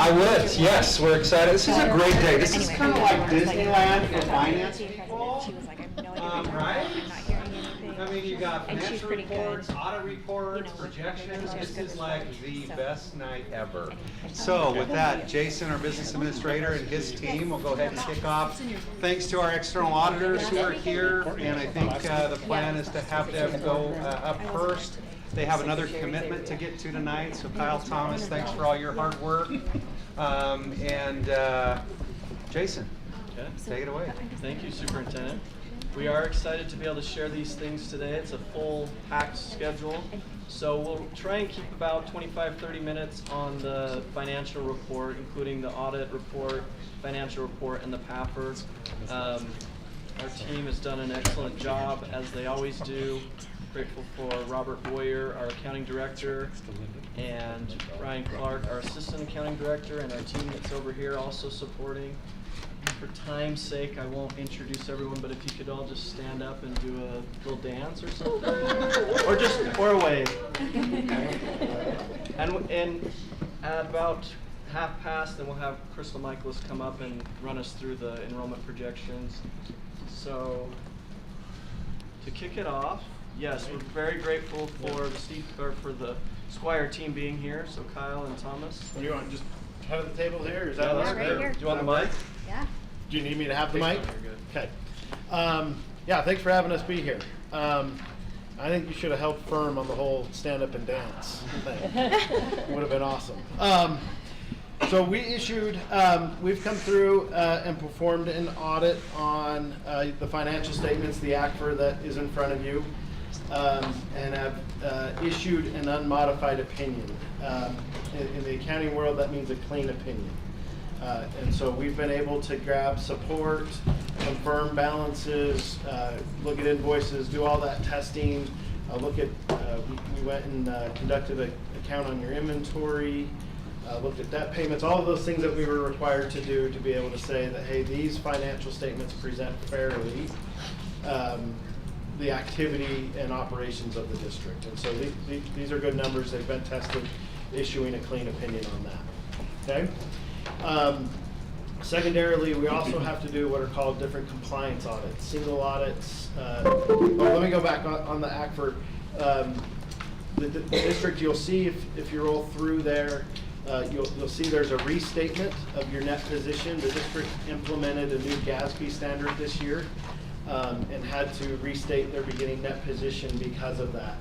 I would, yes, we're excited. This is a great day. This is kind of like Disneyland for finance people. She was like, I have no idea. Right? I'm not hearing anything. I mean, you got And she's financial pretty reports, good. audit reports, You know, projections. she's This good is as like well. the So- best night ever. So with that, Jason, our business administrator, and his team will go ahead and kick off. Thanks to our external auditors who are here, and I think the plan is to have them go up first. They have another commitment to get to tonight, so Kyle, Thomas, thanks for all your hard work. Jason, Okay. take it away. Thank you, Superintendent. We are excited to be able to share these things today. It's a full packed schedule. So we'll try and keep about 25-30 minutes on the financial report, including the audit report, financial report, and the PAPR. Our team has done an excellent job, as they always do. Grateful for Robert Boyer, our accounting director, and Ryan Clark, our assistant accounting director, and our team that's over here also supporting. For time's sake, I won't introduce everyone, but if you could all just stand up and do a little dance or something, or a wave. And at about 1:30, then we'll have Crystal Michaelis come up and run us through the enrollment projections. So to kick it off, yes, we're very grateful for the Squire team being here. So Kyle and Thomas. What do you want? Just head of the table here? Is that Yeah, what that's right good. here. Do you want the mic? Yeah. Do you need me to have the mic? You're good. Okay. Yeah, thanks for having us be here. I think you should have helped firm on the whole stand up and dance thing. Would have been awesome. So we've come through and performed an audit on the financial statements, the ACFR that is in front of you, and have issued an unmodified opinion. In the accounting world, that means a clean opinion. And so we've been able to grab support, confirm balances, look at invoices, do all that testing, we went and conducted a count on your inventory, looked at debt payments, all of those things that we were required to do to be able to say that, hey, these financial statements present fairly the activity and operations of the district. And so these are good numbers. They've been tested, issuing a clean opinion on that. Okay? Secondarily, we also have to do what are called different compliance audits, single audits. Let me go back on the ACFR. The district, you'll see if you roll through there, you'll see there's a restatement of your net position. The district implemented a new GASB standard this year and had to restate their beginning net position because of that.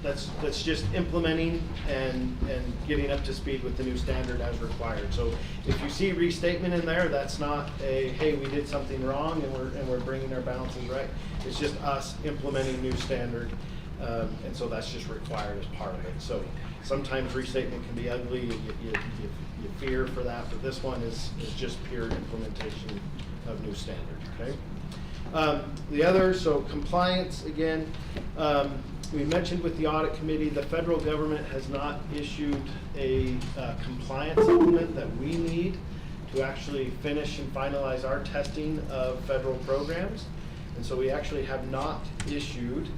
That's just implementing and getting up to speed with the new standard as required. So if you see restatement in there, that's not a, hey, we did something wrong and we're bringing our balances right. It's just us implementing new standard, and so that's just required as part of it. So sometimes restatement can be ugly, you fear for that, but this one is just pure implementation of new standard, okay? The other, so compliance, again, we mentioned with the audit committee, the federal government has not issued a compliance supplement that we need to actually finish and finalize our testing of federal programs. And so we actually have not issued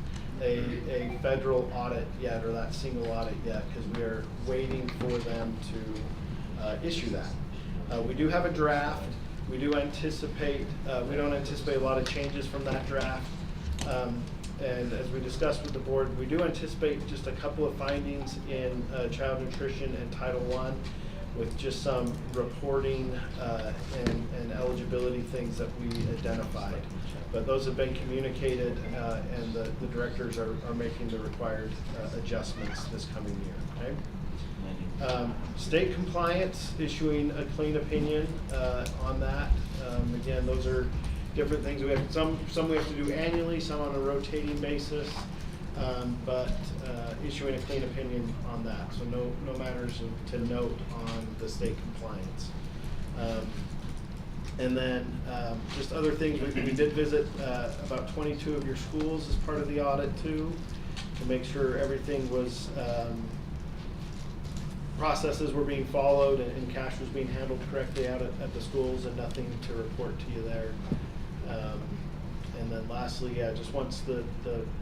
a federal audit yet, or that single audit yet, because we are waiting for them to issue that. We do have a draft. We do anticipate, we don't anticipate a lot of changes from that draft. And as we discussed with the board, we do anticipate just a couple of findings in child nutrition and Title I, with just some reporting and eligibility things that we identified. But those have been communicated, and the directors are making the required adjustments this coming year. Okay. State compliance, issuing a clean opinion on that. Again, those are different things. We have some we have to do annually, some on a rotating basis, but issuing a clean opinion on that. So no matters to note on the state compliance. And then just other things, we did visit about 22 of your schools as part of the audit too, to make sure everything was, processes were being followed and cash was being handled correctly out at the schools, and nothing to report to you there. And then lastly, yeah, just once the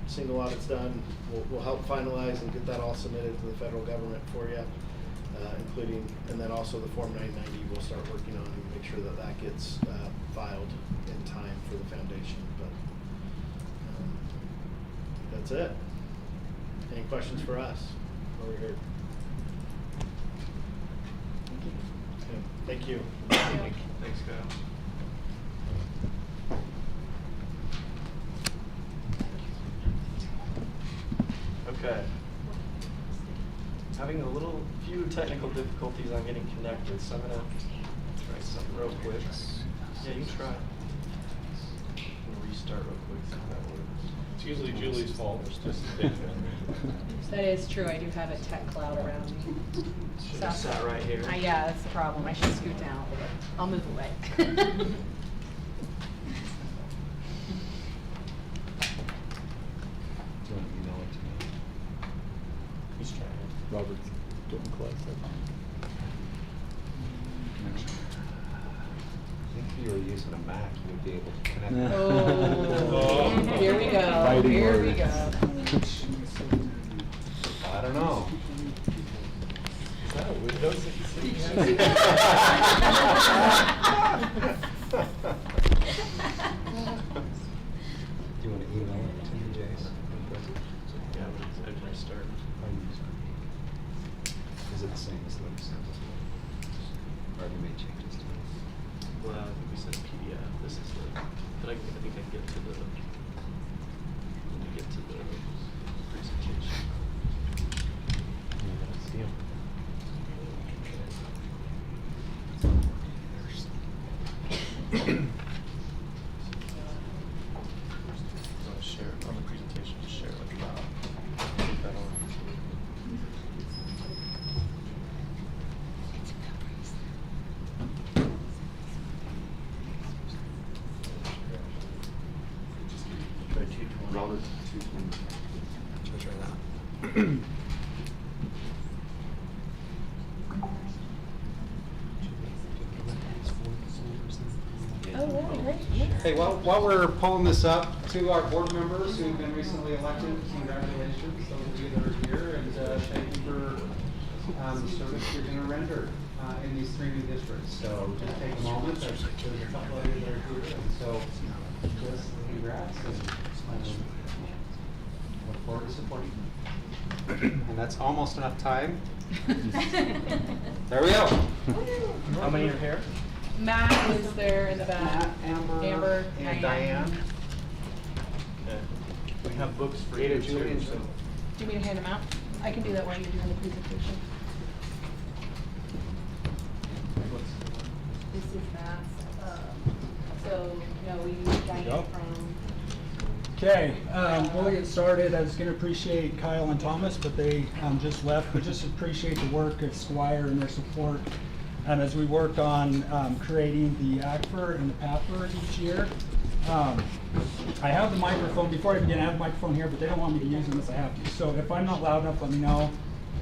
single audit's done, we'll help finalize and get that all submitted to the federal government for you. including, and then also the Form 990 we'll start working on and make sure that that gets filed in time for the foundation. But that's it. Any questions for us over here? Okay, thank you. Thanks, Kyle. Okay. Having a few technical difficulties on getting connected, so I'm gonna try something real quick. Yeah, you can try. I'm gonna restart real quick, see how that works. It's usually Julie's fault. That is true, I do have a tech cloud around me. Should have sat right here. Yeah, that's the problem, I should scoot down a little bit. I'll move away. He's trying. Robert's getting close. I think if you were using a Mac, you would be able to connect. Oh, here we go, Fighting here we words. go. I don't know. Is that a Windows 66? Do you want to email it to me, Jason? Yeah, but I can restart. Is it the same as Luke's? Or have you made changes to it? Well, I think we said PDF. This is the, but I think I can get to the, when we get to the presentation. See him. I'll share it on the presentation, just share it with Bob. Put that on. Try 220. Robert, 220. Let's try that. Oh, really, great. Hey, while we're pulling this up, to our board members who've been recently elected, congratulations, those of you that are here, and thank you for the service you're going to render in these 3 new districts. So just take a moment, there's a couple of you that are here, and so just congrats, and look forward to supporting you. And that's almost enough time. There we go. How many are here? Matt is there in the back. Matt, Amber, and Diane. Okay. We have books for Ada, you Julie, and too. Jill. Do you want me to hand them out? I can do that while you're doing the presentation. This is Matt's, so, we need Diane Yep. from. Okay, we'll get started. I was going to appreciate Kyle and Thomas, but they just left. But just appreciate the work of Squire and their support as we work on creating the ACFR and the PAFR each year. I have the microphone. Before I begin, I have the microphone here, but they don't want me to use it unless I have to. So if I'm not loud enough, let me know,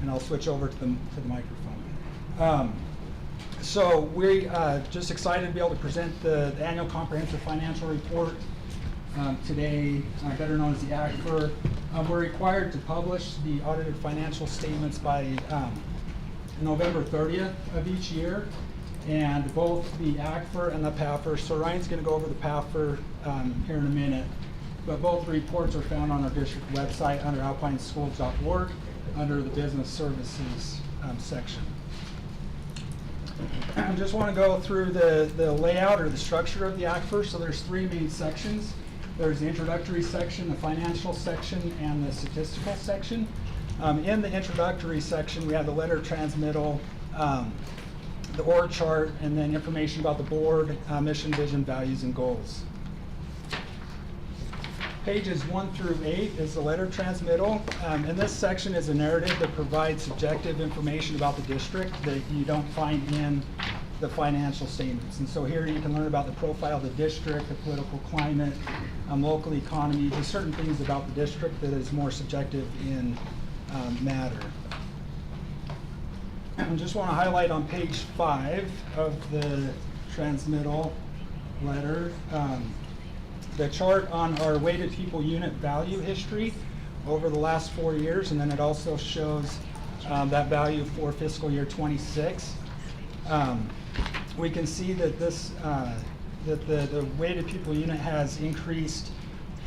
and I'll switch over to the microphone. So we're just excited to be able to present the annual comprehensive financial report today, better known as the ACFR. We're required to publish the audited financial statements by November 30th of each year, and both the ACFR and the PAFR. So Ryan's going to go over the PAFR here in a minute, but both reports are found on our district website under alpineschools.org under the business services section. I just want to go through the layout or the structure of the ACFR. So there's 3 main sections. There's the introductory section, the financial section, and the statistical section. In the introductory section, we have the letter transmittal, the org chart, and then information about the board, mission, vision, values, and goals. Pages 1 through 8 is the letter transmittal. And this section is a narrative that provides subjective information about the district that you don't find in the financial statements. And so here you can learn about the profile of the district, the political climate, local economy, just certain things about the district that is more subjective in matter. I just want to highlight on page 5 of the transmittal letter the chart on our weighted people unit value history over the last 4 years, and then it also shows that value for fiscal year 26. We can see that this that the weighted pupil unit has increased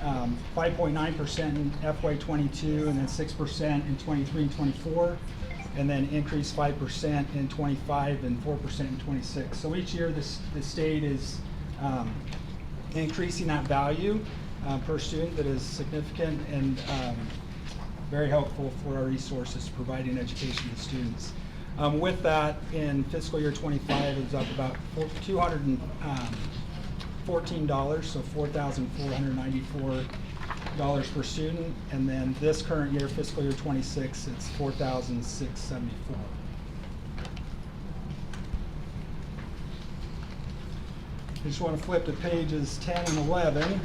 5.9% in FY22, and then 6% in 23 and 24, and then increased 5% in 25 and 4% in 26. So each year the state is increasing that value per student that is significant and very helpful for our resources providing education to students. With that, in fiscal year 25, it was up about $214, so $4,494 per student. And then this current year, fiscal year 26, it's $4,674. I just want to flip to pages 10 and 11.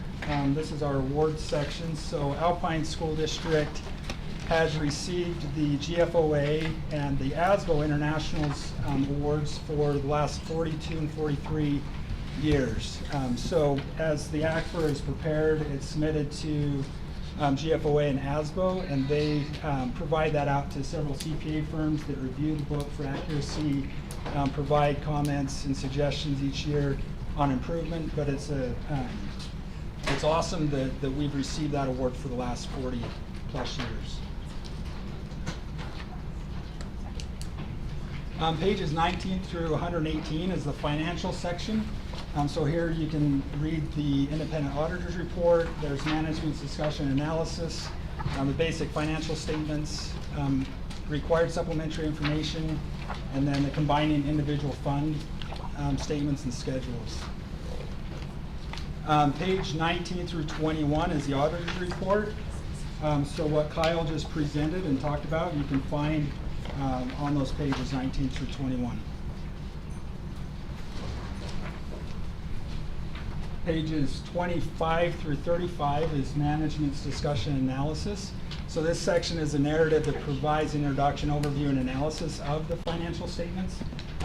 This is our awards section. So Alpine School District has received the GFOA and the ASBO Internationals awards for the last 42 and 43 years. So as the ACFR is prepared, it's submitted to GFOA and ASBO, and they provide that out to several CPA firms that review the book for accuracy, provide comments and suggestions each year on improvement. But it's awesome that we've received that award for the last 40 plus years. Pages 19 through 118 is the financial section. So here you can read the independent auditor's report. There's management's discussion and analysis, the basic financial statements, required supplementary information, and then the combining individual fund statements and schedules. Page 19 through 21 is the auditor's report. So what Kyle just presented and talked about, you can find on those pages 19 through 21. Pages 25 through 35 is management's discussion and analysis. So this section is a narrative that provides introduction, overview, and analysis of the financial statements.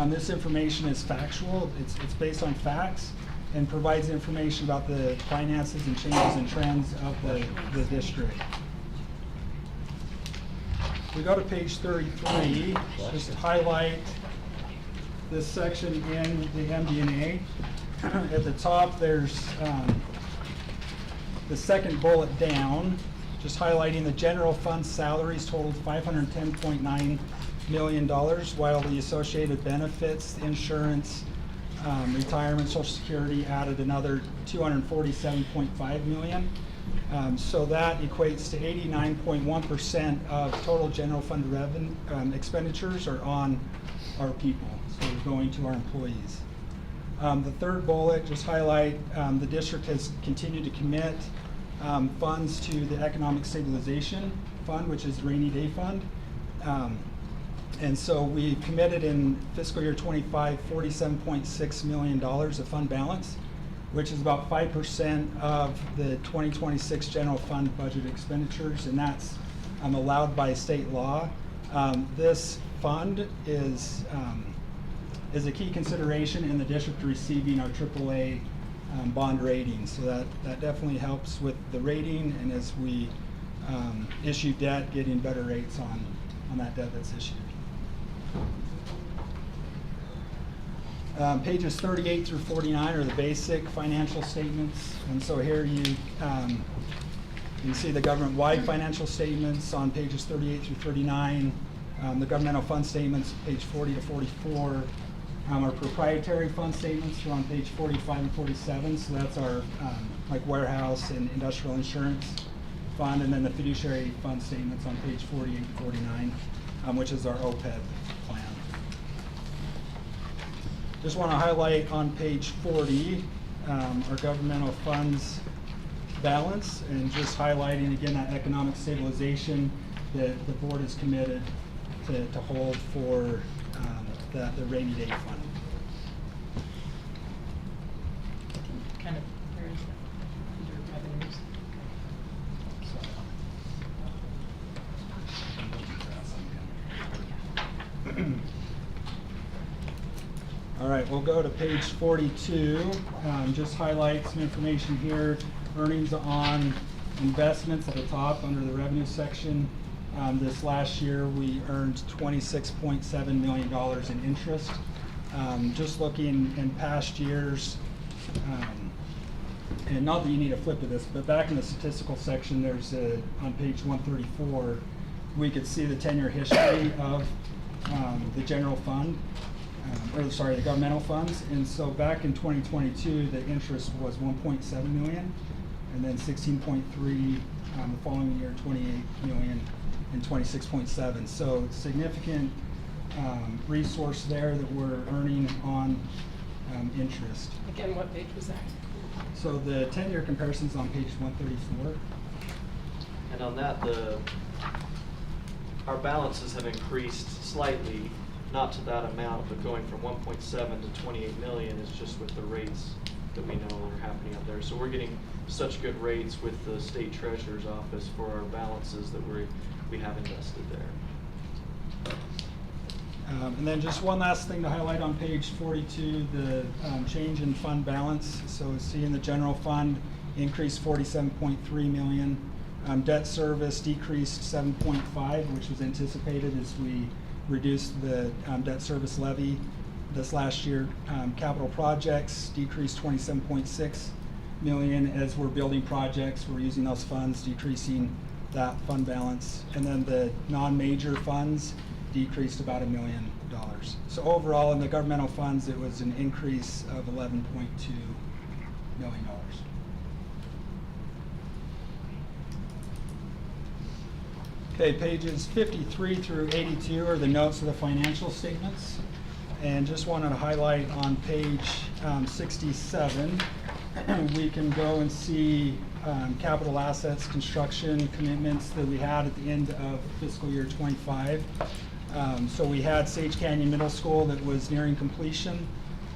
This information is factual. It's based on facts and provides information about the finances and changes and trends of the district. We go to page 33, just highlight this section in the MD&A. At the top, there's the second bullet down, just highlighting the general fund salaries totaled $510.9 million, while the associated benefits, insurance, retirement, Social Security added another $247.5 million. So that equates to 89.1% of total general fund revenue expenditures are on our people, so they're going to our employees. The third bullet, just highlight the district has continued to commit funds to the Economic Stabilization Fund, which is the Rainy Day Fund. And so we committed in fiscal year 25 $47.6 million of fund balance, which is about 5% of the 2026 general fund budget expenditures, and that's allowed by state law. This fund is a key consideration in the district receiving our AAA bond rating. So that definitely helps with the rating, and as we issue debt, getting better rates on that debt that's issued. Pages 38 through 49 are the basic financial statements, and so here you can see the government-wide financial statements on pages 38 through 39, the governmental fund statements, page 40 to 44. Our proprietary fund statements are on page 45 and 47, so that's our like warehouse and industrial insurance fund, and then the fiduciary fund statements on page 48 and 49, which is our OPEB plan. Just want to highlight on page 40 our governmental funds balance, and just highlighting again that economic stabilization that the board is committed to hold for the rainy day fund. Kind of, where is that? Under revenues. All right, we'll go to page 42. Just highlight some information here. Earnings on investments at the top under the revenue section. This last year, we earned $26.7 million in interest. Just looking in past years, and not that you need to flip to this, but back in the statistical section, there's on page 134, we could see the 10-year history of the general fund, the governmental funds. And so back in 2022, the interest was 1.7 million, and then 16.3 the following year, 28 million, and 26.7. So significant resource there that we're earning on interest. Again, what page was that? So the 10-year comparison's on page 134. And on that, our balances have increased slightly, not to that amount, but going from 1.7 to 28 million is just with the rates that we know are happening up there. So we're getting such good rates with the state treasurer's office for our balances that we have invested there. And then just one last thing to highlight on page 42, the change in fund balance. So see in the general fund increased 47.3 million. Debt service decreased 7.5, which was anticipated as we reduced the debt service levy this last year. Capital projects decreased 27.6 million. As we're building projects, we're using those funds, decreasing that fund balance. And then the non-major funds decreased about $1 million. So overall, in the governmental funds, it was an increase of $11.2 million. Okay, pages 53 through 82 are the notes of the financial statements. And just wanted to highlight on page 67, we can go and see capital assets, construction commitments that we had at the end of fiscal year 25. So we had Sage Canyon Middle School that was nearing completion.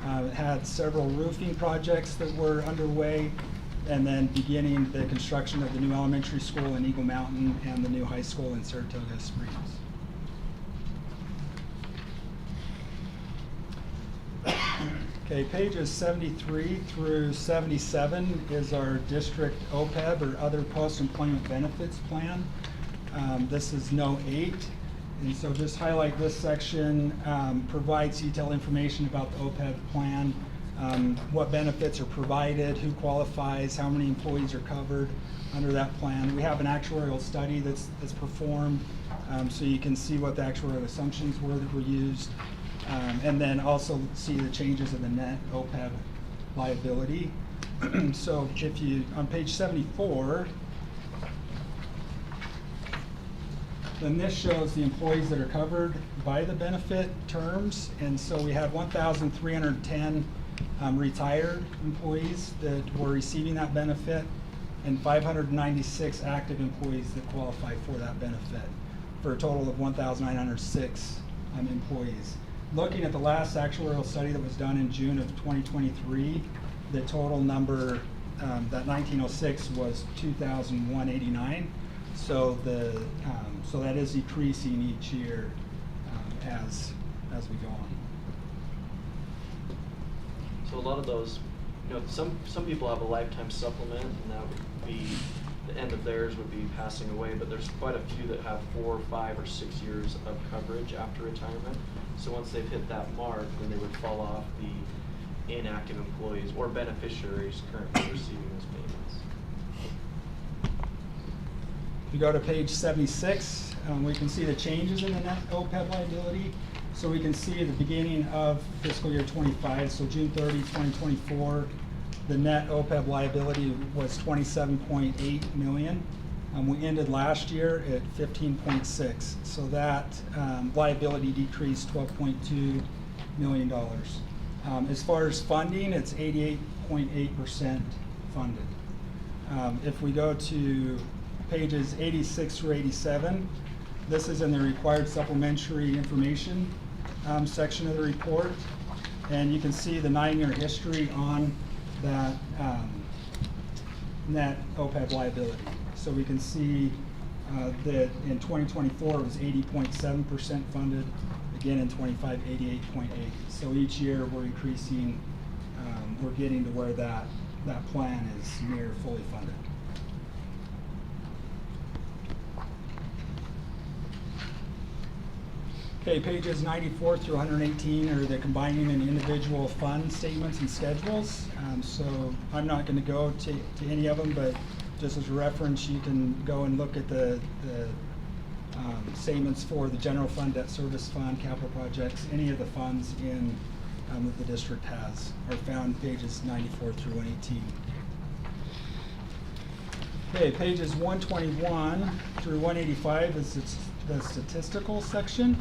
It had several roofing projects that were underway, and then beginning the construction of the new elementary school in Eagle Mountain and the new high school in Saratoga Springs. Okay, pages 73 through 77 is our district OPEB, or other post-employment benefits plan. This is No. 8. And so just highlight this section, provides detailed information about the OPEB plan, what benefits are provided, who qualifies, how many employees are covered under that plan. We have an actuarial study that's performed, so you can see what the actuarial assumptions were that were used, and then also see the changes in the net OPEB liability. So if you, on page 74, then this shows the employees that are covered by the benefit terms. And so we had 1,310 retired employees that were receiving that benefit, and 596 active employees that qualify for that benefit, for a total of 1,906 employees. Looking at the last actuarial study that was done in June of 2023, the total number, that 1906, was 2,189. So so that is decreasing each year as we go on. So a lot of those, some people have a lifetime supplement, and that would be, the end of theirs would be passing away, but there's quite a few that have 4, 5, or 6 years of coverage after retirement. So once they've hit that mark, then they would fall off the inactive employees or beneficiaries currently receiving those payments. If you go to page 76, we can see the changes in the net OPEB liability. So we can see at the beginning of fiscal year 25, so June 30, 2024, the net OPEB liability was 27.8 million. We ended last year at 15.6. So that liability decreased $12.2 million. As far as funding, it's 88.8% funded. If we go to pages 86 through 87, this is in the required supplementary information section of the report, and you can see the 9-year history on that net OPEB liability. So we can see that in 2024 it was 80.7% funded, again in 25, 88.8. So each year we're increasing, we're getting to where that plan is near fully funded. Okay, pages 94 through 118 are the combining and individual fund statements and schedules. So I'm not going to go to any of them, but just as a reference, you can go and look at the statements for the general fund, debt service fund, capital projects, any of the funds in that the district has are found pages 94 through 118. Okay, pages 121 through 185 is the statistical section.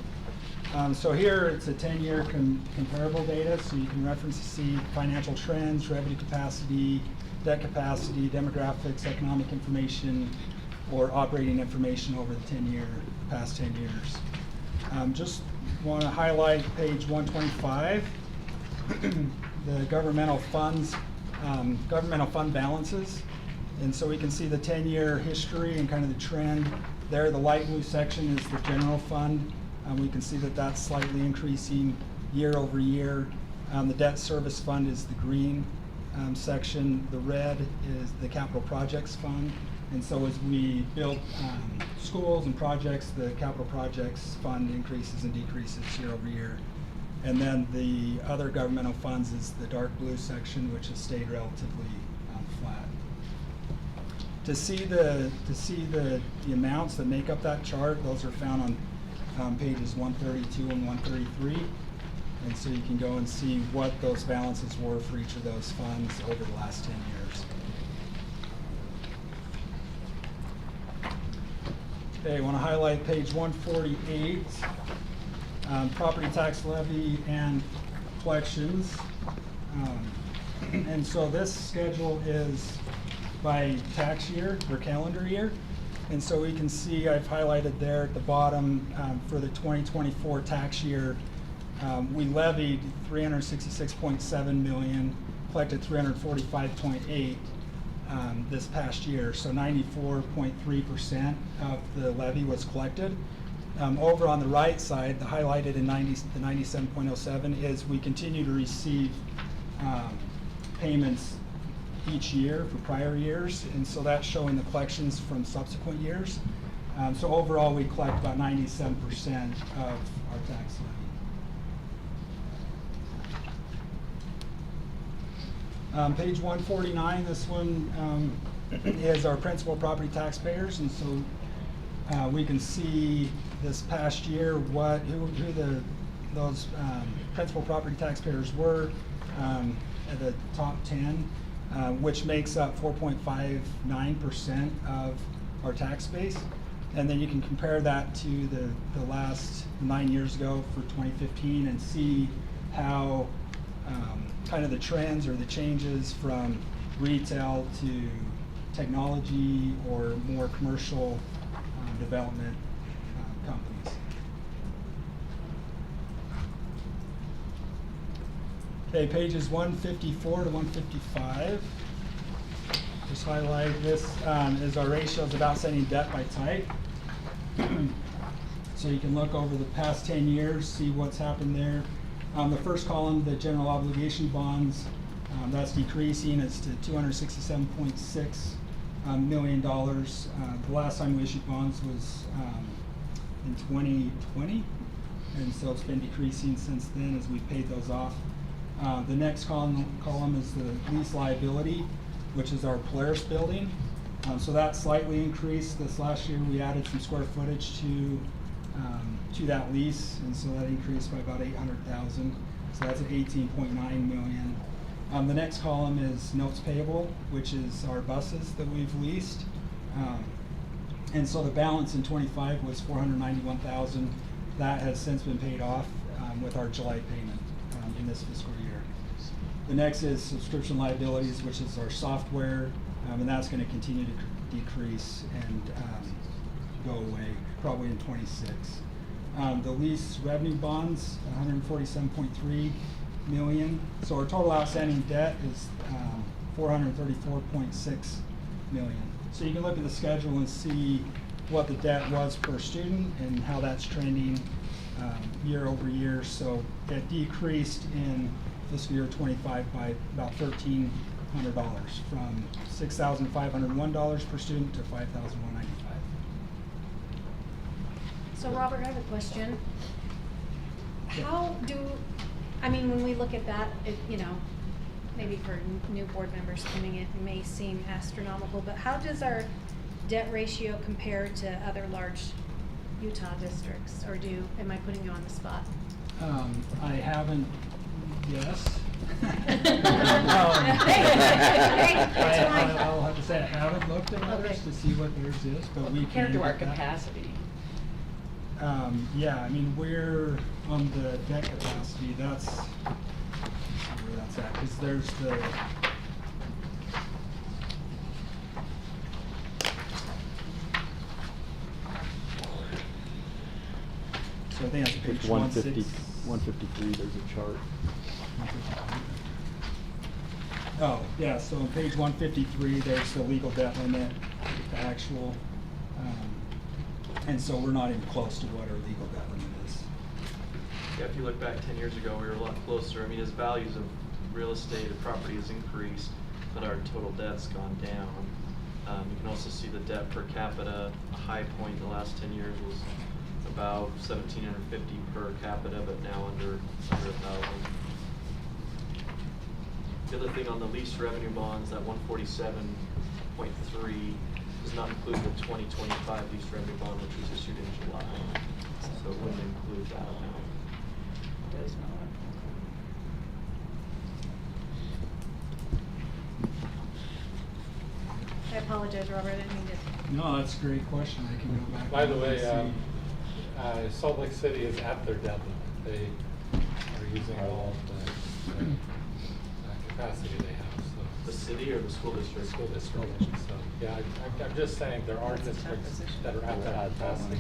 So here it's a 10-year comparable data, so you can reference to see financial trends, revenue capacity, debt capacity, demographics, economic information, or operating information over the past 10 years. Just want to highlight page 125, the governmental fund balances. And so we can see the 10-year history and kind of the trend there. The light blue section is the general fund. We can see that that's slightly increasing year over year. The debt service fund is the green section. The red is the capital projects fund. And so as we build schools and projects, the capital projects fund increases and decreases year over year. And then the other governmental funds is the dark blue section, which has stayed relatively flat. To see the amounts that make up that chart, those are found on pages 132 and 133. And so you can go and see what those balances were for each of those funds over the last 10 years. Okay, I want to highlight page 148, property tax levy and collections. And so this schedule is by tax year or calendar year. And so we can see I've highlighted there at the bottom for the 2024 tax year, we levied $366.7 million, collected $345.8 this past year. So 94.3% of the levy was collected. Over on the right side, the highlighted in the 97.07 is we continue to receive payments each year for prior years, and so that's showing the collections from subsequent years. So overall, we collect about 97% of our tax levy. Page 149, this one is our principal property taxpayers, and so we can see this past year who those principal property taxpayers were at the top 10. Which makes up 4.59% of our tax base. And then you can compare that to the last 9 years ago for 2015 and see how kind of the trends or the changes from retail to technology or more commercial development companies. Okay, pages 154 to 155. Just highlight this is our ratios of outstanding debt by type. So you can look over the past 10 years, see what's happened there. The first column, the general obligation bonds, that's decreasing. It's to $267.6 million. The last time we issued bonds was in 2020, and so it's been decreasing since then as we paid those off. The next column is the lease liability, which is our Polaris building. So that slightly increased. This last year we added some square footage to that lease, and so that increased by about $800,000. So that's at $18.9 million. The next column is notes payable, which is our buses that we've leased. And so the balance in 25 was $491,000. That has since been paid off with our July payment in this fiscal year. The next is subscription liabilities, which is our software, and that's going to continue to decrease and go away probably in 26. The lease revenue bonds, $147.3 million. So our total outstanding debt is $434.6 million. So you can look at the schedule and see what the debt was per student and how that's trending year over year. So it decreased in fiscal year 25 by about $1,300 from $6,501 per student to $5,195. So Robert, I have a question. How do, I mean, when we look at that, you know, maybe for new board members coming in, it may seem astronomical, but how does our debt ratio compare to other large Utah districts? Or am I putting you on the spot? I haven't, yes. I'll have to say I haven't looked at others Okay. to see what theirs is, but we can Compared to our get that. capacity. Yeah, I mean, we're on the debt capacity, that's, let's see where that's at, because there's the, so I think that's page Page 153, there's a chart. Oh, yeah, so on page 153, there's the legal debt limit, the actual, and so we're not even close to what our legal debt limit is. Yeah, if you look back 10 years ago, we were a lot closer. I mean, as values of real estate or property has increased, but our total debt's gone down. You can also see the debt per capita. A high point in the last 10 years was about $1,750 per capita, but now under 1,000. The other thing on the lease revenue bonds, that 147.3 does not include the 2025 lease revenue bond, which was issued in July. So it wouldn't include that amount. Does not. I apologize, Robert, I didn't mean to. No, that's a great question, I can go back. By the and way, see. Salt Lake City is at their debt limit. They are using all of the capacity they have, so. The city or the school district? School district, so, yeah, I'm just saying, there are That's a tough districts position. that are at that capacity,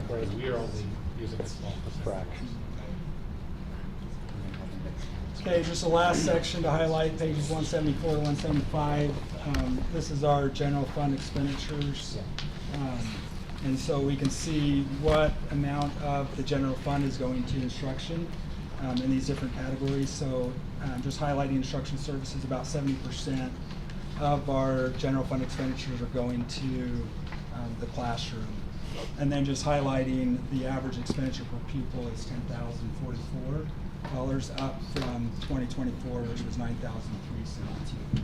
whereas we are only using a small percentage. Okay, just the last section to highlight, pages 174 to 175. This is our general fund expenditures. And so we can see what amount of the general fund is going to instruction in these different categories. So just highlighting instruction services, about 70% of our general fund expenditures are going to the classroom. And then just highlighting the average expenditure per pupil is $10,044, up from 2024, which was $9,372.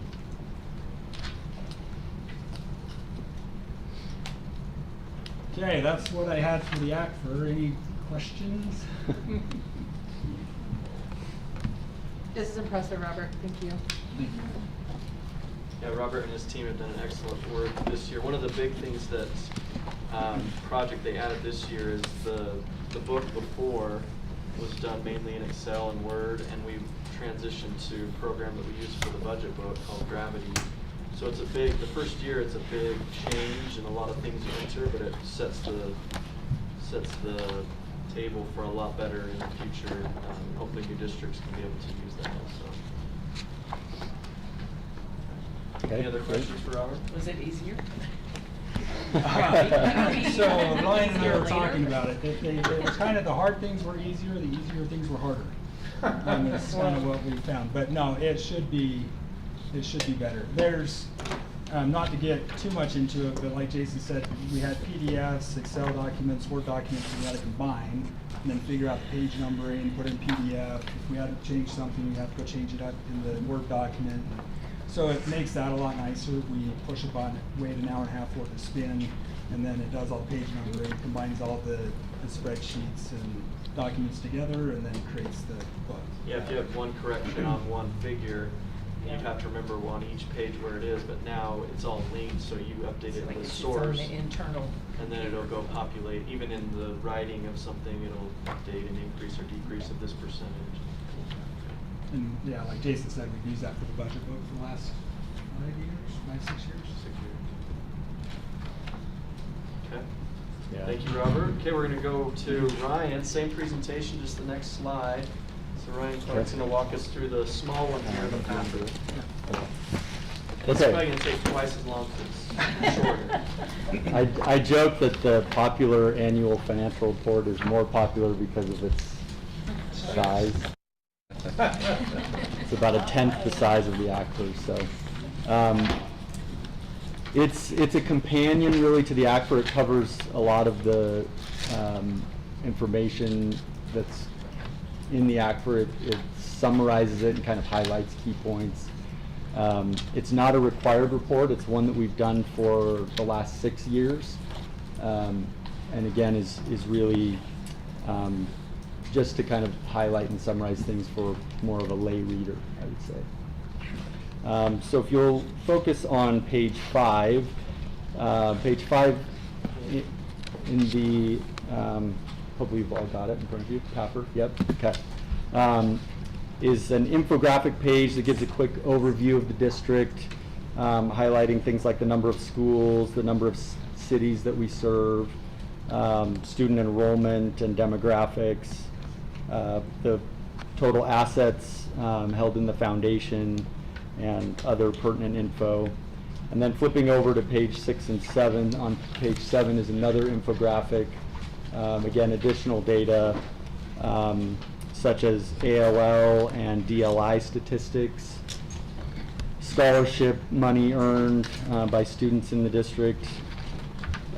Okay, that's what I had for the ACFR. Any questions? This is impressive, Robert. Thank you. Yeah, Robert and his team have done an excellent work this year. One of the big things that project they added this year is the book before was done mainly in Excel and Word, and we've transitioned to a program that we use for the budget book called Gravity. So it's the first year it's a big change and a lot of things you enter, but it sets the table for a lot better in the future. Hopefully new districts can be able to use that also. Okay, Any other great. questions for Robert? Was it easier? So Ryan and I were talking about it. It was kind of the hard things were easier, the easier things were harder. That's kind of what we found. But no, it should be better. There's, not to get too much into it, but like Jason said, we had PDFs, Excel documents, Word documents we had to combine, and then figure out the page numbering, put in PDF. If we had to change something, we have to go change it up in the Word document. So it makes that a lot nicer. We push a button, wait an hour and a half for it to spin, and then it does all the page numbering, combines all the spreadsheets and documents together, and then creates the book. Yeah, if you have one correction on one figure, you'd have to remember on each page where it is, but now it's all linked, so you update it Like in the it's source, on the internal. and then it'll go populate. Even in the writing of something, it'll update and increase or decrease of this percentage. And yeah, like Jason said, we've used that for the budget book for the last 6 years. 6 years. Okay. Yeah. Thank you, Robert. Okay, we're going to go to Ryan. Same presentation, just the next slide. So Ryan Clark's going to walk us through the small one here, the packet. It's Okay. probably going to take twice as long as it's shorter. I joke that the popular annual financial report is more popular because of its size. It's about 1/10 the size of the ACFR, so. It's a companion really to the ACFR. It covers a lot of the information that's in the ACFR. It summarizes it and kind of highlights key points. It's not a required report. It's one that we've done for the last 6 years. And again, is really just to kind of highlight and summarize things for more of a lay reader, I would say. So if you'll focus on page 5, in the, hopefully you've all got it in front of you, Copper, yep, okay. Is an infographic page that gives a quick overview of the district, highlighting things like the number of schools, the number of cities that we serve, student enrollment and demographics, the total assets held in the foundation, and other pertinent info. And then flipping over to page 6 and 7, on page 7 is another infographic, again, additional data, such as ALL and DLI statistics, scholarship money earned by students in the district,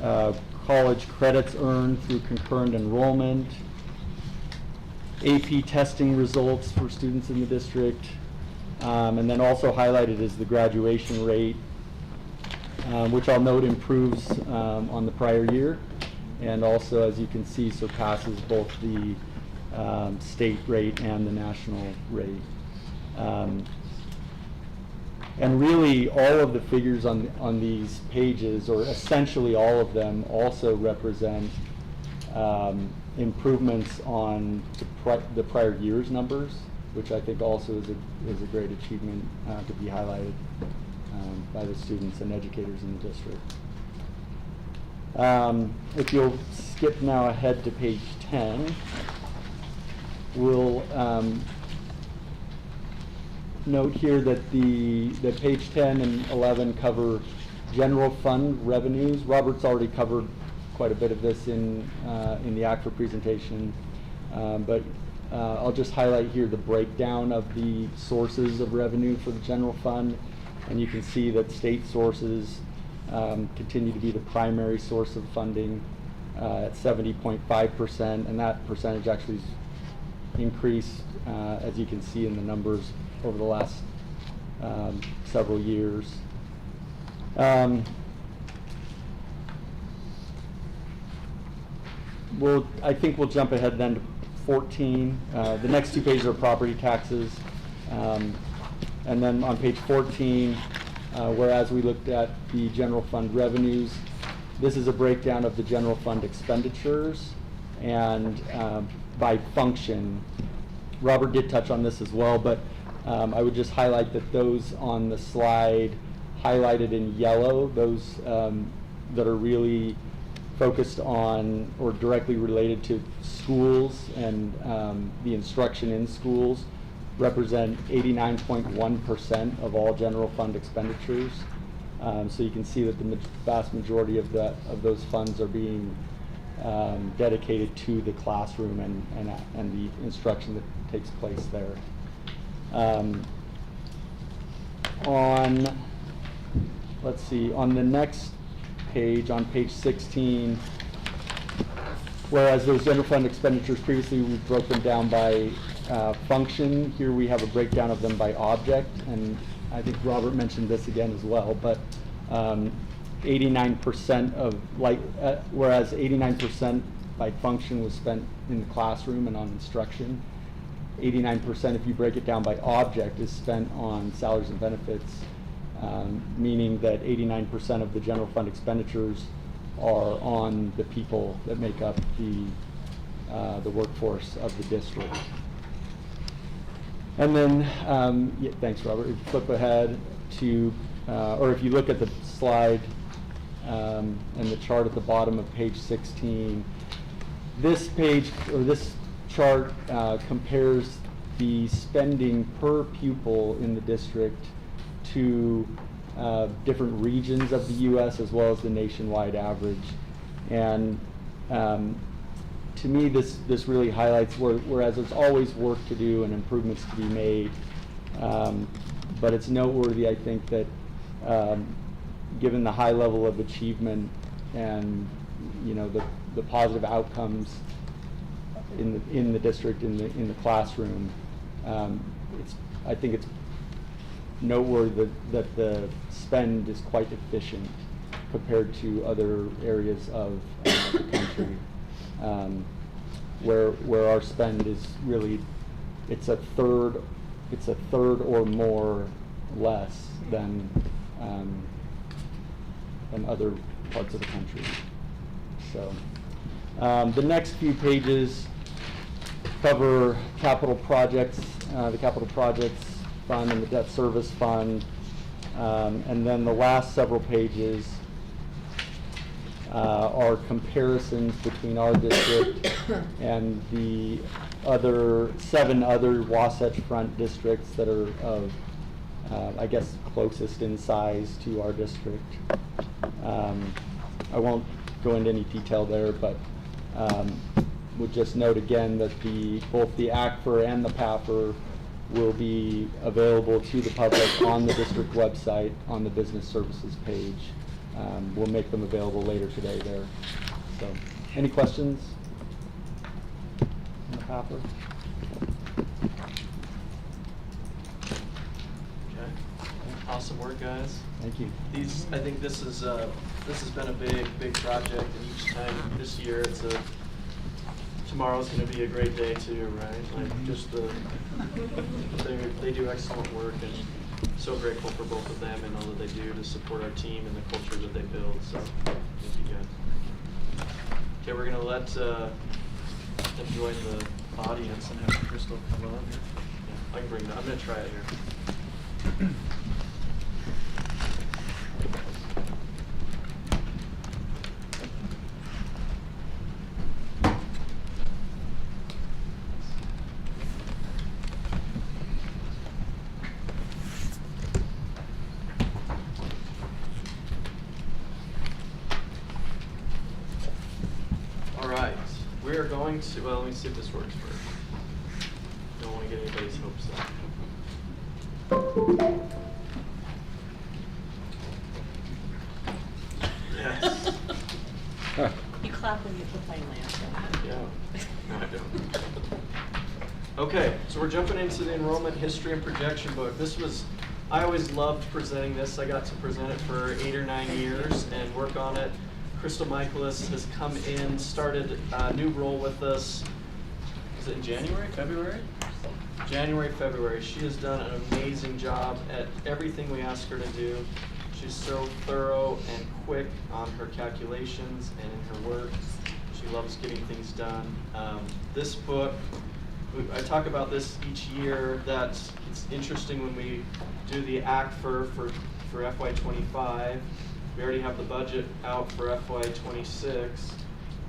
college credits earned through concurrent enrollment, AP testing results for students in the district, and then also highlighted is the graduation rate, which I'll note improves on the prior year, and also, as you can see, surpasses both the state rate and the national rate. And really, all of the figures on these pages, or essentially all of them, also represent improvements on the prior year's numbers, which I think also is a great achievement to be highlighted by the students and educators in the district. If you'll skip now ahead to page 10, we'll note here that that page 10 and 11 cover general fund revenues. Robert's already covered quite a bit of this in the ACFR presentation, but I'll just highlight here the breakdown of the sources of revenue for the general fund, and you can see that state sources continue to be the primary source of funding at 70.5%, and that percentage actually increased, as you can see in the numbers, over the last several years. I think we'll jump ahead then to 14. The next 2 pages are property taxes. And then on page 14, whereas we looked at the general fund revenues, this is a breakdown of the general fund expenditures and by function. Robert did touch on this as well, but I would just highlight that those on the slide highlighted in yellow, those that are really focused on or directly related to schools and the instruction in schools, represent 89.1% of all general fund expenditures. So you can see that the vast majority of those funds are being dedicated to the classroom and the instruction that takes place there. Let's see, on the next page, on page 16, whereas those general fund expenditures previously we broke them down by function, here we have a breakdown of them by object, and I think Robert mentioned this again as well, but 89% of, whereas 89% by function was spent in the classroom and on instruction, 89%, if you break it down by object, is spent on salaries and benefits, meaning that 89% of the general fund expenditures are on the people that make up the workforce of the district. And then, yeah, thanks, Robert. If you flip ahead to, or if you look at the slide and the chart at the bottom of page 16, this page, or this chart compares the spending per pupil in the district to different regions of the U.S. as well as the nationwide average. And to me, this really highlights whereas there's always work to do and improvements to be made, but it's noteworthy, I think, that given the high level of achievement and the positive outcomes, in the district, in the classroom. I think it's noteworthy that the spend is quite efficient compared to other areas of the country, where our spend is really, it's a third or more less than other parts of the country. So the next few pages cover capital projects, the capital projects fund and the debt service fund, and then the last several pages are comparisons between our district and the seven other Wasatch Front districts that are of, I guess, closest in size to our district. I won't go into any detail there, but would just note again that both the ACFR and the PAFR will be available to the public on the district website on the business services page. We'll make them available later today there. So, any questions on the PAFR? Okay. Awesome work, guys. Thank you. I think this has been a big project, and each time this year tomorrow's going to be a great day too, right? Like just they do excellent work, and so grateful for both of them and all that they do to support our team and the culture that they build. So thank you guys. Okay, we're going to let them join the audience and have Crystal come on here. Yeah, I can bring that. I'm going to try it here. Well, let me see if this works first. Don't want to get anybody's hopes up. Yes. You clap when you hit the plane lands. Yeah. No, I don't. Okay, so we're jumping into the enrollment history and projection book. I always loved presenting this. I got to present it for 8 or 9 years and work on it. Crystal Michaelis has come in, started a new role with us. Is it in January, February? January, February. She has done an amazing job at everything we ask her to do. She's so thorough and quick on her calculations and in her work. She loves getting things done. This book, I talk about this each year, that it's interesting when we do the ACFR for FY25. We already have the budget out for FY26.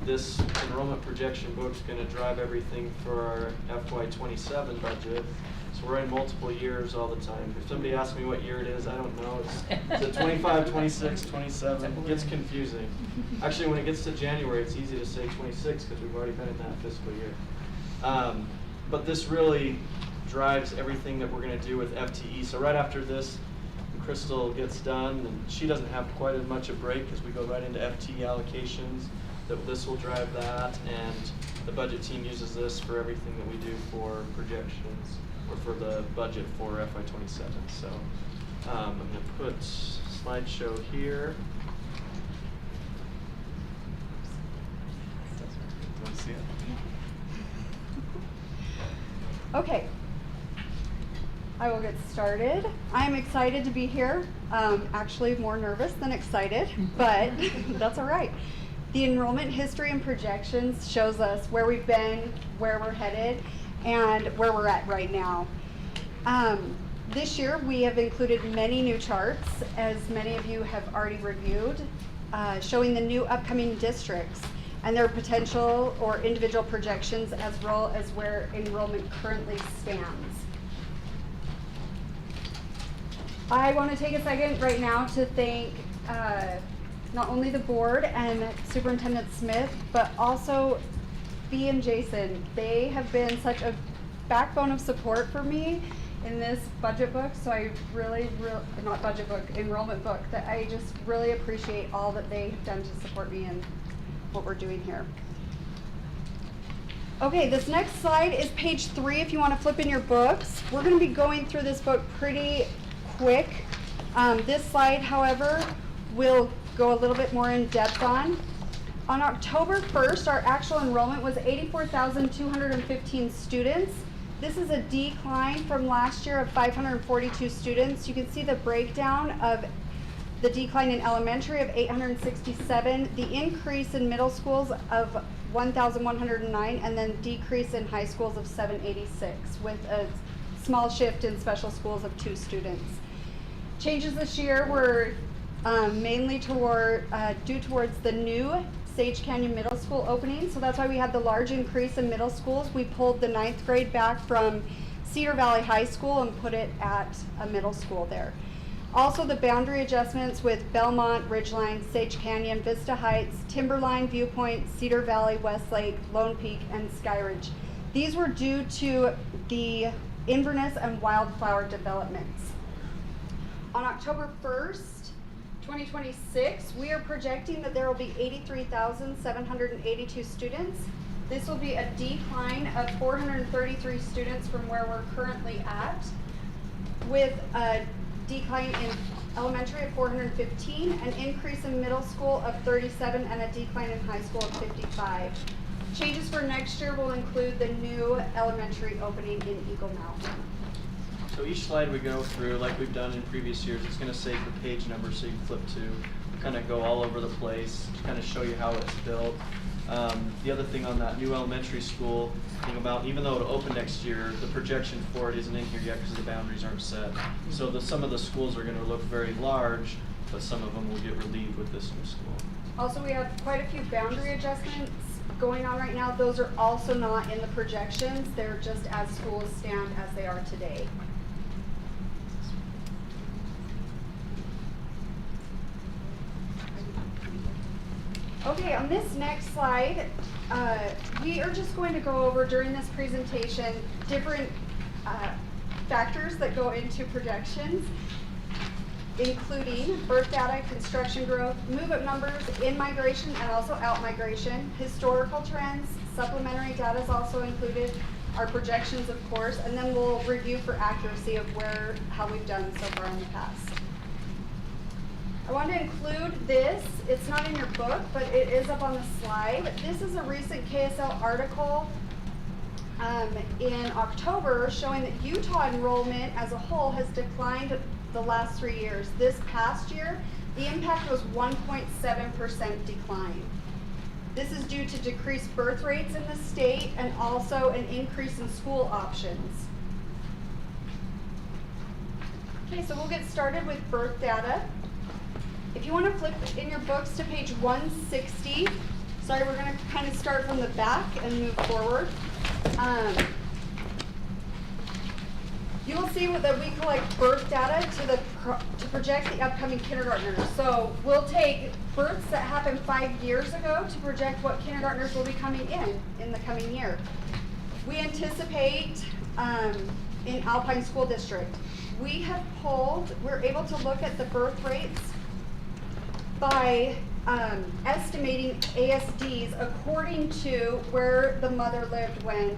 This enrollment projection book is going to drive everything for our FY27 budget. So we're in multiple years all the time. If somebody asks me what year it is, I don't know. Is it 25, 26, 27? It gets confusing. Actually, when it gets to January, it's easy to say 26 because we've already been in that fiscal year. But this really drives everything that we're going to do with FTE. So right after this, Crystal gets done, and she doesn't have quite as much a break because we go right into FTE allocations. This will drive that, and the budget team uses this for everything that we do for projections or for the budget for FY27. So I'm going to put slideshow here. Want to see it? Okay. I will get started. I'm excited to be here. Actually more nervous than excited, but that's all right. The enrollment history and projections shows us where we've been, where we're headed, and where we're at right now. This year we have included many new charts, as many of you have already reviewed, showing the new upcoming districts and their potential or individual projections, as well as where enrollment currently stands. I want to take a second right now to thank not only the board and Superintendent Smith, but also Bea and Jason. They have been such a backbone of support for me in this budget book, so I really, not budget book, enrollment book, that I just really appreciate all that they have done to support me in what we're doing here. Okay, this next slide is page 3 if you want to flip in your books. We're going to be going through this book pretty quick. This slide, however, we'll go a little bit more in depth on. On October 1st, our actual enrollment was 84,215 students. This is a decline from last year of 542 students. You can see the breakdown of the decline in elementary of 867, the increase in middle schools of 1,109, and then decrease in high schools of 786, with a small shift in special schools of 2 students. Changes this year were mainly due towards the new Sage Canyon Middle School opening, so that's why we had the large increase in middle schools. We pulled the 9th grade back from Cedar Valley High School and put it at a middle school there. Also, the boundary adjustments with Belmont, Ridgeline, Sage Canyon, Vista Heights, Timberline, Viewpoint, Cedar Valley, Westlake, Lone Peak, and Skyridge. These were due to the Inverness and wildflower developments. On October 1st, 2026, we are projecting that there will be 83,782 students. This will be a decline of 433 students from where we're currently at, with a decline in elementary of 415, an increase in middle school of 37, and a decline in high school of 55. Changes for next year will include the new elementary opening in Eagle Mountain. So each slide we go through, like we've done in previous years, it's going to say the page number so you can flip to. We kind of go all over the place to kind of show you how it's built. The other thing on that new elementary school, thing about, even though it'll open next year, the projection for it isn't in here yet because the boundaries aren't set. So some of the schools are going to look very large, but some of them will get relieved with this new school. Also, we have quite a few boundary adjustments going on right now. Those are also not in the projections. They're just as schools stand as they are today. Okay, on this next slide, we are just going to go over during this presentation different factors that go into projections, including birth data, construction growth, move-up numbers, in-migration and also out-migration, historical trends, supplementary data is also included, our projections of course, and then we'll review for accuracy of how we've done so far in the past. I want to include this. It's not in your book, but it is up on the slide. This is a recent KSL article in October showing that Utah enrollment as a whole has declined the last 3 years. This past year, the impact was 1.7% decline. This is due to decreased birth rates in the state and also an increase in school options. Okay, so we'll get started with birth data. If you want to flip in your books to page 160, sorry, we're going to kind of start from the back and move forward. You will see that we collect birth data to project the upcoming kindergartners. So we'll take births that happened 5 years ago to project what kindergartners will be coming in the coming year. We anticipate in Alpine School District, we're able to look at the birth rates by estimating ASDs according to where the mother lived when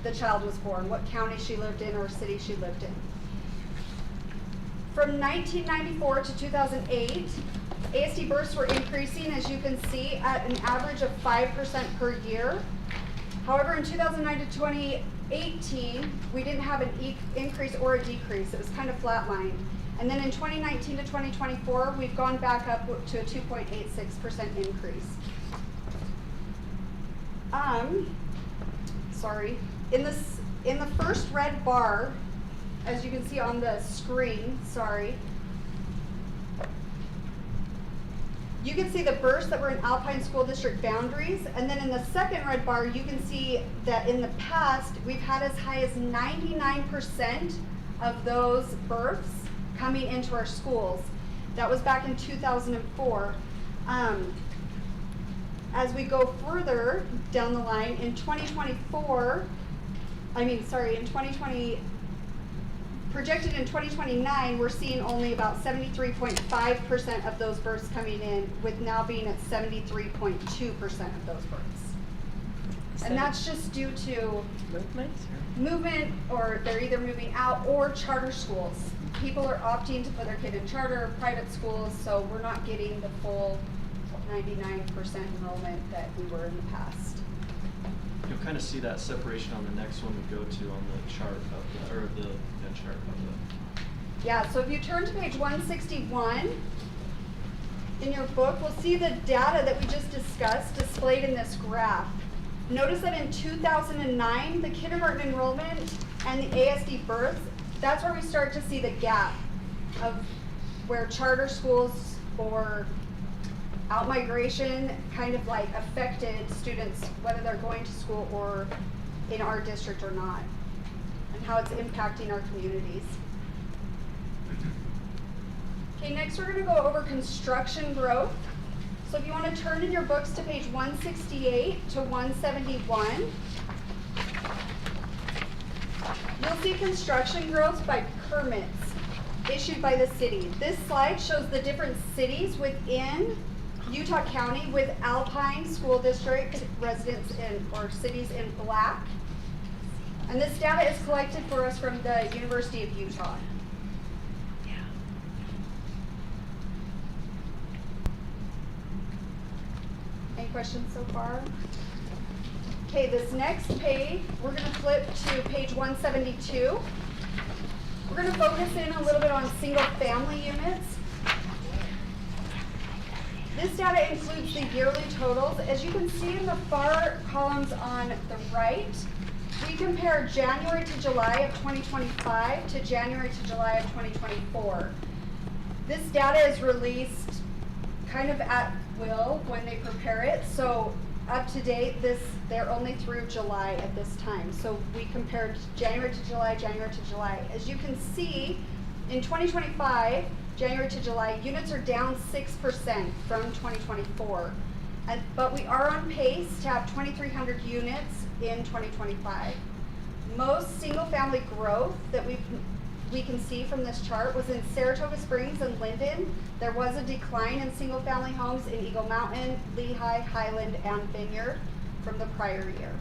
the child was born, what county she lived in or city she lived in. From 1994 to 2008, ASD births were increasing, as you can see, at an average of 5% per year. However, in 2009 to 2018, we didn't have an increase or a decrease. It was kind of flatlined. And then in 2019 to 2024, we've gone back up to a 2.86% increase. Sorry. In the first red bar, as you can see on the screen, you can see the births that were in Alpine School District boundaries, and then in the second red bar, you can see that in the past, we've had as high as 99% of those births coming into our schools. That was back in 2004. As we go further down the line, in 2020, projected in 2029, we're seeing only about 73.5% of those births coming in, with now being at 73.2% of those births. And that's just due to Movements movement, or they're either moving out, or charter schools. People are opting to put their kid in charter or private schools, so we're not getting the full 99% enrollment that we were in the past. You'll kind of see that separation on the next one we go to on the chart of the, or the chart of the. Yeah, so if you turn to page 161 in your book, we'll see the data that we just discussed displayed in this graph. Notice that in 2009, the kindergarten enrollment and the ASD births, that's where we start to see the gap of where charter schools or out-migration kind of like affected students, whether they're going to school or in our district or not, and how it's impacting our communities. Okay, next we're going to go over construction growth. So if you want to turn in your books to page 168 to 171, you'll see construction growth by permits issued by the city. This slide shows the different cities within Utah County with Alpine School District residents in, or cities in black. And this data is collected for us from the University of Utah. Any questions so far? Okay, this next page, we're going to flip to page 172. We're going to focus in a little bit on single-family units. This data includes the yearly totals. As you can see in the far columns on the right, we compare January to July of 2025 to January to July of 2024. This data is released kind of at will when they prepare it. So up to date, they're only through July at this time. So we compared January to July, January to July. As you can see, in 2025, January to July, units are down 6% from 2024. But we are on pace to have 2,300 units in 2025. Most single-family growth that we can see from this chart was in Saratoga Springs and Linden. There was a decline in single-family homes in Eagle Mountain, Lehigh, Highland, and Vineyard from the prior year.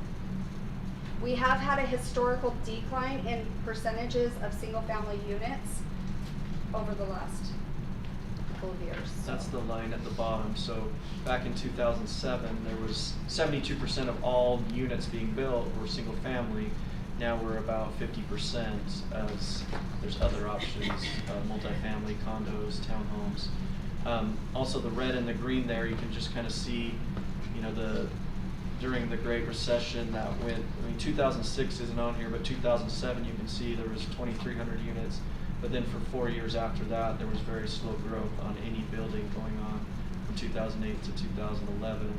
We have had a historical decline in percentages of single-family units over the last couple of years. That's the line at the bottom. So back in 2007, there was 72% of all units being built were single family. Now we're about 50% as there's other options, multifamily, condos, townhomes. Also the red and the green there, you can just kind of see, you know, during the Great Recession that went, 2006 isn't on here, but 2007 you can see there was 2,300 units. But then for 4 years after that, there was very slow growth on any building going on from 2008 to 2011.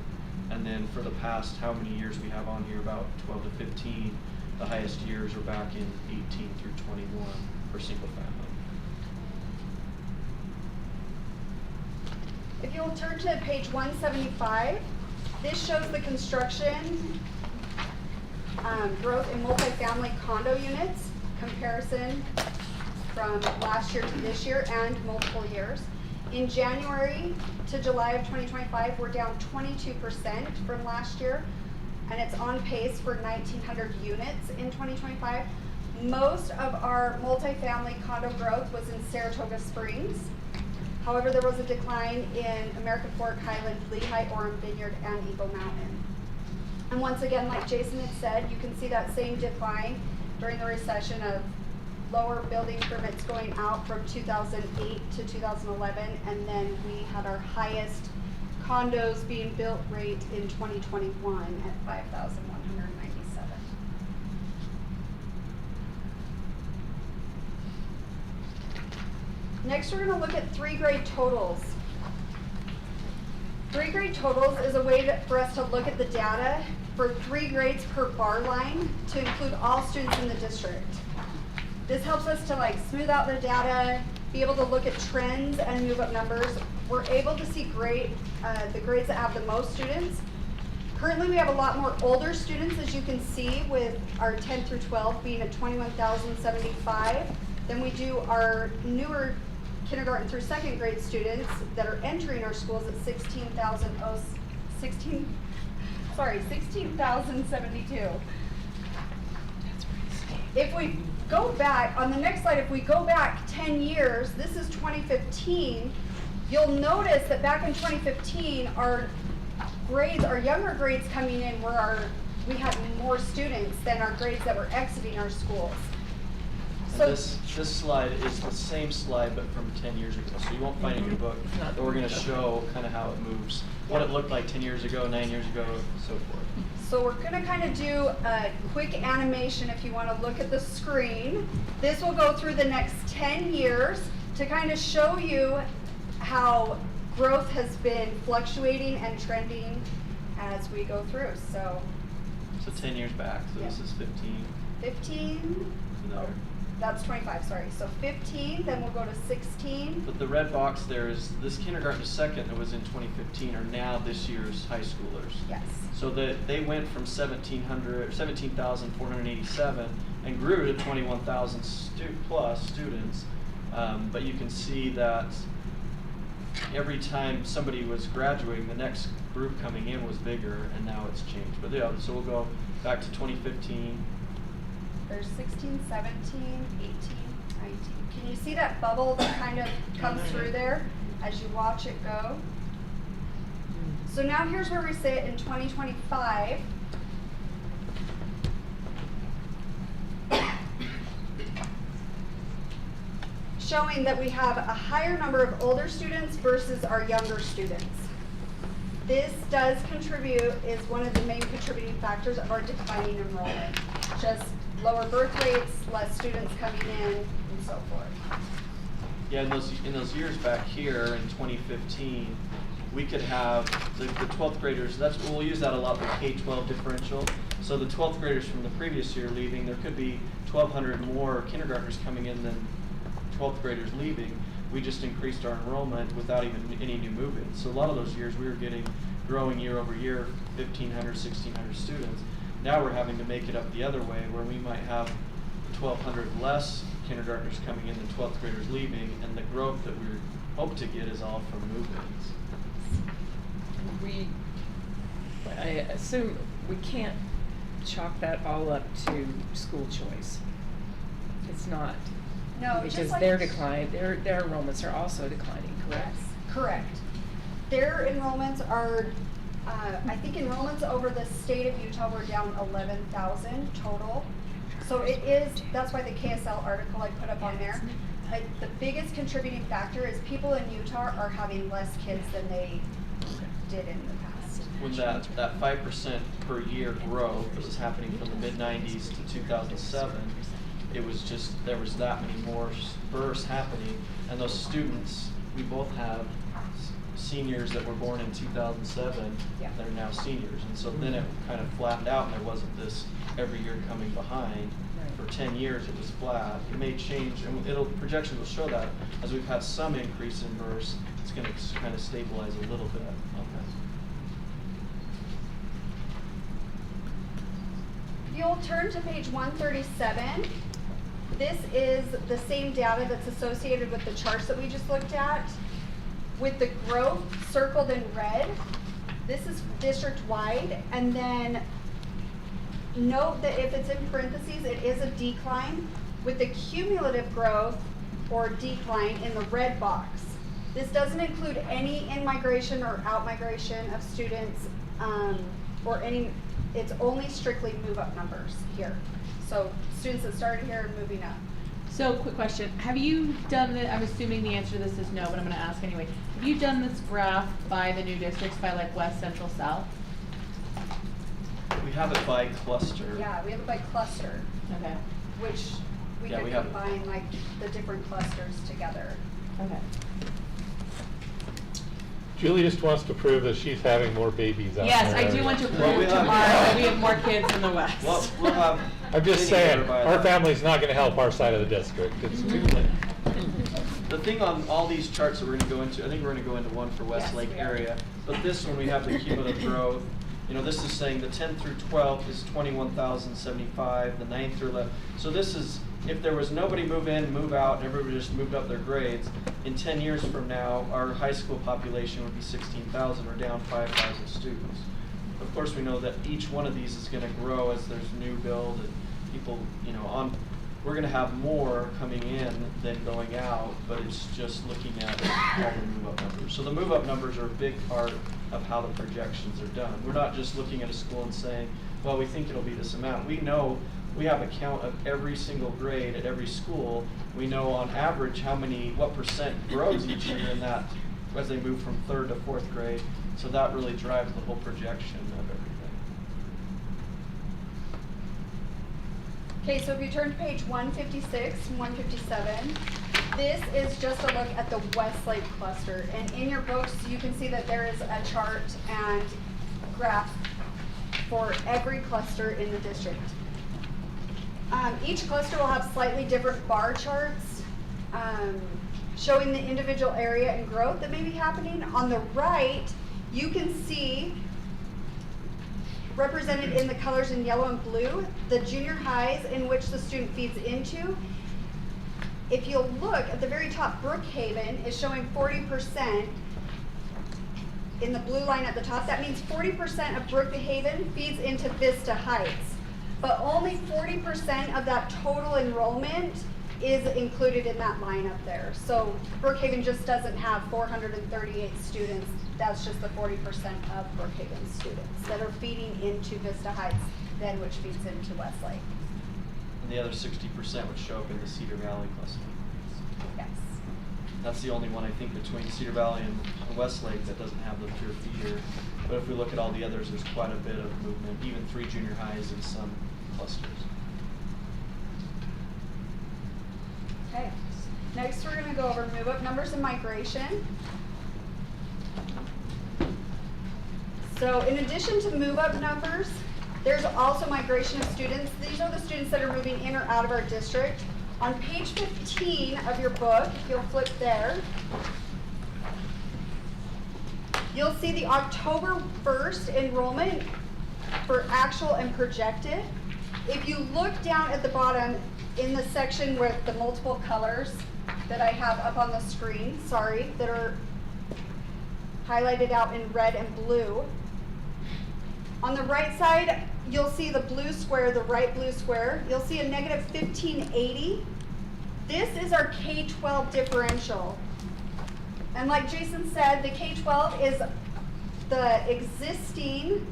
And then for the past how many years we have on here, about 12 to 15, the highest years are back in 18 through 21 for single family. If you'll turn to page 175, this shows the construction growth in multifamily condo units, comparison from last year to this year and multiple years. In January to July of 2025, we're down 22% from last year, and it's on pace for 1,900 units in 2025. Most of our multifamily condo growth was in Saratoga Springs. However, there was a decline in American Fork, Highland, Lehigh, Orem, Vineyard, and Eagle Mountain. And once again, like Jason had said, you can see that same decline during the recession of lower building permits going out from 2008 to 2011, and then we had our highest condos being built rate in 2021 at 5,197. Next, we're going to look at 3-grade totals. 3-grade totals is a way for us to look at the data for 3 grades per bar line to include all students in the district. This helps us to smooth out the data, be able to look at trends and move up numbers. We're able to see the grades that have the most students. Currently, we have a lot more older students, as you can see, with our 10 through 12 being at 21,075 than we do our newer kindergarten through 2nd grade students that are entering our schools at 16,060. sorry, 16,072. If we go back, on the next slide, if we go back 10 years, this is 2015, you'll notice that back in 2015, our grades, our younger grades coming in we had more students than our grades that were exiting our schools. And So this slide is the same slide, but from 10 years ago. So you won't find in your book, but we're going to show kind of how it moves, what it looked like 10 years ago, 9 years ago, so forth. So we're gonna kind of do a quick animation if you want to look at the screen. This will go through the next 10 years to kind of show you how growth has been fluctuating and trending as we go through. So 10 years back, so this Yeah. is 15. 15, No. that's 25, sorry. So 15, then we'll go to 16. But the red box there is this kindergarten to second that was in 2015 are now this year's high schoolers. Yes. So they went from 17,487 and grew to 21,000 plus students. But you can see that every time somebody was graduating, the next group coming in was bigger, and now it's changed. But yeah, so we'll go back to 2015. There's 16, 17, 18, 19. Can you see that bubble that kind of comes through there as you watch it go? So now here's where we sit in 2025. Showing that we have a higher number of older students versus our younger students. This does contribute, is one of the main contributing factors of our declining enrollment. Just lower birth rates, less students coming in, and so forth. Yeah, in those years back here in 2015, we could have the 12th graders, we'll use that a lot, the K-12 differential. So the 12th graders from the previous year leaving, there could be 1,200 more kindergartners coming in than 12th graders leaving. We just increased our enrollment without even any new move-ins. So a lot of those years we were growing year over year, 1,500, 1,600 students. Now we're having to make it up the other way, where we might have 1,200 less kindergartners coming in than 12th graders leaving, and the growth that we hope to get is all from move-ins. I assume we can't chalk that all up to school choice. It's not. No, Because just like their decline, their enrollments are also declining, correct? Yes, correct. Their enrollments are, I think enrollments over the state of Utah were down 11,000 total. So it is, that's why the KSL article I put up on there. The biggest contributing factor is people in Utah are having less kids than they did in the past. When that 5% per year growth that was happening from the mid-90s to 2007, it was just, there was that many more births happening, and those students, we both have seniors that were born in 2007 Yeah. that are now seniors, and so then it kind of flattened out, and there wasn't this every year coming behind. Right. For 10 years, it was flat. It may change, and projections will show that as we've had some increase in births, it's going to kind of stabilize a little bit on that. If you'll turn to page 137, this is the same data that's associated with the charts that we just looked at. With the growth circled in red, this is district-wide, and then note that if it's in parentheses, it is a decline with the cumulative growth or decline in the red box. This doesn't include any in-migration or out-migration of students it's only strictly move-up numbers here. So students that started here and moving up. So, quick question. Have you done the, I'm assuming the answer to this is no, but I'm going to ask anyway. Have you done this graph by the new districts, by like West, Central, South? We have it by cluster. Yeah, we have it by cluster, Okay. which we Yeah, could we have- combine like the different clusters together. Okay. Julie just wants to prove that she's having more babies out Yes, there. I do want to Well, prove we have- tomorrow that we have more kids in the West. Well, we'll have. I'm just Vinny saying, there by our that. family's not gonna help our side of the district. It's too late. The thing on all these charts that we're going to go into, I think we're going to go into one for Yes, Westlake we are. area, but this one we have the cumulative growth. You know, this is saying the 10th through 12th is 21,075, the 9th through 11th. So this is, if there was nobody move in, move out, and everybody just moved up their grades, in 10 years from now, our high school population would be 16,000 or down 5,000 students. Of course, we know that each one of these is gonna grow as there's new build and people, you know, we're gonna have more coming in than going out, but it's just looking at all the move-up numbers. So the move-up numbers are a big part of how the projections are done. We're not just looking at a school and saying, well, we think it'll be this amount. We know, we have a count of every single grade at every school. We know on average what % grows each year in that as they move from 3rd to 4th grade. So that really drives the whole projection of everything. Okay, so if you turn to page 156 and 157, this is just a look at the Westlake cluster. And in your books, you can see that there is a chart and graph for every cluster in the district. Each cluster will have slightly different bar charts showing the individual area and growth that may be happening. On the right, you can see represented in the colors in yellow and blue, the junior highs in which the student feeds into. If you'll look at the very top, Brookhaven is showing 40% in the blue line at the top. That means 40% of Brookhaven feeds into Vista Heights, but only 40% of that total enrollment is included in that line up there. So Brookhaven just doesn't have 438 students. That's just the 40% of Brookhaven students that are feeding into Vista Heights, then which feeds into Westlake. And the other 60% would show up in the Cedar Valley cluster. Yes. That's the only one, I think, between Cedar Valley and Westlake that doesn't have the pure feeder. But if we look at all the others, there's quite a bit of movement, even 3 junior highs in some clusters. Okay. Next, we're going to go over move-up numbers and migration. So in addition to move-up numbers, there's also migration of students. These are the students that are moving in or out of our district. On page 15 of your book, if you'll flip there, you'll see the October 1st enrollment for actual and projected. If you look down at the bottom in the section with the multiple colors that I have up on the screen, that are highlighted out in red and blue, on the right side, you'll see the blue square, the right blue square. You'll see a negative 1580. This is our K-12 differential. And like Jason said, the K-12 is the existing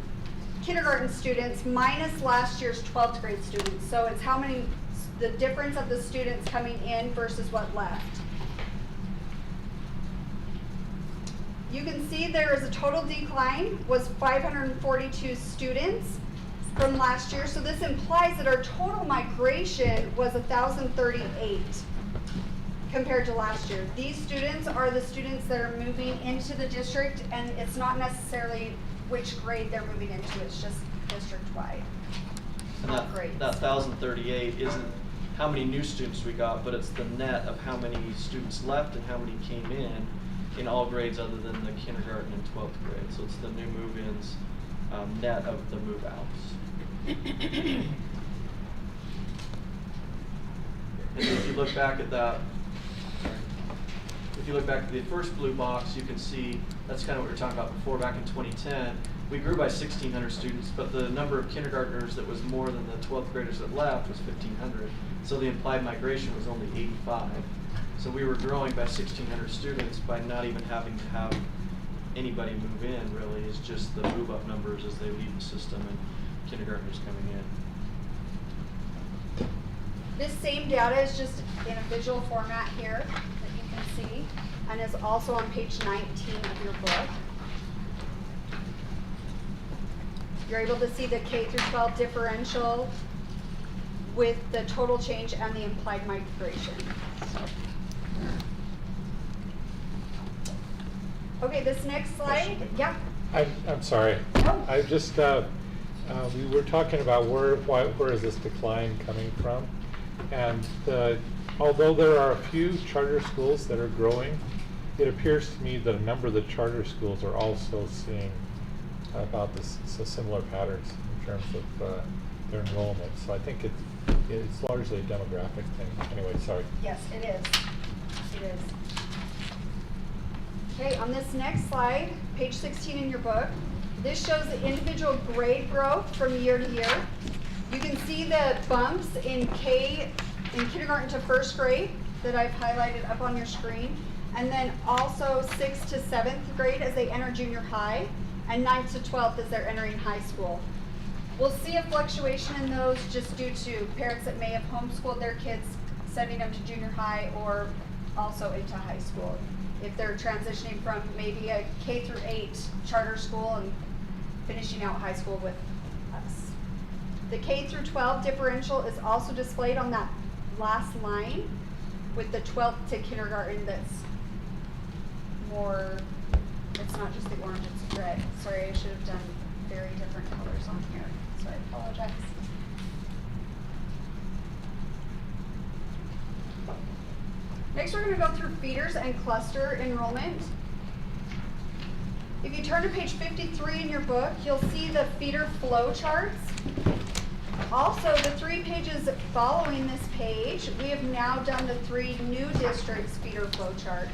kindergarten students minus last year's 12th grade students. So it's how many, the difference of the students coming in versus what left. You can see there is a total decline, was 542 students from last year. So this implies that our total migration was 1,038 compared to last year. These students are the students that are moving into the district, and it's not necessarily which grade they're moving into, it's just district-wide. And that 1,038 isn't how many new students we got, but it's the net of how many students left and how many came in all grades other than the kindergarten and 12th grade. So it's the new move-ins net of the move-outs. And if you look back at that, if you look back at the first blue box, you can see that's kind of what we were talking about before. Back in 2010, we grew by 1,600 students, but the number of kindergartners that was more than the 12th graders that left was 1,500. So the implied migration was only 85. So we were growing by 1,600 students by not even having to have anybody move in, really. It's just the move-up numbers as they leave the system and kindergartners coming in. This same data is just in a visual format here that you can see, and is also on page 19 of your book. You're able to see the K through 12 differential with the total change and the implied migration. Okay, this next slide, yeah. I'm sorry. No. I just, we were talking about where is this decline coming from? And although there are a few charter schools that are growing, it appears to me that a number of the charter schools are also seeing about this similar patterns in terms of their enrollment. So I think it's largely a demographic thing. Anyway, sorry. Yes, it is. It is. Okay, on this next slide, page 16 in your book, This shows the individual grade growth from year to year. You can see the bumps in kindergarten to first grade that I've highlighted up on your screen. And then also 6th to 7th grade as they enter junior high, and 9th to 12th as they're entering high school. We'll see a fluctuation in those just due to parents that may have homeschooled their kids, sending them to junior high or also into high school. If they're transitioning from maybe a K through 8 charter school and finishing out high school with us. The K through 12 differential is also displayed on that last line with the 12th to kindergarten that's more, it's not just the orange, it's red. Sorry, I should have done very different colors on here, so I apologize. Next, we're going to go through feeders and cluster enrollment. If you turn to page 53 in your book, you'll see the feeder flow charts. Also, the 3 pages following this page, we have now done the 3 new districts' feeder flow charts.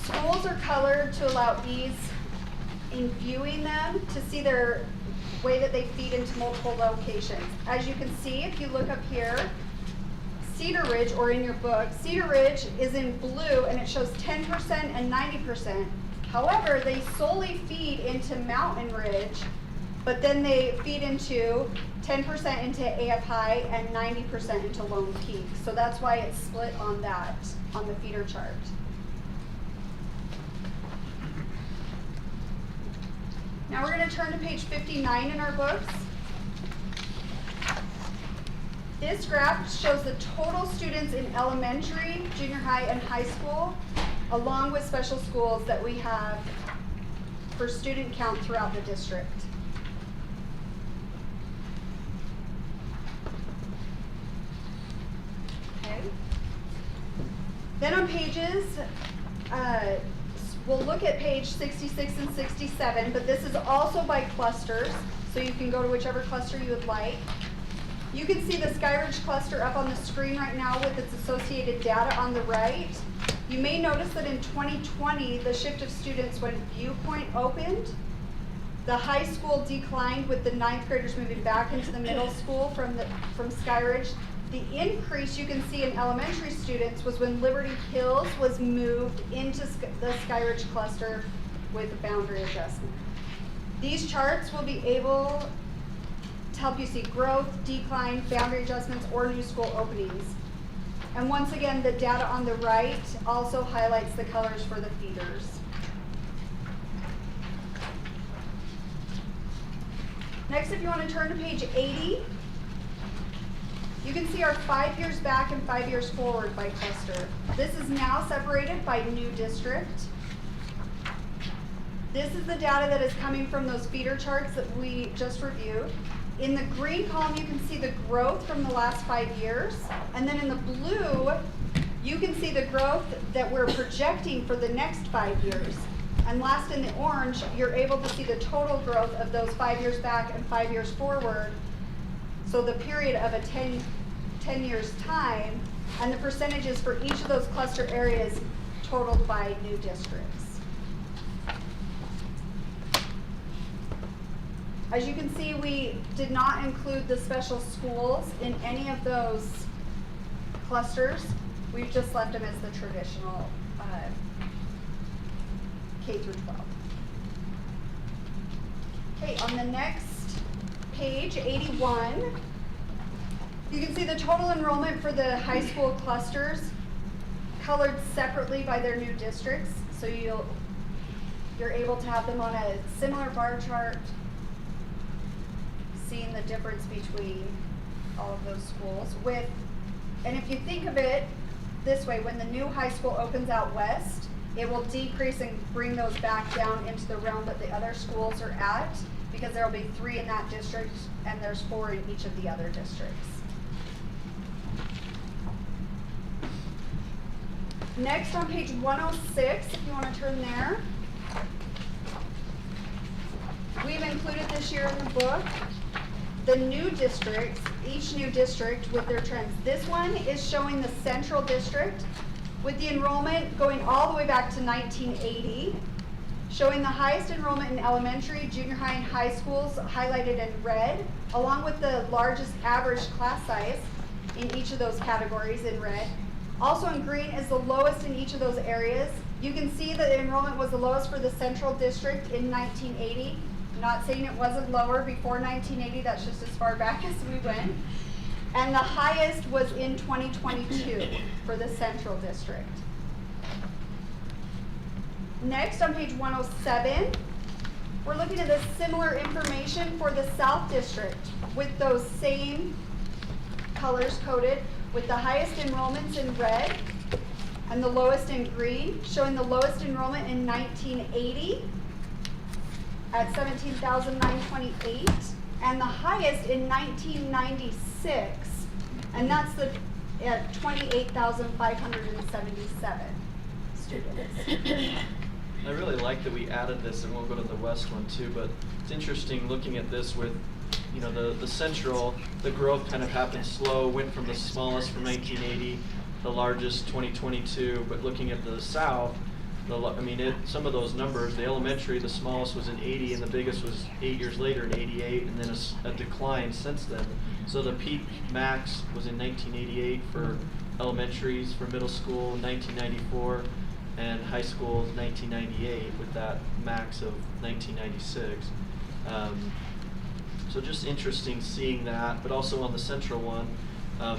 Schools are colored to allow ease in viewing them to see their way that they feed into multiple locations. As you can see, if you look up here, Cedar Ridge, or in your book, Cedar Ridge is in blue and it shows 10% and 90%. However, they solely feed into Mountain Ridge, but then they feed into 10% into AF High and 90% into Lone Peak. So that's why it's split on that, on the feeder chart. Now we're going to turn to page 59 in our books. This graph shows the total students in elementary, junior high, and high school, along with special schools that we have for student count throughout the district. Okay. Then on pages, we'll look at page 66 and 67, but this is also by clusters, so you can go to whichever cluster you would like. You can see the Skyridge cluster up on the screen right now with its associated data on the right. You may notice that in 2020, the shift of students when Viewpoint opened, the high school declined with the 9th graders moving back into the middle school from Skyridge. The increase you can see in elementary students was when Liberty Hills was moved into the Skyridge cluster with a boundary adjustment. These charts will be able to help you see growth, decline, boundary adjustments, or new school openings. And once again, the data on the right also highlights the colors for the feeders. Next, if you want to turn to page 80, you can see our 5 years back and 5 years forward by cluster. This is now separated by new district. This is the data that is coming from those feeder charts that we just reviewed. In the green column, you can see the growth from the last 5 years. And then in the blue, you can see the growth that we're projecting for the next 5 years. And last in the orange, you're able to see the total growth of those 5 years back and 5 years forward. So the period of a 10 years time, and the percentages for each of those cluster areas totaled by new districts. As you can see, we did not include the special schools in any of those clusters. We've just left them as the traditional K through 12. Okay, on the next page, 81, you can see the total enrollment for the high school clusters colored separately by their new districts. So you're able to have them on a similar bar chart, seeing the difference between all of those schools. And if you think of it this way, when the new high school opens out west, it will decrease and bring those back down into the realm that the other schools are at, because there will be 3 in that district and there's 4 in each of the other districts. Next, on page 106, if you want to turn there, we've included this year in the book the new districts, each new district with their trends. This one is showing the central district with the enrollment going all the way back to 1980, showing the highest enrollment in elementary, junior high, and high schools highlighted in red, along with the largest average class size in each of those categories in red. Also in green is the lowest in each of those areas. You can see that enrollment was the lowest for the Central District in 1980. I'm not saying it wasn't lower before 1980, that's just as far back as we went. And the highest was in 2022 for the Central District. Next, on page 107, we're looking at the similar information for the South District with those same colors coded, with the highest enrollments in red and the lowest in green, showing the lowest enrollment in 1980 at 17,928 and the highest in 1996, and that's the at 28,577 students. I really like that we added this, and we'll go to the west one too, but it's interesting looking at this with, you know, the central, the growth kind of happened slow, went from the smallest from 1980, the largest 2022, but looking at the south, some of those numbers, the elementary, the smallest was in 80 and the biggest was 8 years later in 88, and then a decline since then. So the peak max was in 1988 for elementaries, for middle school 1994, and high school 1998 with that max of 1996. So just interesting seeing that, but also on the central one,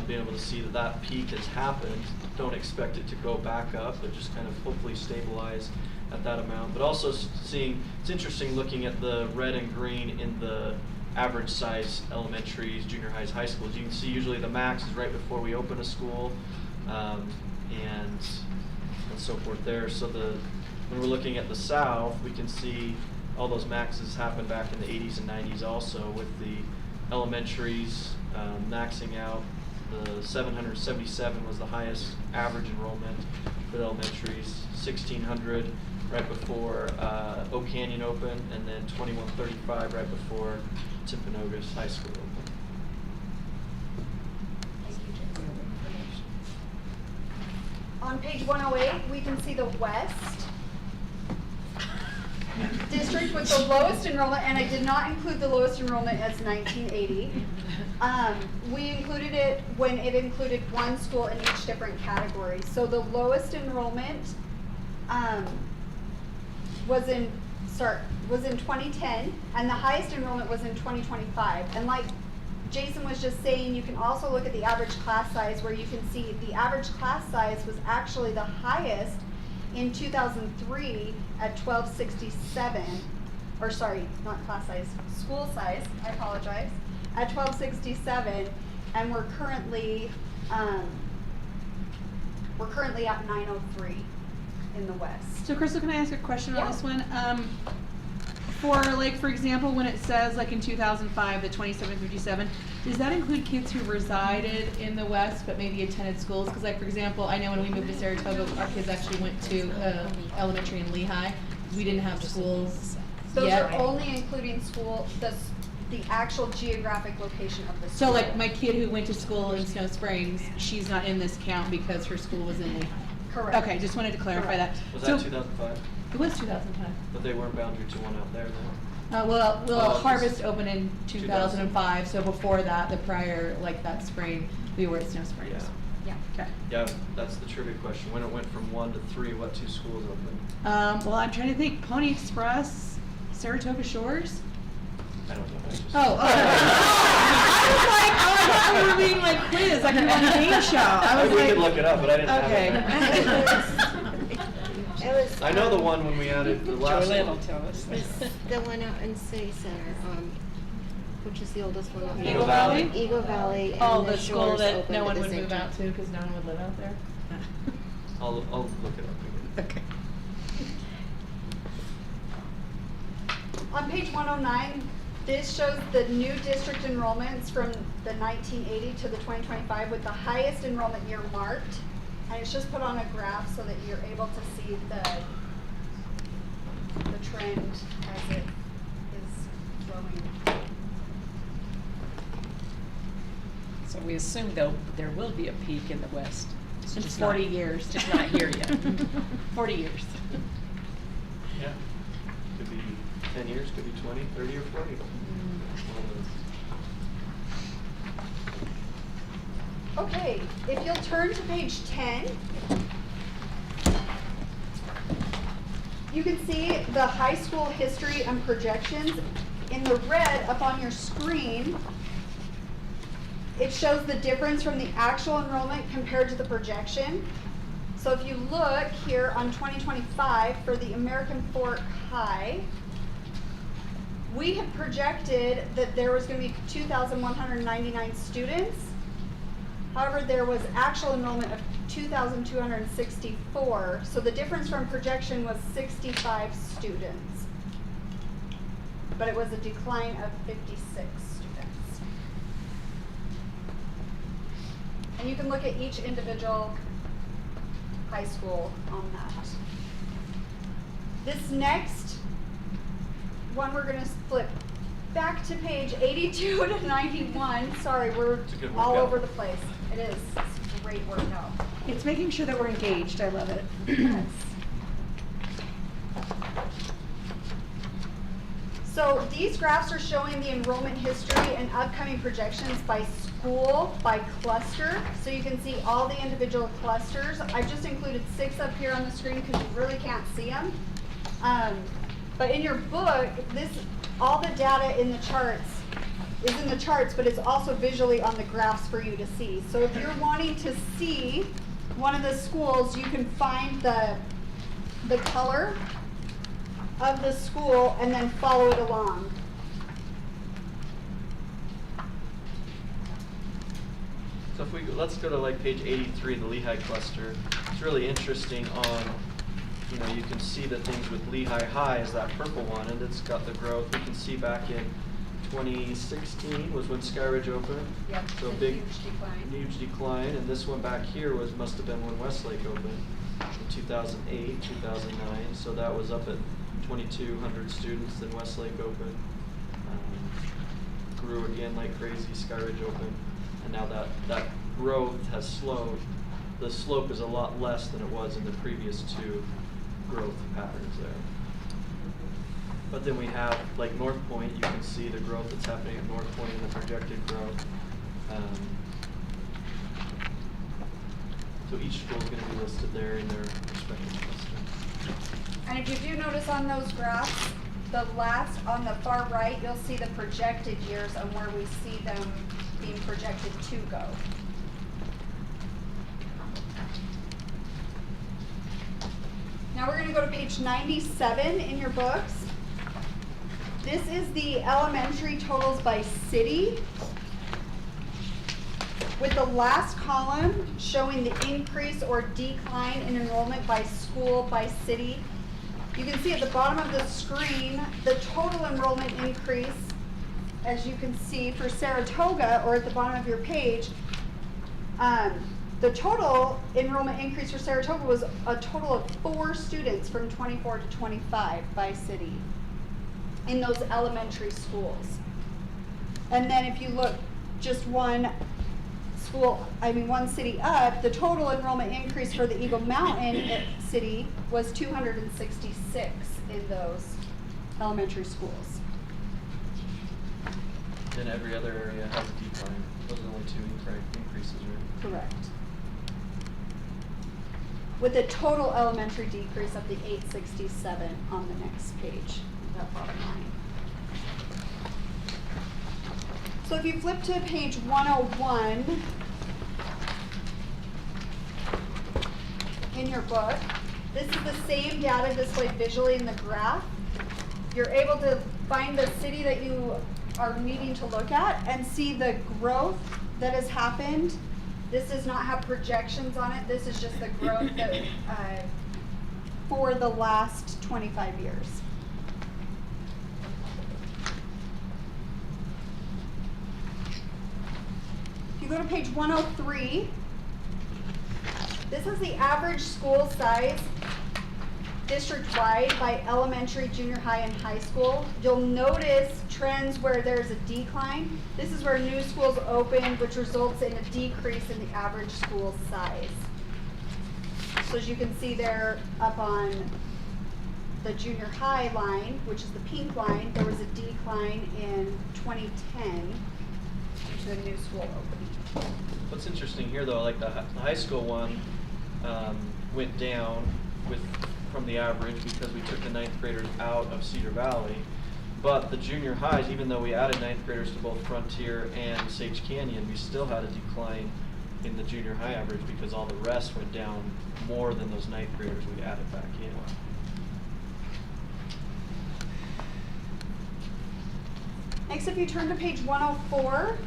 being able to see that that peak has happened. Don't expect it to go back up, but just kind of hopefully stabilize at that amount. But also seeing, it's interesting looking at the red and green in the average size elementaries, junior highs, high schools. You can see usually the max is right before we open a school, and so forth there. So when we're looking at the south, we can see all those maxes happen back in the 80s and 90s also, with the elementaries maxing out. The 777 was the highest average enrollment for the elementaries, 1600 right before Oak Canyon opened, and then 2135 right before Timpanogos High School opened. On page 108, we can see the West District with the lowest enrollment, and I did not include the lowest enrollment as 1980. We included it when it included one school in each different category. So the lowest enrollment was in 2010, and the highest enrollment was in 2025. And like Jason was just saying, you can also look at the average class size, where you can see the average class size was actually the highest in 2003 at 1267, or sorry, not class size, school size, I apologize, at 1267, and we're currently at 903 in the West. So Crystal, can I ask a question Yeah. on this one? For example, when it says like in 2005, the 2757, does that include kids who resided in the West but maybe attended schools? Because like, for example, I know when we moved to Saratoga, our kids actually went to elementary in Lehigh. We didn't have schools Those yet. are only including school, the actual geographic location of the school. So like my kid who went to school in Snow Springs, she's not in this count because her school was in Lehigh. Correct. Okay, just wanted to clarify Correct. that. Was So- that 2005? It was 2005. But they weren't boundary to one out there then? Well, Oh, Harvest opened in 2000. 2005, so before that, the prior, like that spring, we were at Snow Springs. Yeah. Yeah. Okay. Yeah, that's the trivia question. When it went from 1 to 3, what 2 schools opened? Well, I'm trying to think, Pony Express, Saratoga Shores? I don't know. I just- Oh, I was like, I thought we were being like quiz, like we were on a game show. I was We like, could look it up, but I didn't okay. have it. It was. I know the one when we added the last Joanne will one. tell us. The one out in City Center, which is the oldest one out there. Eagle Valley? Eagle Valley and Oh, the the school Shores that opened no at one the would same move time. out to because no one would live out there? I'll look it up again. Okay. On page 109, this shows the new district enrollments from the 1980 to the 2025 with the highest enrollment year marked. And it's just put on a graph so that you're able to see the trend as it is growing. So we assume there will be a peak in the West. It's In just 40 not- years. Just not here yet. 40 years. Yeah. 10 years, could be 20, 30, or 40. Okay, if you'll turn to page 10, you can see the high school history and projections. In the red up on your screen, it shows the difference from the actual enrollment compared to the projection. So if you look here on 2025 for the American Fork High, we had projected that there was going to be 2,199 students. However, there was actual enrollment of 2,264. So the difference from projection was 65 students. But it was a decline of 56 students. And you can look at each individual high school on that. This next one, we're going to flip back to page 82 to 91. Sorry, we're It's a good all workout. over the place. It is. It's a great workout. It's making sure that we're engaged. I love it. Yes. So these graphs are showing the enrollment history and upcoming projections by school, by cluster. So you can see all the individual clusters. I've just included 6 up here on the screen because you really can't see them. But in your book, all the data in the charts is in the charts, but it's also visually on the graphs for you to see. So if you're wanting to see one of the schools, you can find the color of the school and then follow it along. So if let's go to like page 83, the Lehigh cluster. It's really interesting you can see the things with Lehigh High is that purple one, and it's got the growth. We can see back in 2016 was when Skyridge opened. Yep, So it's a big, huge decline. huge decline, and this one back here must have been when Westlake opened in 2008, 2009. So that was up at 2,200 students. Then Westlake opened, grew again like crazy. Skyridge opened, and now that growth has slowed. The slope is a lot less than it was in the previous 2 growth patterns there. But then we have like North Point. You can see the growth that's happening at North Point and the projected growth. So each school is going to be listed there in their respective cluster. And if you do notice on those graphs, the last on the far right, you'll see the projected years and where we see them being projected to go. Now we're going to go to page 97 in your books. This is the elementary totals by city, with the last column showing the increase or decline in enrollment by school, by city. You can see at the bottom of the screen the total enrollment increase, as you can see for Saratoga, or at the bottom of your page. The total enrollment increase for Saratoga was a total of 4 students from 24 to 25 by city in those elementary schools. And then if you look just one city up, the total enrollment increase for the Eagle Mountain city was 266 in those elementary schools. Then every other area has a decline. Those are only 2 increases, right? Correct. With a total elementary decrease of the 867 on the next page, that bottom line. So if you flip to page 101 in your book, this is the same data displayed visually in the graph. You're able to find the city that you are needing to look at and see the growth that has happened. This does not have projections on it. This is just the growth that for the last 25 years. If you go to page 103, this is the average school size district-wide by elementary, junior high, and high school. You'll notice trends where there's a decline. This is where new schools open, which results in a decrease in the average school size. So as you can see there up on the junior high line, which is the pink line, there was a decline in 2010 due to a new school opening. What's interesting here though, like the high school one went down from the average because we took the ninth graders out of Cedar Valley. But the junior highs, even though we added ninth graders to both Frontier and Sage Canyon, we still had a decline in the junior high average because all the rest went down more than those ninth graders we added back in. Next, if you turn to page 104,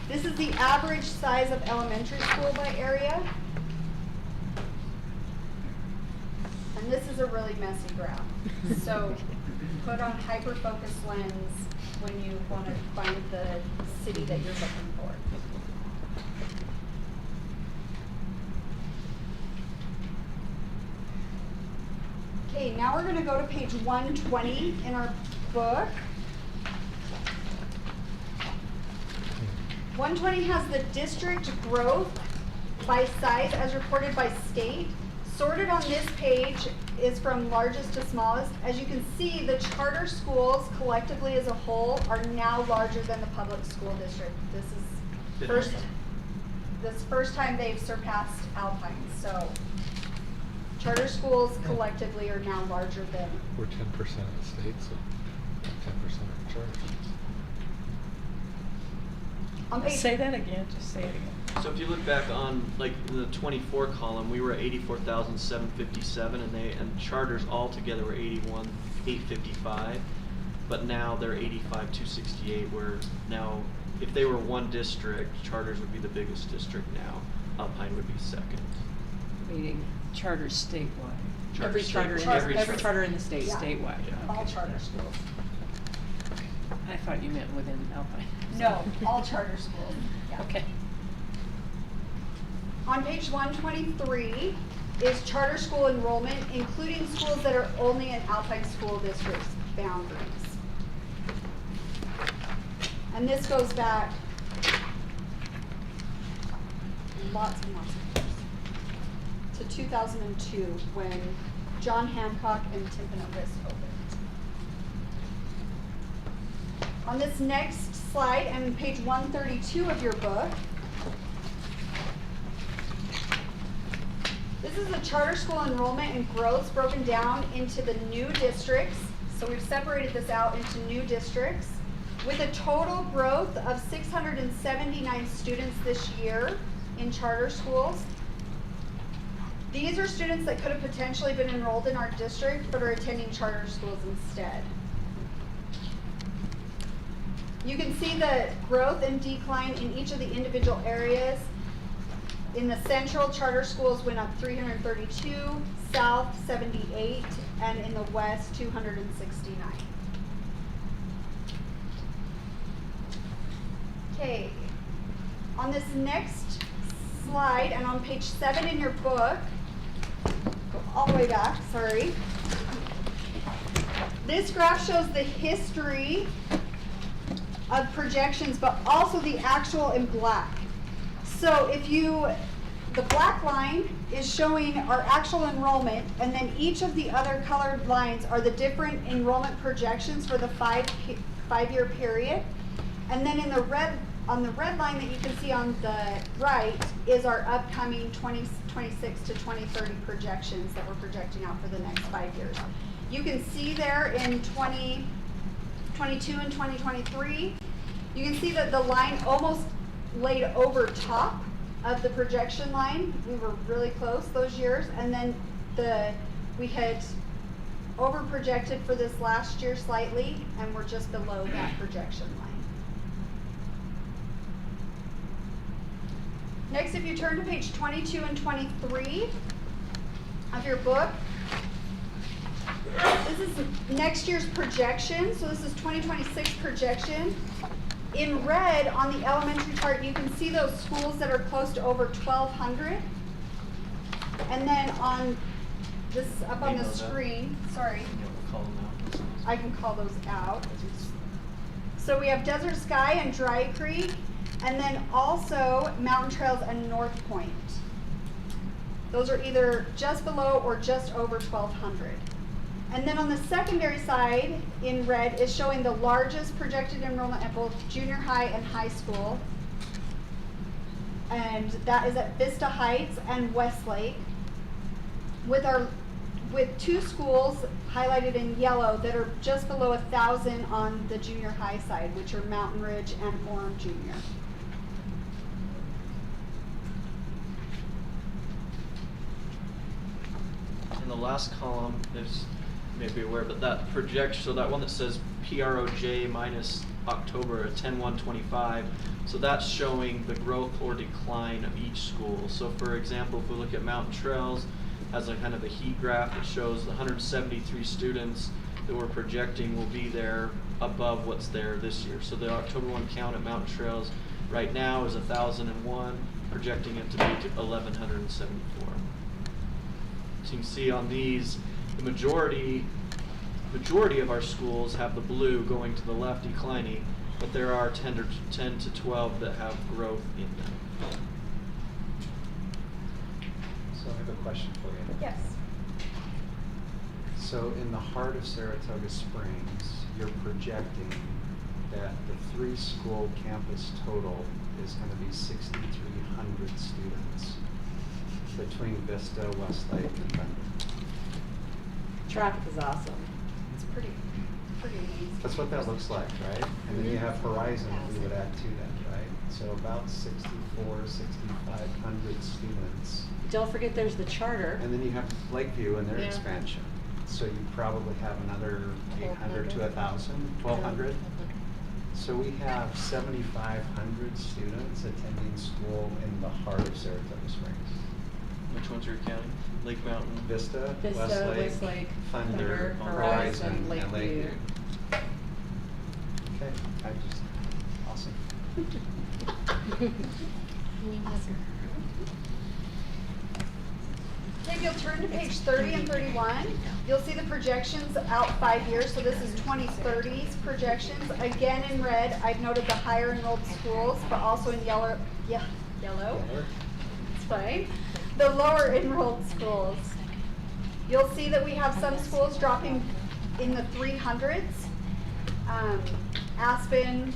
this is the average size of elementary school by area. And this is a really messy graph. So put on hyper-focus lens when you want to find the city that you're looking for. Okay, now we're going to go to page 120 in our book. 120 has the district growth by size as reported by state. Sorted on this page is from largest to smallest. As you can see, the charter schools collectively as a whole are now larger than the public school district. This is first time they've surpassed Alpine. So charter schools collectively are now larger than. We're 10% of the state, so 10% of the charter. On page Say that again, just say it again. So if you look back on like the 24 column, we were at 84,757, and charters all together were 81,855, but now they're 85,268. Where now, if they were one district, charters would be the biggest district now. Alpine would be second. Meaning charter statewide. Every charter, Every every charter in the state. Yeah. Statewide. Yeah. all Okay. charter schools. I thought you meant within Alpine. No, all charter schools. Yeah. Okay. On page 123 is charter school enrollment, including schools that are only in Alpine School District's boundaries. And this goes back lots and lots of years to 2002 when John Hancock and Timpanogos opened. On this next slide, and page 132 of your book, this is the charter school enrollment and growth broken down into the new districts. So we've separated this out into new districts with a total growth of 679 students this year in charter schools. These are students that could have potentially been enrolled in our district but are attending charter schools instead. You can see the growth and decline in each of the individual areas. In the central, charter schools went up 332, south 78, and in the west 269. Okay, on this next slide and on page 7 in your book, go all the way back, sorry. This graph shows the history of projections, but also the actual in black. So if the black line is showing our actual enrollment, and then each of the other colored lines are the different enrollment projections for the five-year period. And then in the red, on the red line that you can see on the right is our upcoming 2026 to 2030 projections that we're projecting out for the next 5 years. You can see there in 2022 and 2023, you can see that the line almost laid over top of the projection line. We were really close those years, and then we had over projected for this last year slightly, and we're just below that projection line. Next, if you turn to page 22 and 23 of your book, this is next year's projection. So this is 2026 projection. In red on the elementary part, you can see those schools that are close to over 1,200. And then on this up on the screen, sorry, I can call those out. So we have Desert Sky and Dry Creek, and then also Mountain Trails and North Point. Those are either just below or just over 1,200. And then on the secondary side, in red, is showing the largest projected enrollment at both junior high and high school. And that is at Vista Heights and Westlake, with two schools highlighted in yellow that are just below 1,000 on the junior high side, which are Mountain Ridge and Orem Junior. In the last column, there's, you may be aware, but that projection, so that one that says PROJ minus October at 10/1/25, so that's showing the growth or decline of each school. So for example, if we look at Mountain Trails, has a kind of a heat graph that shows the 173 students that we're projecting will be there above what's there this year. So the October 1 count at Mountain Trails right now is 1,001, projecting it to be 1,174. So you can see on these, the majority of our schools have the blue going to the left declining, but there are 10 to 12 that have growth in them. So I have a question for you. Yes. So in the heart of Saratoga Springs, you're projecting that the 3-school campus total is going to be 6,300 students between Vista, Westlake, and Thunder. Traffic is awesome. It's pretty amazing. That's what that looks like, right? And then you have Horizon that we would add to that, right? So about 6,500 students. Don't forget there's the charter. And then you have Lakeview and their Yeah. expansion. So you probably have another 800 to 1,000, 1,200. So we have 7,500 students attending school in the heart of Saratoga Springs. Which ones are you counting? Lake Mountain? Vista, Vista, Westlake, Thunder, Thunder, Horizon, Horizon, and Lakeview. Lakeview. Okay, awesome. If you'll turn to page 30 and 31, you'll see the projections out 5 years. So this is 2030's projections. Again in red, I've noted the higher enrolled schools, but also in yellow. It's fine. The lower enrolled schools. You'll see that we have some schools dropping in the 300s. Aspen,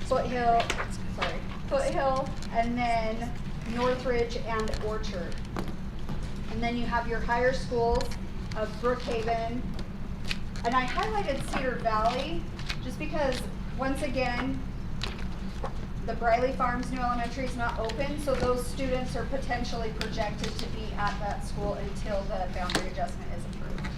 Foothill, and then Northridge and Orchard. And then you have your higher schools of Brookhaven. And I highlighted Cedar Valley just because, once again, the Briley Farms New Elementary is not open, so those students are potentially projected to be at that school until the boundary adjustment is approved.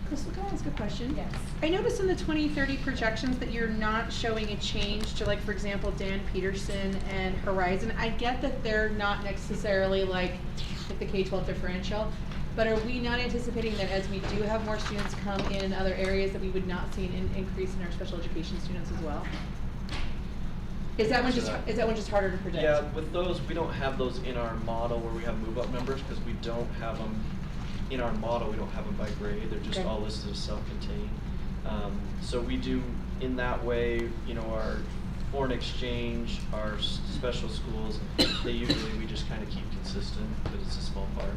Crystal, can I ask a question? Yes. I noticed in the 2030 projections that you're not showing a change to, like, for example, Dan Peterson and Horizon. I get that they're not necessarily like the K-12 differential, but are we not anticipating that as we do have more students come in other areas that we would not see an increase in our special education students as well? Is that one just harder to predict? Yeah, with those, we don't have those in our model where we have move-up numbers because we don't have them in our model. We don't have them by grade. They're just Okay. all listed as self-contained. So we do, in that way, you know, our foreign exchange, our special schools, they usually, we just kind of keep consistent, but it's a small part.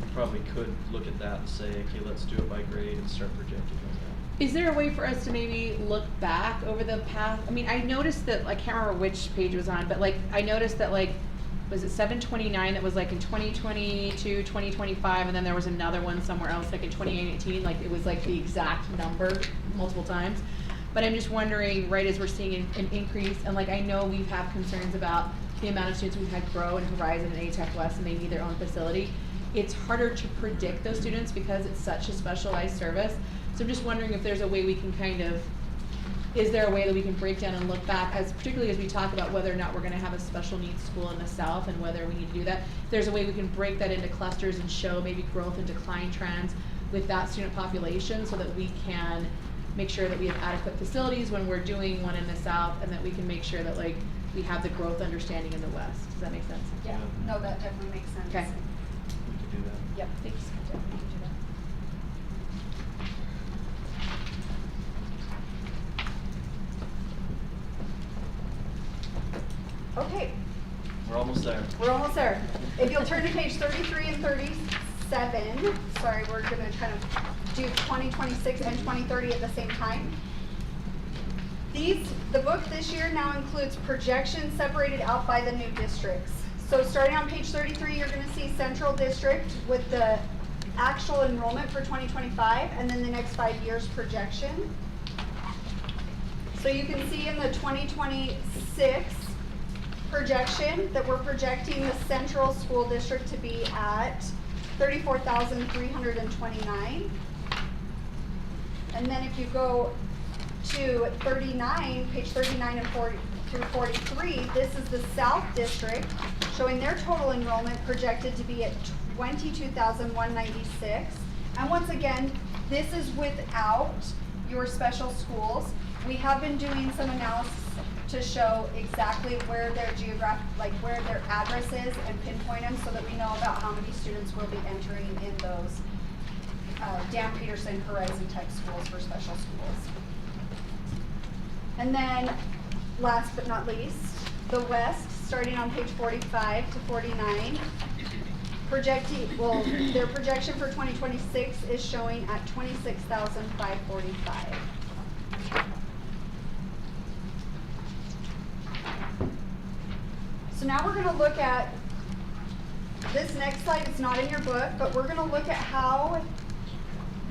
We probably could look at that and say, okay, let's do it by grade and start projecting like that. Is there a way for us to maybe look back over the past? I mean, I noticed that, I can't remember which page it was on, but like, I noticed that like, was it 729 that was like in 2022, 2025, and then there was another one somewhere else like in 2018, like it was like the exact number multiple times. But I'm just wondering, right, as we're seeing an increase, and like I know we've had concerns about the amount of students we've had grow in Horizon and A-Tech West, and they need their own facility. It's harder to predict those students because it's such a specialized service. So I'm just wondering if there's a way we can kind of, is there a way that we can break down and look back, as particularly as we talk about whether or not we're gonna have a special needs school in the South and whether we need to do that, if there's a way we can break that into clusters and show maybe growth and decline trends with that student population so that we can make sure that we have adequate facilities when we're doing one in the South, and that we can make sure that like we have the growth understanding in the West. Does that make sense? Yeah, no, that definitely makes sense. Okay. We could do that. Yep, thanks. Definitely do that. Okay, We're almost We're almost there. If you'll turn to page 33 and 37, sorry, we're gonna kind of do 2026 and 2030 at the same time. The book this year now includes projections separated out by the new districts. So starting on page 33, you're gonna see Central District with the actual enrollment for 2025 and then the next 5 years projection. So you can see in the 2026 projection that we're projecting the Central School District to be at 34,329. And then if you go to 39, page 39 and 40 through 43, this is the South District showing their total enrollment projected to be at 22,196. And once again, this is without your special schools. We have been doing some analysis to show exactly where their where their address is and pinpoint them so that we know about how many students will be entering in those Dan Peterson Horizon type schools for special schools. And then last but not least, the West, starting on page 45 to 49, their projection for 2026 is showing at 26,545. So now we're going to look at this next slide. It's not in your book, but we're going to look at how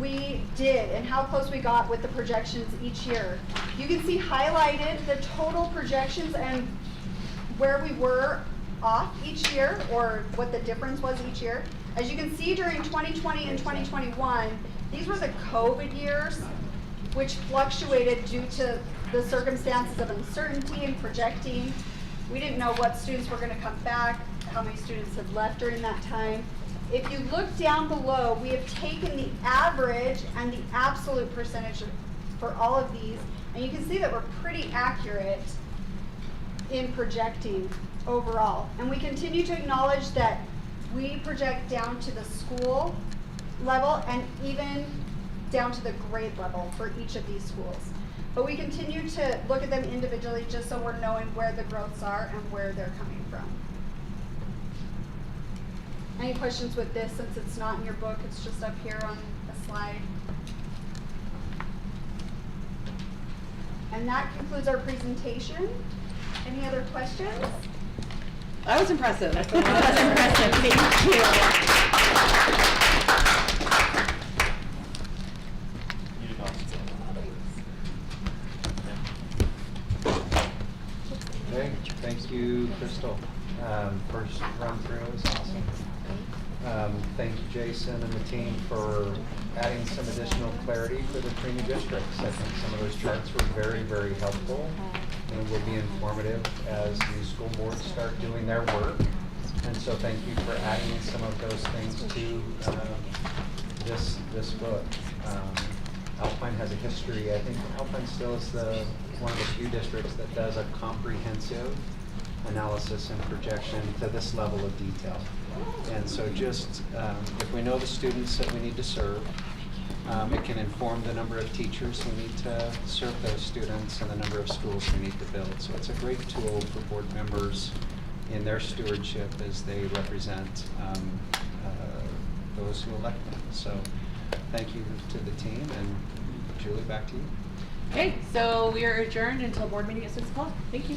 we did and how close we got with the projections each year. You can see highlighted the total projections and where we were off each year or what the difference was each year. As you can see during 2020 and 2021, these were the COVID years, which fluctuated due to the circumstances of uncertainty and projecting. We didn't know what students were going to come back, how many students had left during that time. If you look down below, we have taken the average and the absolute percentage for all of these, and you can see that we're pretty accurate in projecting overall. And we continue to acknowledge that we project down to the school level and even down to the grade level for each of these schools. But we continue to look at them individually just so we're knowing where the growths are and where they're coming from. Any questions with this since it's not in your book, it's just up here on a slide. And that concludes our presentation. Any other questions? That was impressive. That's impressive. Thank you. Okay, thank you, Crystal. First run through is awesome. Thank you, Jason and the team, for adding some additional clarity for the three new districts. I think some of those charts were very, very helpful and will be informative as new school boards start doing their work. And so thank you for adding some of those things to this book. Alpine has a history. I think Alpine still is one of the few districts that does a comprehensive analysis and projection to this level of detail. And so just, if we know the students that we need to serve, it can inform the number of teachers who need to serve those students and the number of schools we need to build. So it's a great tool for board members in their stewardship as they represent those who elect them. So thank you to the team, and Julie, back to you. Okay, so we are adjourned until board meeting at 6 o'clock. Thank you.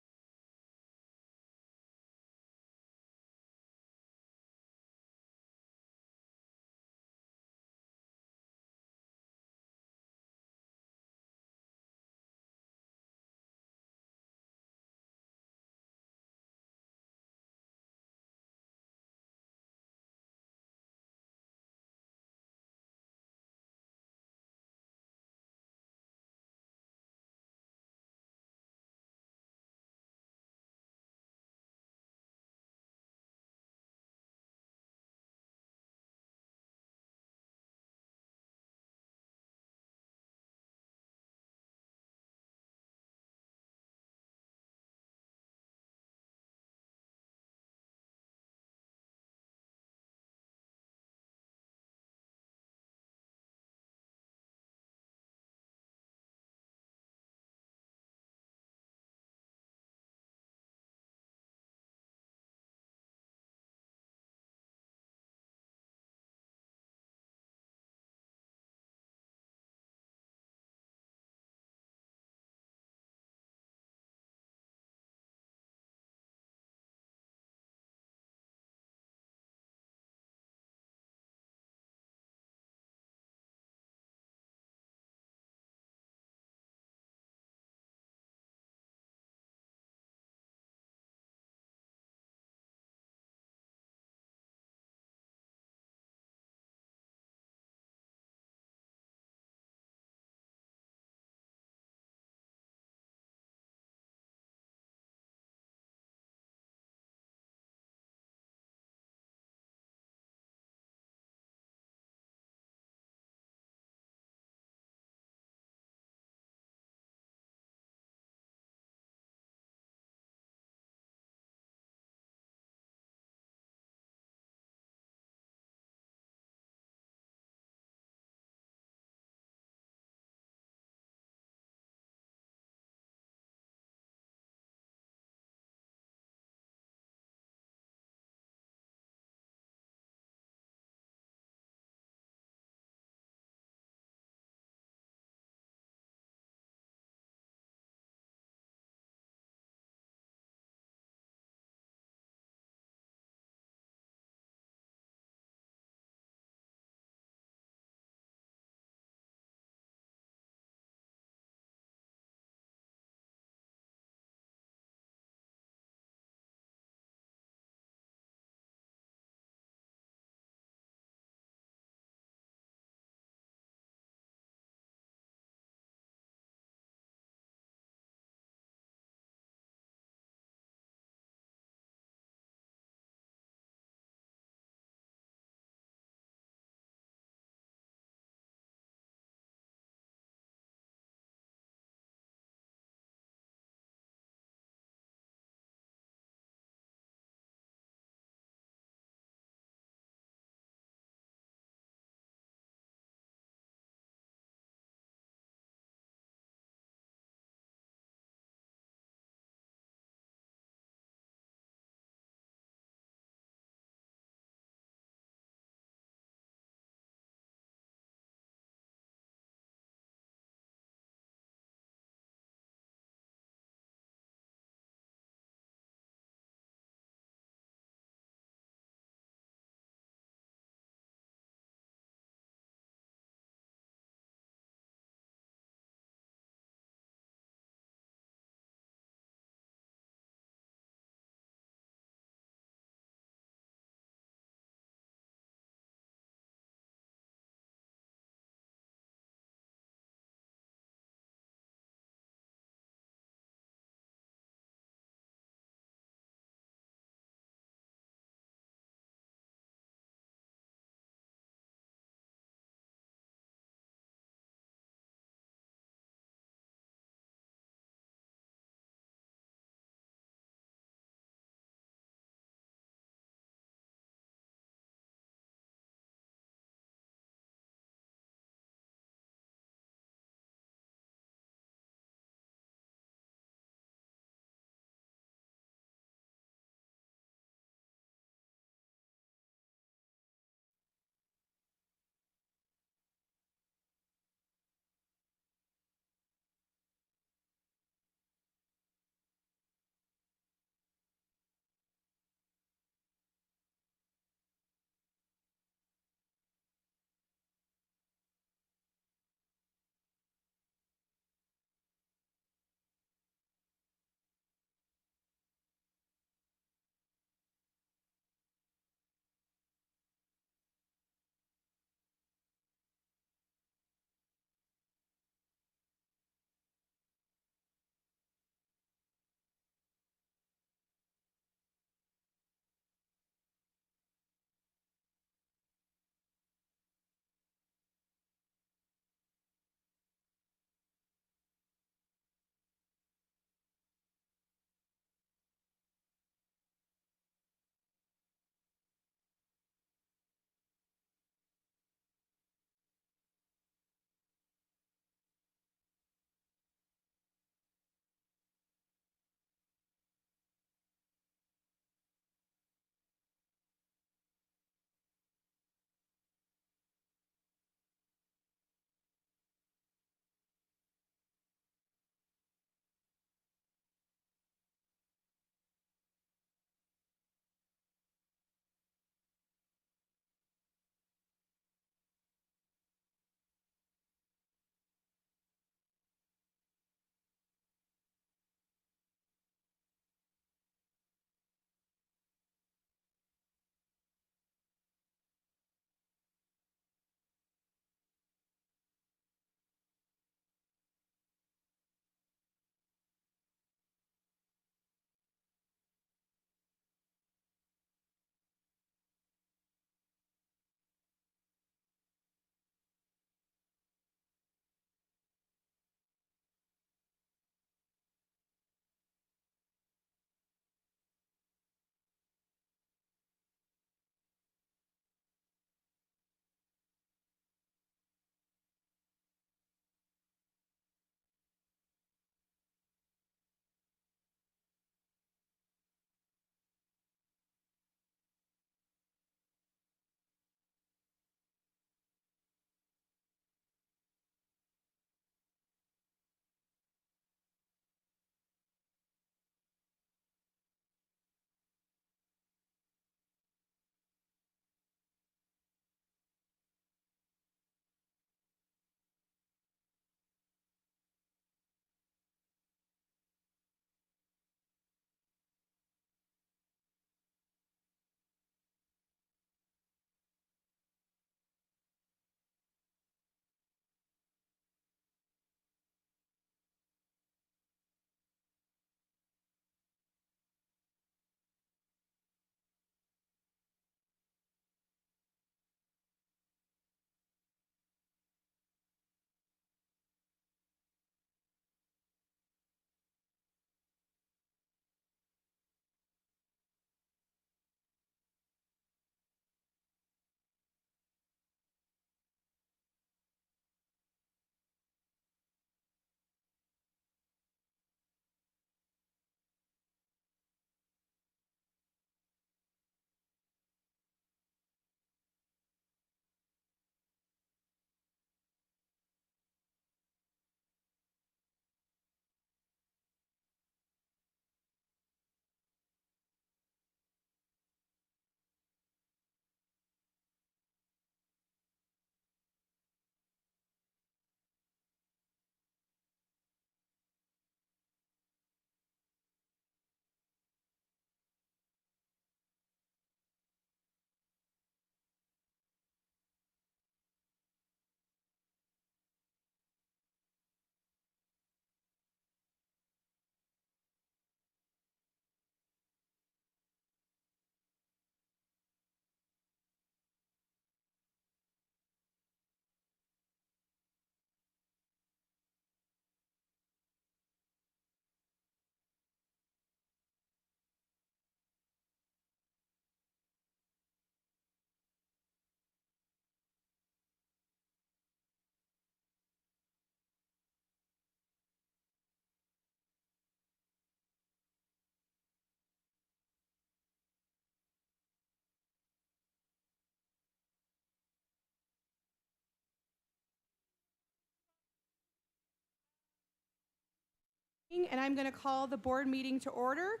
And I'm going to call the board meeting to order.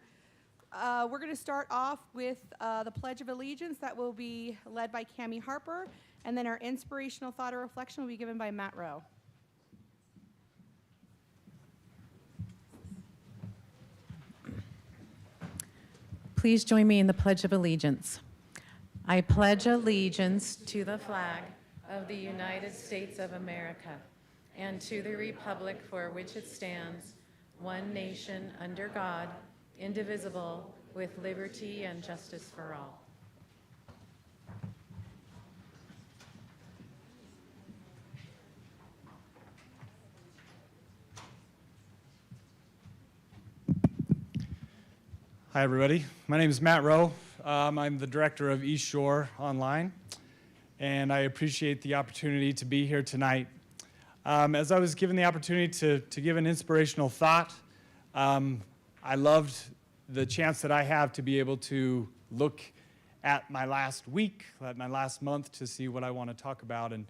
We're going to start off with the Pledge of Allegiance that will be led by Cammie Harper, and then our inspirational thought or reflection will be given by Matt Rowe. Please join me in the Pledge of Allegiance. I pledge allegiance to the flag of the United States of America and to the republic for which it stands, one nation under God, indivisible, with liberty and justice for all. Hi, everybody. My name is Matt Rowe. I'm the director of East Shore Online, and I appreciate the opportunity to be here tonight. As I was given the opportunity to give an inspirational thought, I loved the chance that I have to be able to look at my last week, at my last month, to see what I want to talk about, and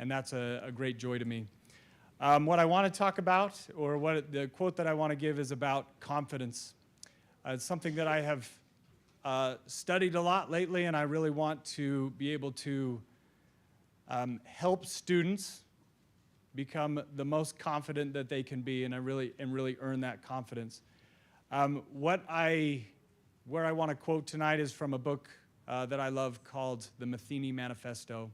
that's a great joy to me. What I want to talk about, or what the quote that I want to give, is about confidence. It's something that I have studied a lot lately, and I really want to be able to help students become the most confident that they can be, and really earn that confidence. Where I want to quote tonight is from a book that I love called The Matheny Manifesto.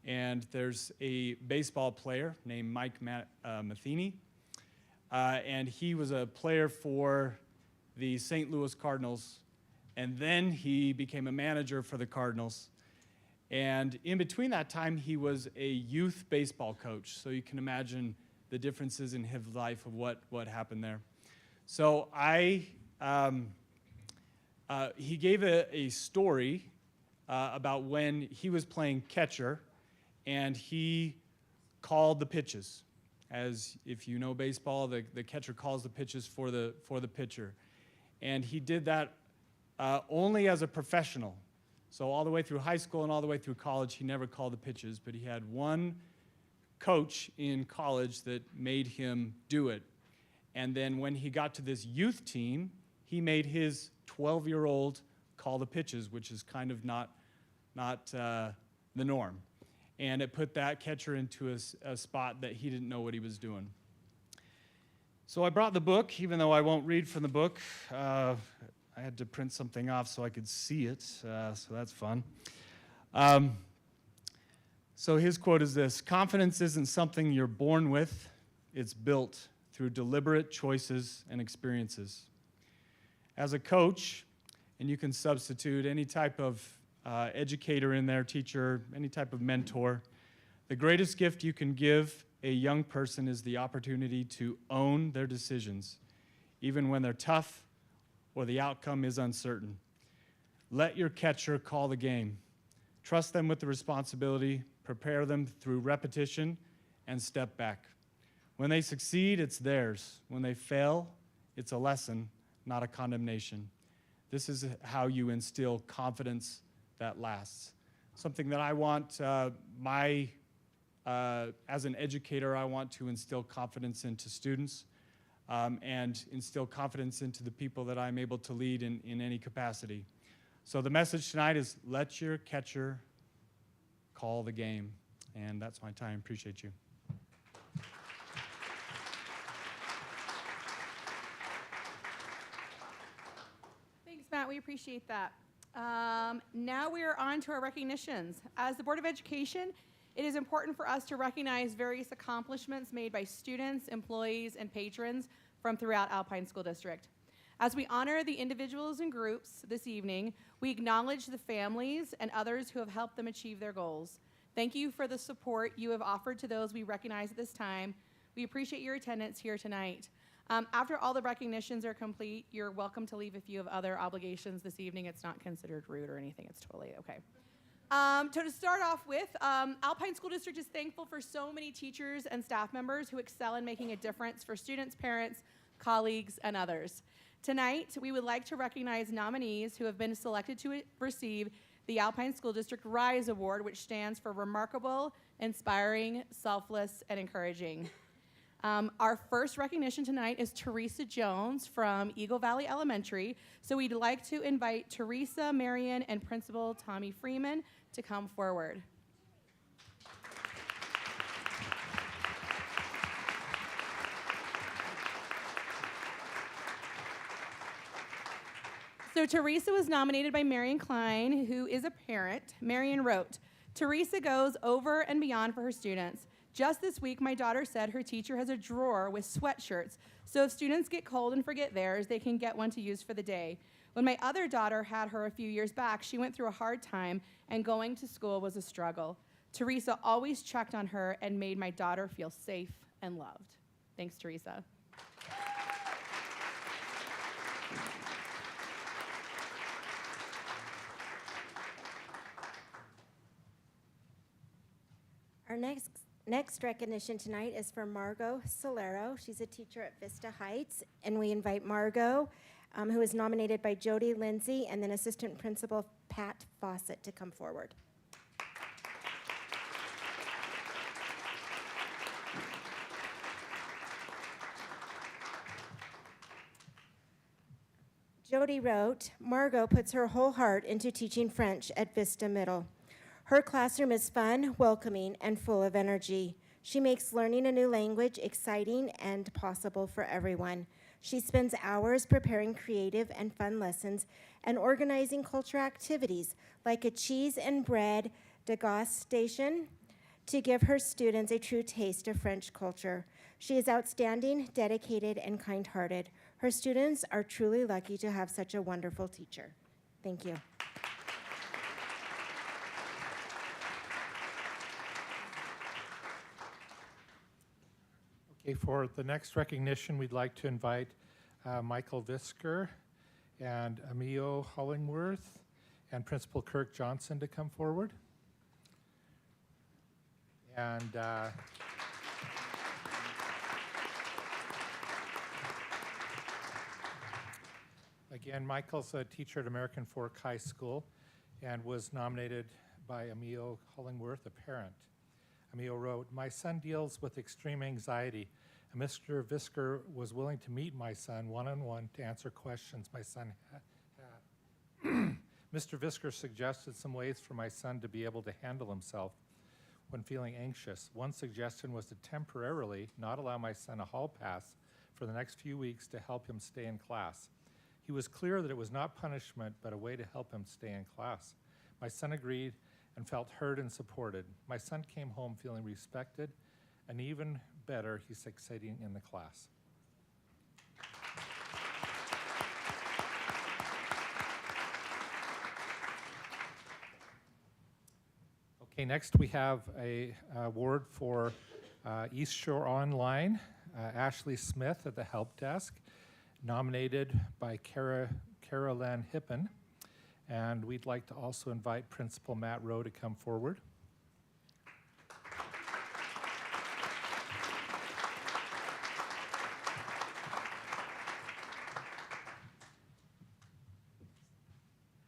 And there's a baseball player named Mike Matheny, and he was a player for the St. Louis Cardinals, and then he became a manager for the Cardinals. And in between that time, he was a youth baseball coach. So you can imagine the differences in his life of what happened there. So he gave a story about when he was playing catcher, and he called the pitches. As if you know baseball, the catcher calls the pitches for the pitcher. And he did that only as a professional. So all the way through high school and all the way through college, he never called the pitches, but he had one coach in college that made him do it. And then when he got to this youth team, he made his 12-year-old call the pitches, which is kind of not the norm. And it put that catcher into a spot that he didn't know what he was doing. So I brought the book, even though I won't read from the book. I had to print something off so I could see it, so that's fun. So his quote is this: "Confidence isn't something you're born with, it's built through deliberate choices and experiences." As a coach, and you can substitute any type of educator in there, teacher, any type of mentor, the greatest gift you can give a young person is the opportunity to own their decisions, even when they're tough or the outcome is uncertain. Let your catcher call the game. Trust them with the responsibility, prepare them through repetition, and step back. When they succeed, it's theirs. When they fail, it's a lesson, not a condemnation. This is how you instill confidence that lasts. Something that I want as an educator, I want to instill confidence into students and instill confidence into the people that I'm able to lead in any capacity. So the message tonight is let your catcher call the game. And that's my time. Appreciate you. Thanks, Matt. We appreciate that. Now we are on to our recognitions. As the Board of Education, it is important for us to recognize various accomplishments made by students, employees, and patrons from throughout Alpine School District. As we honor the individuals and groups this evening, we acknowledge the families and others who have helped them achieve their goals. Thank you for the support you have offered to those we recognize at this time. We appreciate your attendance here tonight. After all the recognitions are complete, you're welcome to leave if you have other obligations this evening. It's not considered rude or anything. It's totally okay. To start off with, Alpine School District is thankful for so many teachers and staff members who excel in making a difference for students, parents, colleagues, and others. Tonight, we would like to recognize nominees who have been selected to receive the Alpine School District RISE Award, which stands for Remarkable, Inspiring, Selfless, and Encouraging. Our first recognition tonight is Teresa Jones from Eagle Valley Elementary. So we'd like to invite Teresa, Marion, and Principal Tommy Freeman to come forward. So Teresa was nominated by Marion Klein, who is a parent. Marion wrote, "Teresa goes over and beyond for her students. Just this week, my daughter said her teacher has a drawer with sweatshirts, so if students get cold and forget theirs, they can get one to use for the day. When my other daughter had her a few years back, she went through a hard time, and going to school was a struggle. Teresa always checked on her and made my daughter feel safe and loved." Thanks, Teresa. Our next recognition tonight is for Margot Solero. She's a teacher at Vista Heights, and we invite Margot, who is nominated by Jody Lindsay, and then Assistant Principal Pat Fawcett to come forward. Jody wrote, "Margot puts her whole heart into teaching French at Vista Middle. Her classroom is fun, welcoming, and full of energy. She makes learning a new language exciting and possible for everyone. She spends hours preparing creative and fun lessons and organizing cultural activities like a cheese and bread degustation to give her students a true taste of French culture. She is outstanding, dedicated, and kind-hearted. Her students are truly lucky to have such a wonderful teacher." Thank you. Okay, for the next recognition, we'd like to invite Michael Visker and Emilio Hollingworth and Principal Kirk Johnson to come forward. And again, Michael's a teacher at American Fork High School and was nominated by Emilio Hollingworth, a parent. Emilio wrote, "My son deals with extreme anxiety, and Mr. Visker was willing to meet my son one-on-one to answer questions my son had. Mr. Visker suggested some ways for my son to be able to handle himself when feeling anxious. One suggestion was to temporarily not allow my son a hall pass for the next few weeks to help him stay in class. He was clear that it was not punishment, but a way to help him stay in class. My son agreed and felt heard and supported. My son came home feeling respected, and even better, he's succeeding in the class." Okay, next we have a award for East Shore Online, Ashley Smith at the help desk, nominated by Carolyn Hippen. And we'd like to also invite Principal Matt Rowe to come forward.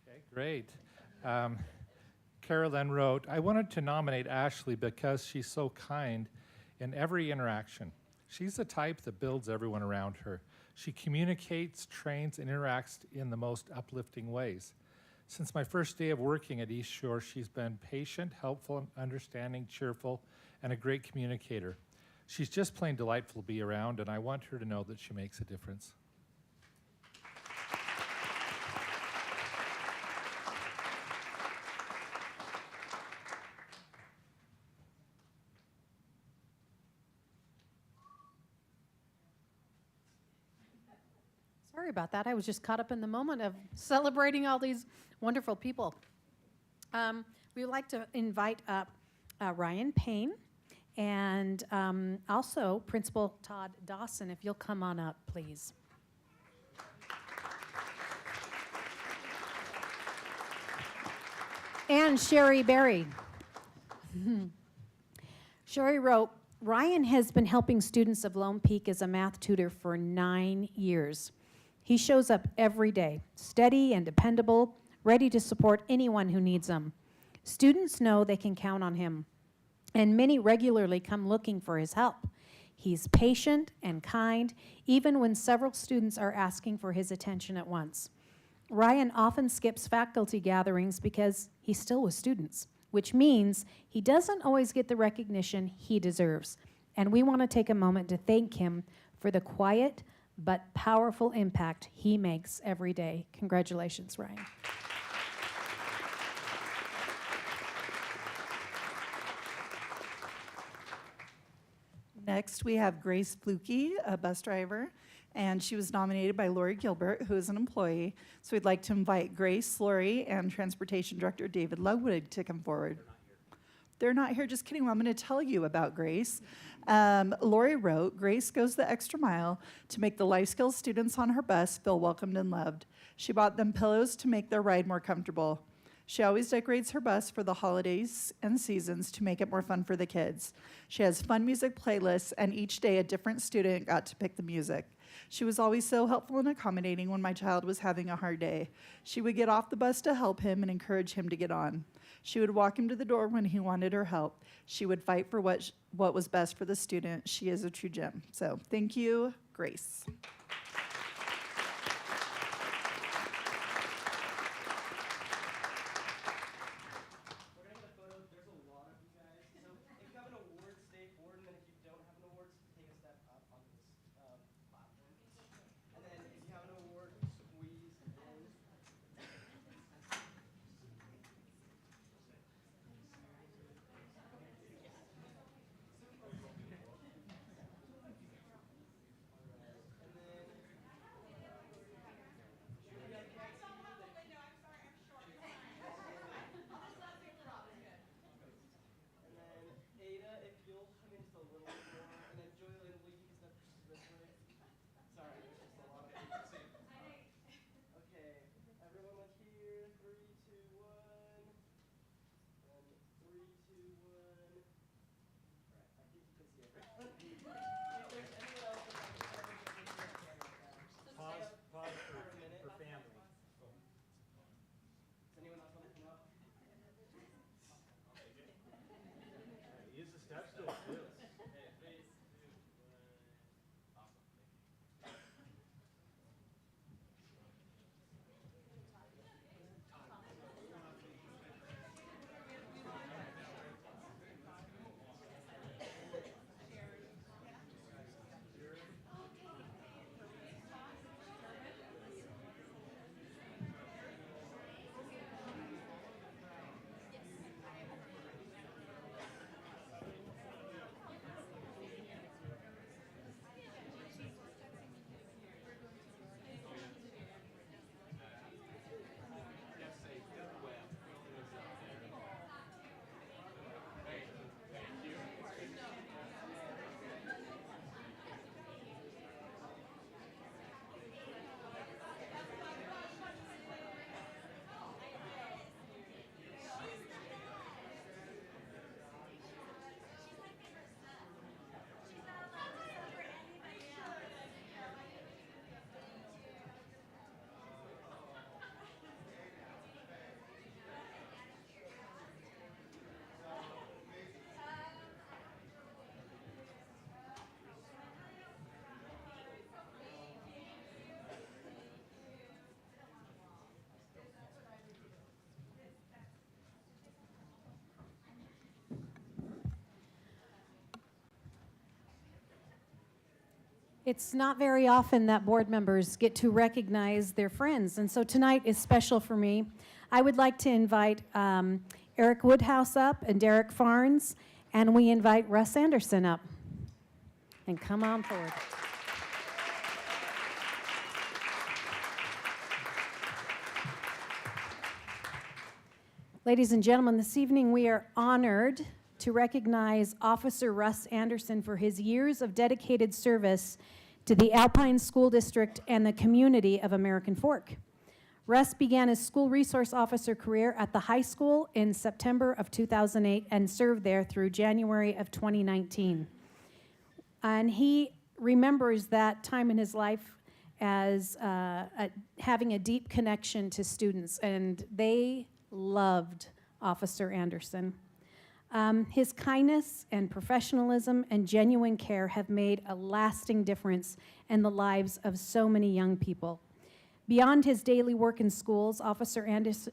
Okay, great. Carolyn wrote, "I wanted to nominate Ashley because she's so kind in every interaction. She's the type that builds everyone around her. She communicates, trains, and interacts in the most uplifting ways. Since my first day of working at East Shore, she's been patient, helpful, understanding, cheerful, and a great communicator. She's just plain delightful to be around, and I want her to know that she makes a difference." Sorry about that. I was just caught up in the moment of celebrating all these wonderful people. We would like to invite up Ryan Payne and also Principal Todd Dawson, if you'll come on up, please. And Sherry Berry. Sherry wrote, "Ryan has been helping students of Lone Peak as a math tutor for 9 years. He shows up every day, steady and dependable, ready to support anyone who needs him. Students know they can count on him, and many regularly come looking for his help. He's patient and kind, even when several students are asking for his attention at once. Ryan often skips faculty gatherings because he's still with students, which means he doesn't always get the recognition he deserves. And we want to take a moment to thank him for the quiet but powerful impact he makes every day. Congratulations, Ryan. Next, we have Grace Fluke, a bus driver, and she was nominated by Lori Gilbert, who is an employee. So we'd like to invite Grace, Lori, and Transportation Director David Ludwig to come forward. They're not here, just kidding. Well, I'm going to tell you about Grace. Lori wrote, Grace goes the extra mile to make the life skills students on her bus feel welcomed and loved. She bought them pillows to make their ride more comfortable. She always decorates her bus for the holidays and seasons to make it more fun for the kids. She has fun music playlists, and each day a different student got to pick the music. She was always so helpful and accommodating when my child was having a hard day. She would get off the bus to help him and encourage him to get on. She would walk him to the door when he wanted her help. She would fight for what was best for the student. She is a true gem. So thank you, Grace. It's not very often that board members get to recognize their friends, and so tonight is special for me. I would like to invite Eric Woodhouse up and Derek Farnes, and we invite Russ Anderson up. And come on forward. Ladies and gentlemen, this evening we are honored to recognize Officer Russ Anderson for his years of dedicated service to the Alpine School District and the community of American Fork. Russ began his school resource officer career at the high school in September of 2008 and served there through January of 2019. And he remembers that time in his life as having a deep connection to students, and they loved Officer Anderson. His kindness and professionalism and genuine care have made a lasting difference in the lives of so many young people. Beyond his daily work in schools, Officer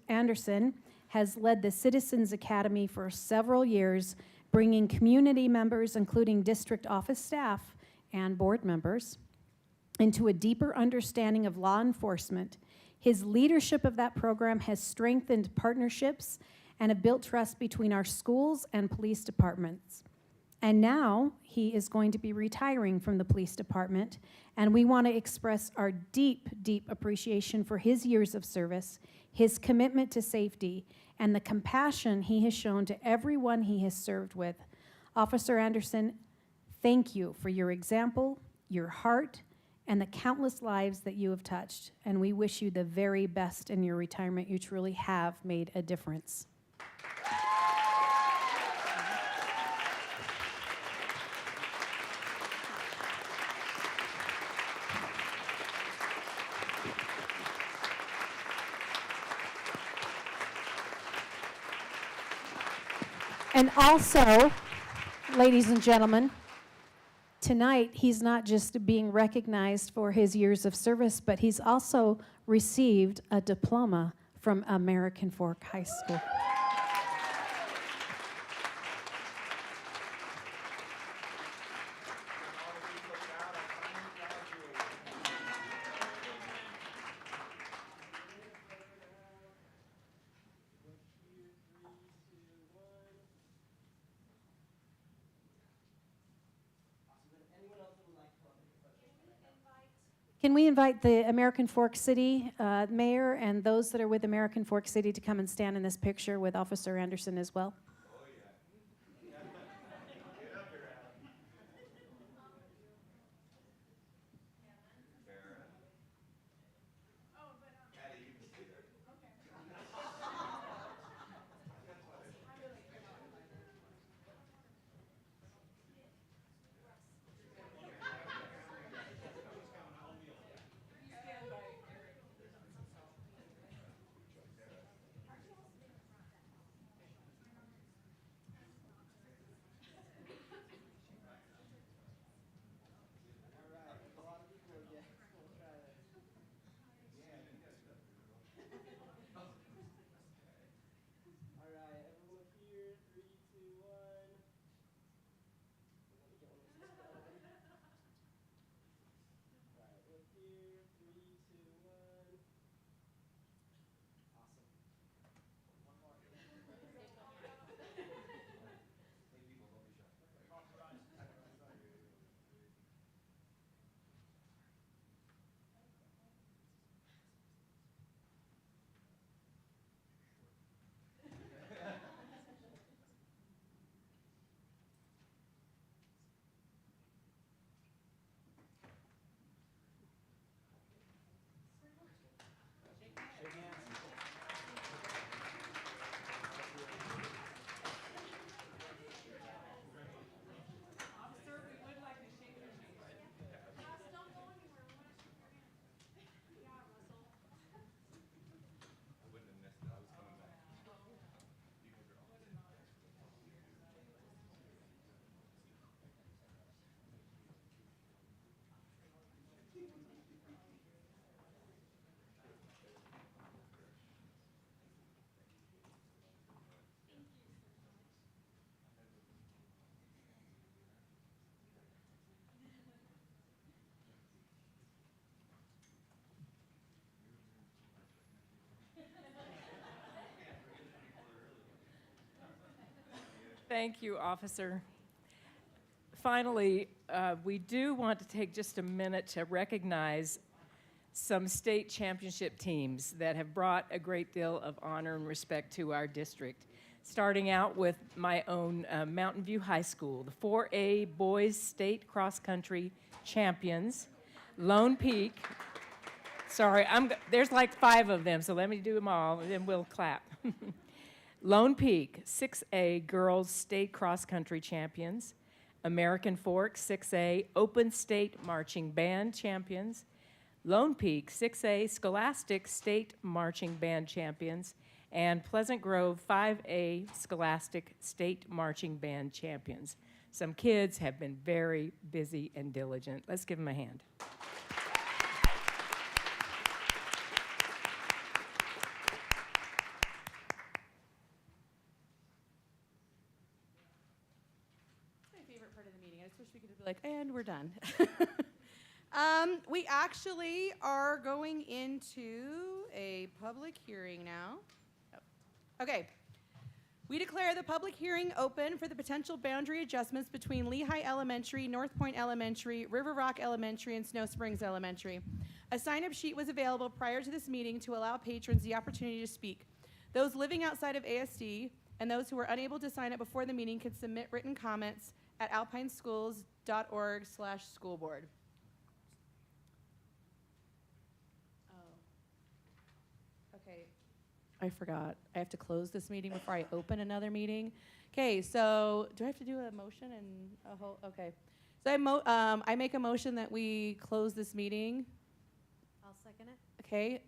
Anderson has led the Citizens Academy for several years, bringing community members, including district office staff and board members, into a deeper understanding of law enforcement. His leadership of that program has strengthened partnerships and have built trust between our schools and police departments. And now he is going to be retiring from the police department, and we want to express our deep, deep appreciation for his years of service, his commitment to safety, and the compassion he has shown to everyone he has served with. Officer Anderson, thank you for your example, your heart, and the countless lives that you have touched. And we wish you the very best in your retirement. You truly have made a difference. And also, ladies and gentlemen, tonight he's not just being recognized for his years of service, but he's also received a diploma from American Fork High School. Can we invite the American Fork City mayor and those that are with American Fork City to come and stand in this picture with Officer Anderson as well? Thank you, Officer. Finally, we do want to take just a minute to recognize some state championship teams that have brought a great deal of honor and respect to our district. Starting out with my own Mountain View High School, the 4A Boys State Cross Country Champions, Lone Peak. Sorry, there's like 5 of them, so let me do them all, and then we'll clap. Lone Peak, 6A Girls State Cross Country Champions, American Fork, 6A Open State Marching Band Champions, Lone Peak, 6A Scholastic State Marching Band Champions, and Pleasant Grove 5A Scholastic State Marching Band champions. Some kids have been very busy and diligent. Let's give them a hand. My favorite part of the meeting. I just wish we could be like, and we're done. We actually are going into a public hearing now. Okay. We declare the public hearing open for the potential boundary adjustments between Lehigh Elementary, North Point Elementary, River Rock Elementary, and Snow Springs Elementary. A sign-up sheet was available prior to this meeting to allow patrons the opportunity to speak. Those living outside of ASD and those who were unable to sign up before the meeting can submit written comments at alpineschools.org/schoolboard. Okay, I forgot. I have to close this meeting before I open another meeting. Okay, so do I have to do a motion and a whole? Okay, so I make a motion that we close this meeting. I'll second it. Okay,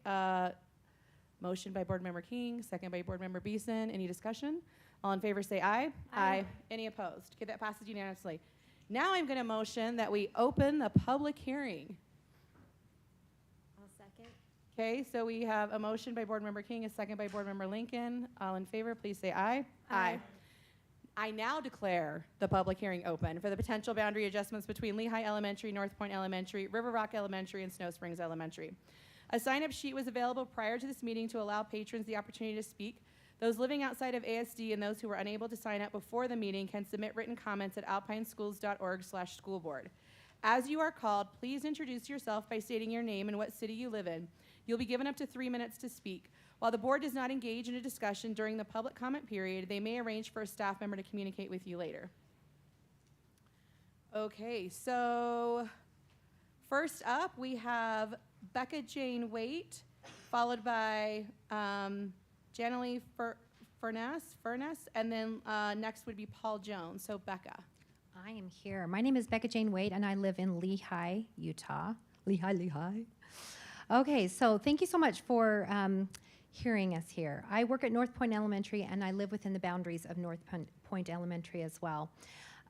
motion by Board Member King, second by Board Member Beeson. Any discussion? All in favor say aye. Aye. Any opposed? Okay, that passes unanimously. Now I'm going to motion that we open the public hearing. I'll second. Okay, so we have a motion by Board Member King, a second by Board Member Lincoln. All in favor, please say aye. Aye. I now declare the public hearing open for the potential boundary adjustments between Lehigh Elementary, North Point Elementary, River Rock Elementary, and Snow Springs Elementary. A sign-up sheet was available prior to this meeting to allow patrons the opportunity to speak. Those living outside of ASD and those who were unable to sign up before the meeting can submit written comments at alpineschools.org/schoolboard. As you are called, please introduce yourself by stating your name and what city you live in. You'll be given up to 3 minutes to speak. While the board does not engage in a discussion during the public comment period, they may arrange for a staff member to communicate with you later. Okay, so first up we have Becca Jane Waite, followed by Janalee Furness, and then next would be Paul Jones. So Becca. I am here. My name is Becca Jane Waite, and I live in Lehigh, Utah. Lehigh. Okay, so thank you so much for hearing us here. I work at North Point Elementary, and I live within the boundaries of North Point Elementary as well.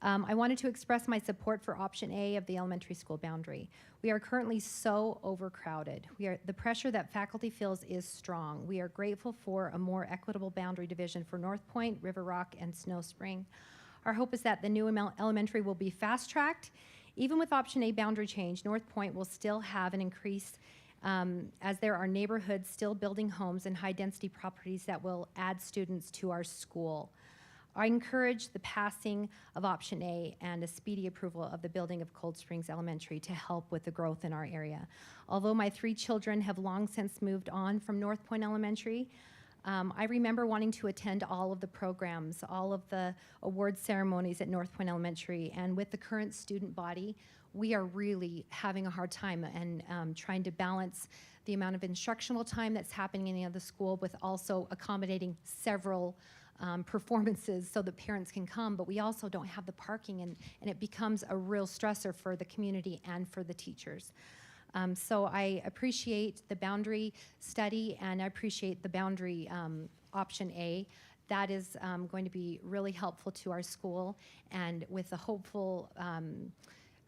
I wanted to express my support for option A of the elementary school boundary. We are currently so overcrowded. The pressure that faculty feels is strong. We are grateful for a more equitable boundary division for North Point, River Rock, and Snow Spring. Our hope is that the new elementary will be fast-tracked. Even with option A boundary change, North Point will still have an increase as there are neighborhoods still building homes and high-density properties that will add students to our school. I encourage the passing of option A and a speedy approval of the building of Cold Springs Elementary to help with the growth in our area. Although my 3 children have long since moved on from North Point Elementary, I remember wanting to attend all of the programs, all of the award ceremonies at North Point Elementary, and with the current student body, we are really having a hard time and trying to balance the amount of instructional time that's happening in the other school with also accommodating several performances so that parents can come, but we also don't have the parking, and it becomes a real stressor for the community and for the teachers. So I appreciate the boundary study, and I appreciate the boundary option A. That is going to be really helpful to our school, and with the hopeful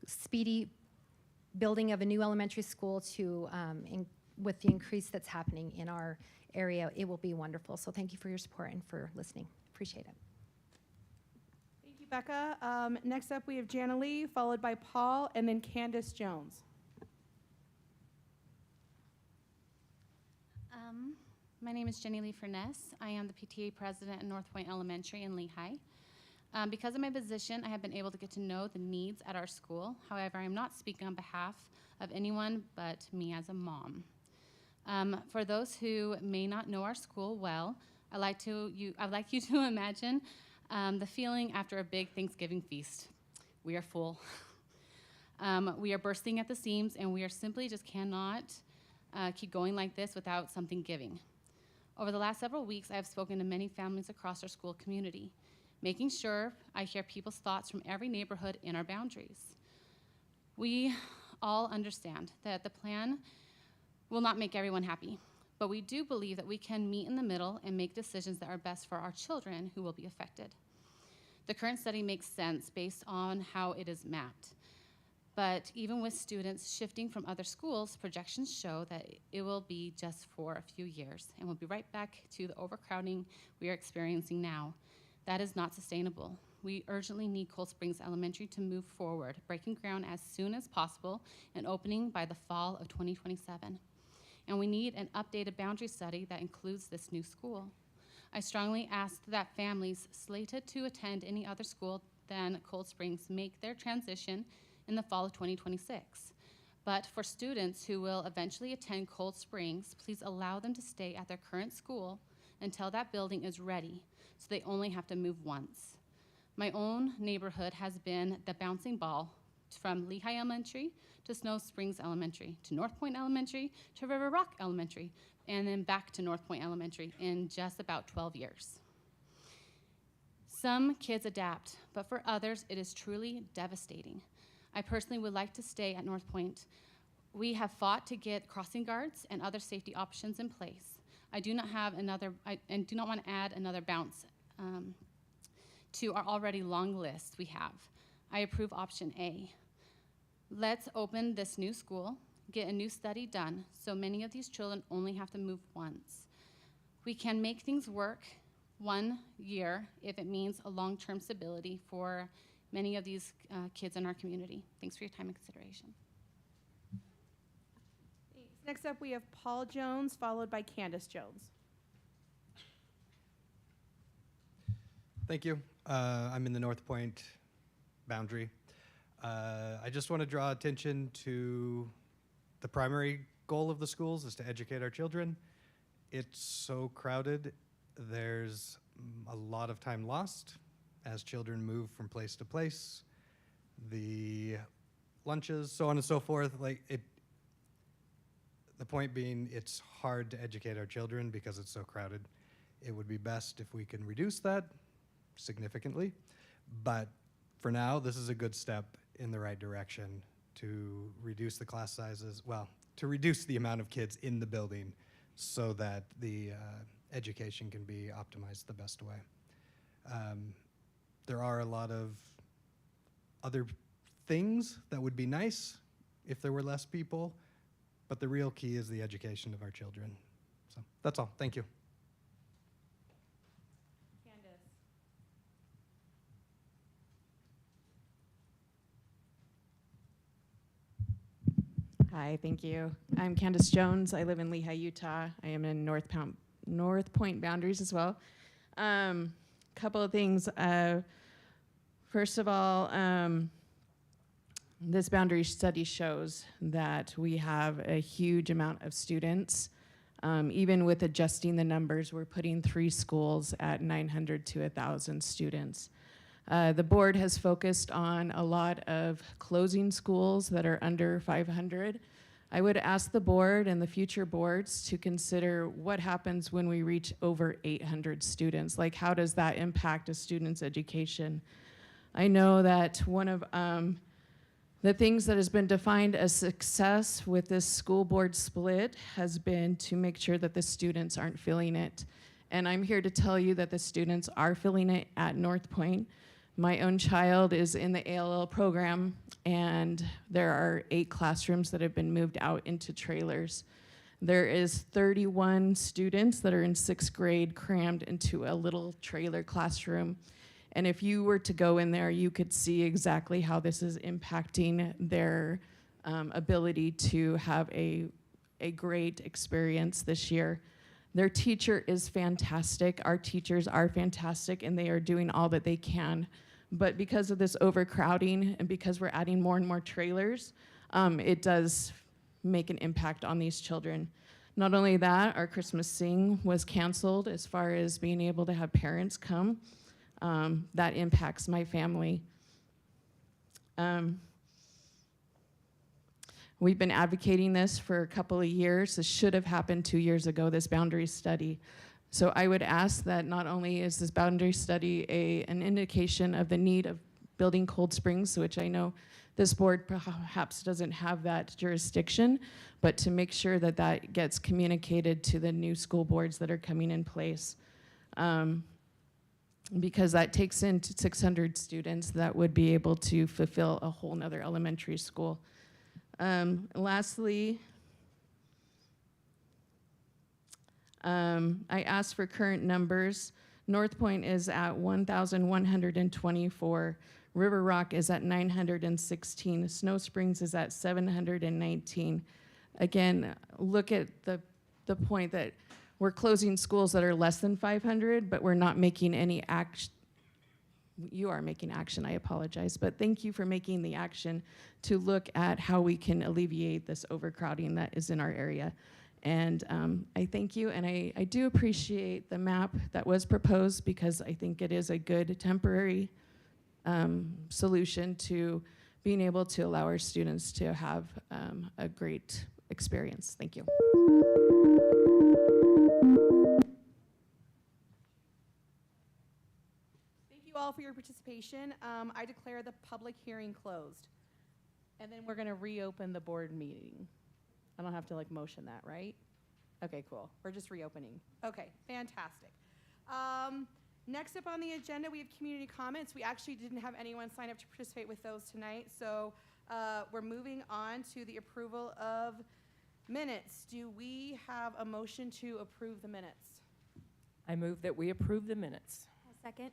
speedy building of a new elementary school with the increase that's happening in our area, it will be wonderful. So thank you for your support and for listening. Appreciate it. Thank you, Becca. Next up, we have Janalee, followed by Paul, and then Candace Jones. My name is Jenny Lee Furness. I am the PTA president at North Point Elementary in Lehigh. Because of my position, I have been able to get to know the needs at our school. However, I am not speaking on behalf of anyone but me as a mom. For those who may not know our school well, I'd like you to imagine the feeling after a big Thanksgiving feast. We are full. We are bursting at the seams, and we are simply just cannot keep going like this without something giving. Over the last several weeks, I have spoken to many families across our school community, making sure I hear people's thoughts from every neighborhood in our boundaries. We all understand that the plan will not make everyone happy, But we do believe that we can meet in the middle and make decisions that are best for our children who will be affected. The current study makes sense based on how it is mapped. But even with students shifting from other schools, projections show that it will be just for a few years, and we'll be right back to the overcrowding we are experiencing now. That is not sustainable. We urgently need Cold Springs Elementary to move forward, breaking ground as soon as possible and opening by the fall of 2027. And we need an updated boundary study that includes this new school. I strongly ask that families slated to attend any other school than Cold Springs make their transition in the fall of 2026. But for students who will eventually attend Cold Springs, please allow them to stay at their current school until that building is ready, so they only have to move once. My own neighborhood has been the bouncing ball from Lehigh Elementary to Snow Springs Elementary to North Point Elementary to River Rock Elementary, and then back to North Point Elementary in just about 12 years. Some kids adapt, but for others, it is truly devastating. I personally would like to stay at North Point. We have fought to get crossing guards and other safety options in place. I do not want to add another bounce to our already long list we have. I approve option A. Let's open this new school, get a new study done, so many of these children only have to move once. We can make things work 1 year if it means a long-term stability for many of these kids in our community. Thanks for your time and consideration. Thanks. Next up, we have Paul Jones, followed by Candace Jones. Thank you. I'm in the North Point boundary. I just want to draw attention to the primary goal of the schools is to educate our children. It's so crowded. There's a lot of time lost as children move from place to place. The lunches, so on and so forth. The point being, it's hard to educate our children because it's so crowded. It would be best if we can reduce that significantly, but for now, this is a good step in the right direction to reduce the class sizes, well, to reduce the amount of kids in the building so that the education can be optimized the best way. There are a lot of other things that would be nice if there were less people, but the real key is the education of our children. So that's all. Thank you. Hi, thank you. I'm Candace Jones. I live in Lehigh, Utah. I am in North Point boundaries as well. Couple of things. First of all, this boundary study shows that we have a huge amount of students. Even with adjusting the numbers, we're putting 3 schools at 900 to 1,000 students. The board has focused on a lot of closing schools that are under 500. I would ask the board and the future boards to consider what happens when we reach over 800 students. Like, how does that impact a student's education? I know that one of the things that has been defined as success with this school board split has been to make sure that the students aren't feeling it. And I'm here to tell you that the students are feeling it at North Point. My own child is in the ALL program, and there are 8 classrooms that have been moved out into trailers. There is 31 students that are in 6th grade crammed into a little trailer classroom. And if you were to go in there, you could see exactly how this is impacting their ability to have a great experience this year. Their teacher is fantastic. Our teachers are fantastic, and they are doing all that they can. But because of this overcrowding and because we're adding more and more trailers, it does make an impact on these children. Not only that, our Christmas Sing was canceled as far as being able to have parents come. That impacts my family. We've been advocating this for a couple of years. This should have happened 2 years ago, this boundary study. So I would ask that not only is this boundary study an indication of the need of building Cold Springs, which I know this board perhaps doesn't have that jurisdiction, but to make sure that that gets communicated to the new school boards that are coming in place. Because that takes in 600 students that would be able to fulfill a whole nother elementary school. Lastly, I asked for current numbers. North Point is at 1,124. River Rock is at 916. Snow Springs is at 719. Again, look at the point that we're closing schools that are less than 500, but we're not making any action. You are making action, I apologize, but thank you for making the action to look at how we can alleviate this overcrowding that is in our area. And I thank you, and I do appreciate the map that was proposed because I think it is a good temporary solution to being able to allow our students to have a great experience. Thank you. Thank you all for your participation. I declare the public hearing closed. And then we're going to reopen the board meeting. I don't have to like motion that, right? Okay, cool. We're just reopening. Okay, fantastic. Next up on the agenda, we have community comments. We actually didn't have anyone sign up to participate with those tonight, so we're moving on to the approval of minutes. Do we have a motion to approve the minutes? I move that we approve the minutes. Second.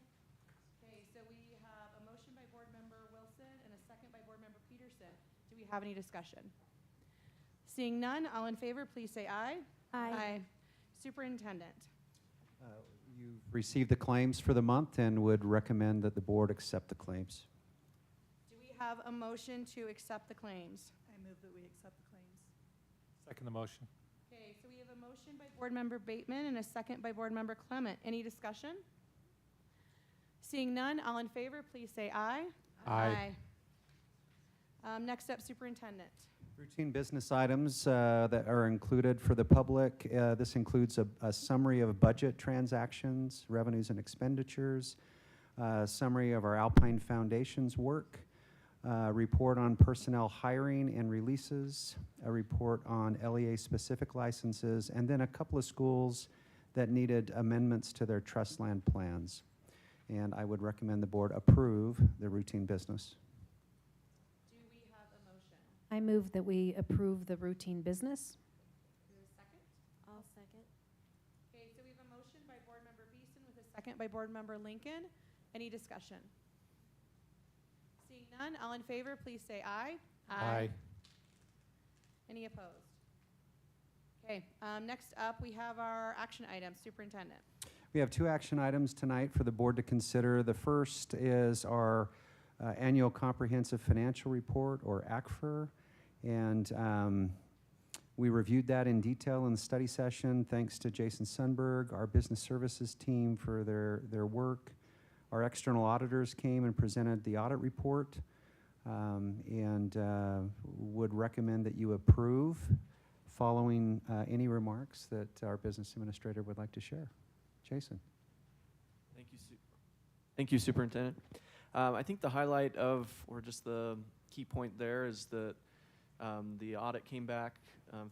Okay, so we have a motion by Board Member Wilson and a second by Board Member Peterson. Do we have any discussion? Seeing none, all in favor, please say aye. Aye. Superintendent. You've received the claims for the month and would recommend that the board accept the claims. Do we have a motion to accept the claims? I move that we accept the claims. Second the motion. Okay, so we have a motion by Board Member Bateman and a second by Board Member Clement. Any discussion? Seeing none, all in favor, please say aye. Aye. Next up, Superintendent. Routine business items that are included for the public. This includes a summary of budget transactions, revenues and expenditures, summary of our Alpine Foundation's work, report on personnel hiring and releases, a report on LEA-specific licenses, and then a couple of schools that needed amendments to their trust land plans. And I would recommend the board approve the routine business. Do we have a motion? I move that we approve the routine business. Do we have a second? I'll second. Okay, so we have a motion by Board Member Beeson with a second by Board Member Lincoln. Any discussion? Seeing none, all in favor, please say aye. Aye. Any opposed? Okay, next up, we have our action items. Superintendent. We have two action items tonight for the board to consider. The first is our annual comprehensive financial report, or ACFR, and we reviewed that in detail in the study session. Thanks to Jason Sundberg, our business services team, for their work. Our external auditors came and presented the audit report, and would recommend that you approve following any remarks that our business administrator would like to share. Jason. Thank you, Superintendent. I think the highlight of, or just the key point there, is that the audit came back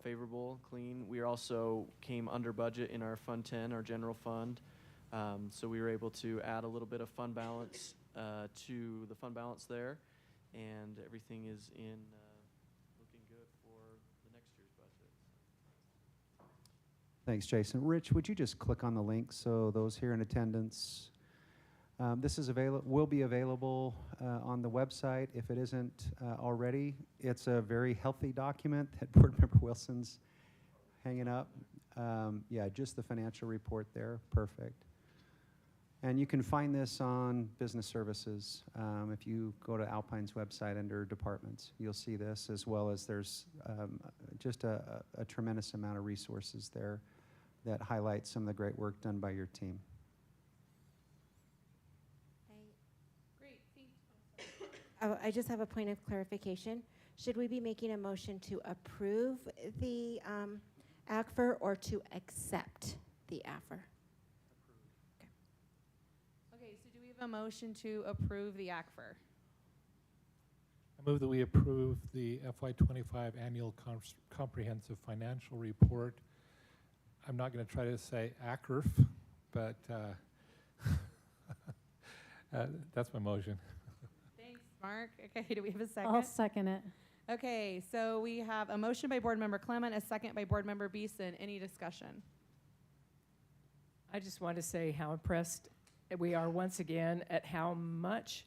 favorable, clean. We also came under budget in our Fund 10, our general fund. So we were able to add a little bit of fund balance to the fund balance there, and everything is in looking good for the next year's budget. Thanks, Jason. Rich, would you just click on the link so those here in attendance, this is will be available on the website if it isn't already. It's a very healthy document that Board Member Wilson's hanging up. Yeah, just the financial report there. Perfect. And you can find this on business services. If you go to Alpine's website under departments, you'll see this, as well as there's just a tremendous amount of resources there that highlight some of the great work done by your team. Great, Oh, I just have a point of clarification. Should we be making a motion to approve the ACFR or to accept the ACFR? Okay, so do we have a motion to approve the ACFR? I move that we approve the FY25 annual comprehensive financial report. I'm not going to try to say ACRF, but that's my motion. Thanks, Mark. Okay, do we have a second? I'll second it. Okay, so we have a motion by Board Member Clement, a second by Board Member Beeson. Any discussion? I just want to say how impressed we are once again at how much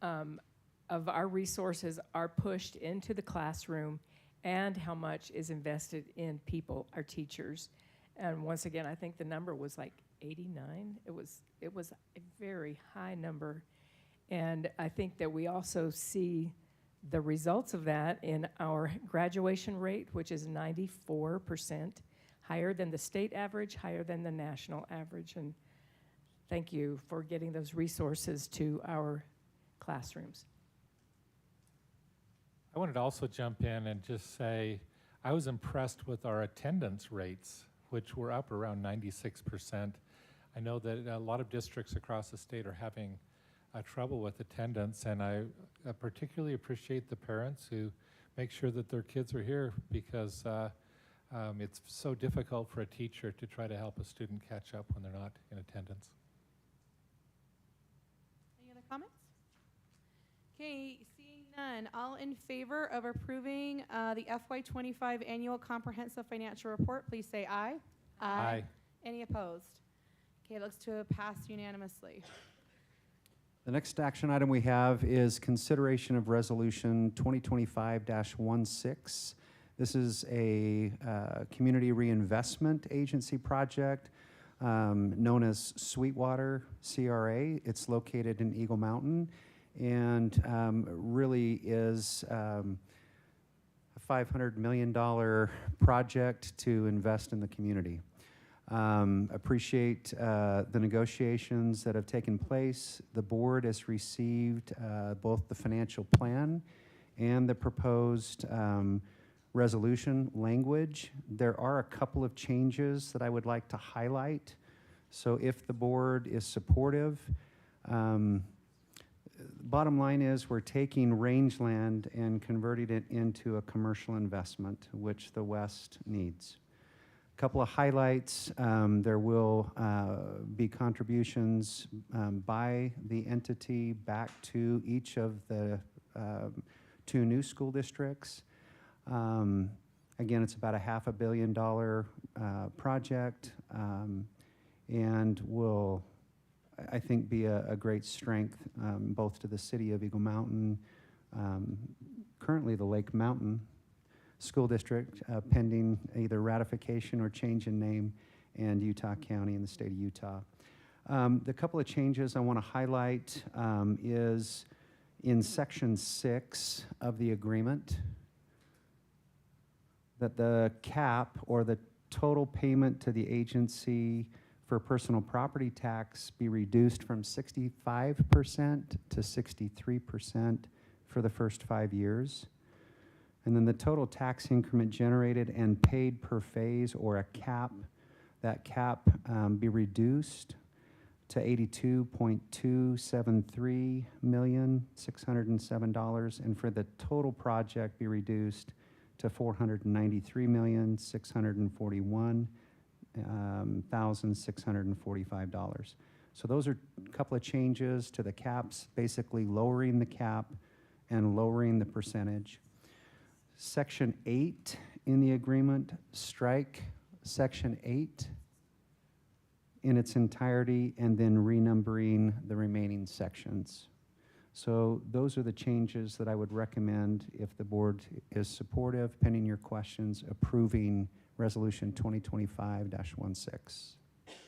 of our resources are pushed into the classroom and how much is invested in people, our teachers. And once again, I think the number was like 89. It was a very high number. And I think that we also see the results of that in our graduation rate, which is 94%, higher than the state average, higher than the national average. And thank you for getting those resources to our classrooms. I wanted to also jump in and just say I was impressed with our attendance rates, which were up around 96%. I know that a lot of districts across the state are having trouble with attendance, and I particularly appreciate the parents who make sure that their kids are here, because it's so difficult for a teacher to try to help a student catch up when they're not in attendance. Any other comments? Okay, seeing none, all in favor of approving the FY25 annual comprehensive financial report, please say aye. Aye. Any opposed? Okay, it looks to pass unanimously. The next action item we have is consideration of resolution 2025-16. This is a community reinvestment agency project known as Sweetwater CRA. It's located in Eagle Mountain and really is a $500 million project to invest in the community. Appreciate the negotiations that have taken place. The board has received both the financial plan and the proposed resolution language. There are a couple of changes that I would like to highlight. So if the board is supportive, bottom line is we're taking rangeland and converting it into a commercial investment, which the West needs. Couple of highlights. There will be contributions by the entity back to each of the 2 new school districts. Again, it's about a $500 million project and will, I think, be a great strength both to the city of Eagle Mountain, currently the Lake Mountain School District, pending either ratification or change in name, and Utah County in the state of Utah. The couple of changes I want to highlight is in section 6 of the agreement, that the cap or the total payment to the agency for personal property tax be reduced from 65% to 63% for the first 5 years. And then the total tax increment generated and paid per phase, or a cap, that cap be reduced to $82.273,607, and for the total project be reduced to $493,641,645. So those are a couple of changes to the caps, basically lowering the cap and lowering the percentage. Section 8 in the agreement, strike Section 8 in its entirety and then renumbering the remaining sections. So those are the changes that I would recommend, if the board is supportive, pending your questions, approving Resolution 2025-16.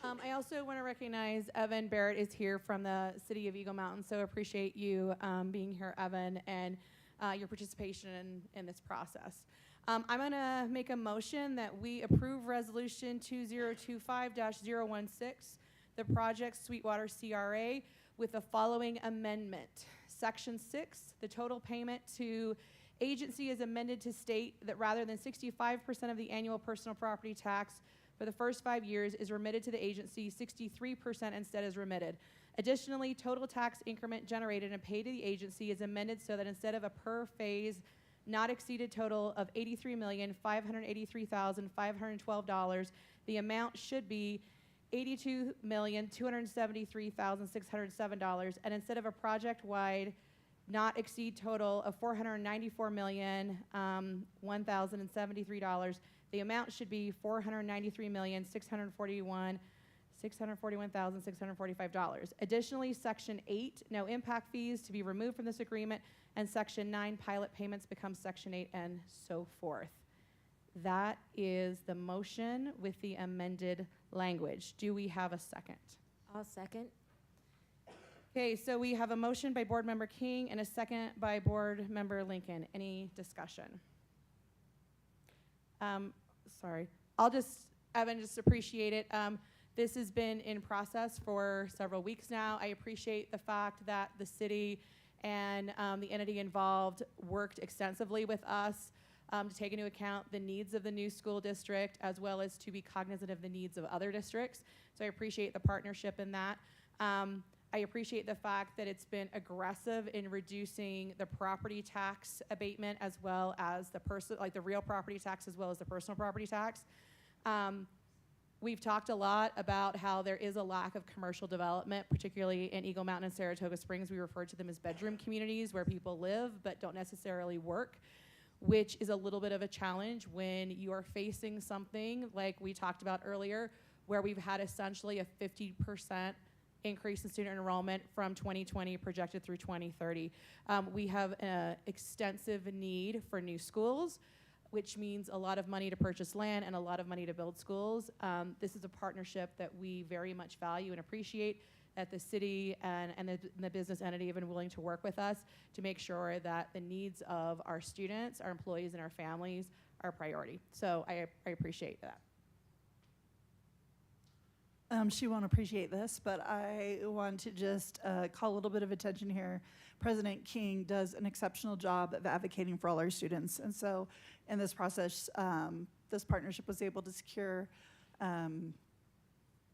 I also want to recognize Evan Barrett is here from the city of Eagle Mountain, so appreciate you being here, Evan, and your participation in this process. I'm going to make a motion that we approve Resolution 2025-016, the project Sweetwater CRA, with the following amendment. Section 6, the total payment to agency is amended to state that rather than 65% of the annual personal property tax for the first 5 years is remitted to the agency, 63% instead is remitted. Additionally, total tax increment generated and paid to the agency is amended so that instead of a per phase not exceeded total of $83,583,512, the amount should be $82,273,607, and instead of a project-wide not exceed total of $494,001,073, the amount should be $493,641,645. Additionally, Section 8, no impact fees to be removed from this agreement, and Section 9, pilot payments become Section 8, and so forth. That is the motion with the amended language. Do we have a second? I'll second. Okay, so we have a motion by Board Member King and a second by Board Member Lincoln. Any discussion? Sorry. Evan, just appreciate it. This has been in process for several weeks now. I appreciate the fact that the city and the entity involved worked extensively with us to take into account the needs of the new school district as well as to be cognizant of the needs of other districts. So I appreciate the partnership in that. I appreciate the fact that it's been aggressive in reducing the property tax abatement as well as the real property tax as well as the personal property tax. We've talked a lot about how there is a lack of commercial development, particularly in Eagle Mountain and Saratoga Springs. We refer to them as bedroom communities where people live but don't necessarily work, which is a little bit of a challenge when you are facing something like we talked about earlier, where we've had essentially a 50% increase in student enrollment from 2020 projected through 2030. We have an extensive need for new schools, which means a lot of money to purchase land and a lot of money to build schools. This is a partnership that we very much value and appreciate, that the city and the business entity have been willing to work with us to make sure that the needs of our students, our employees, and our families are a priority. So I appreciate that. She won't appreciate this, but I want to just call a little bit of attention here. President King does an exceptional job of advocating for all our students. And so in this process, this partnership was able to secure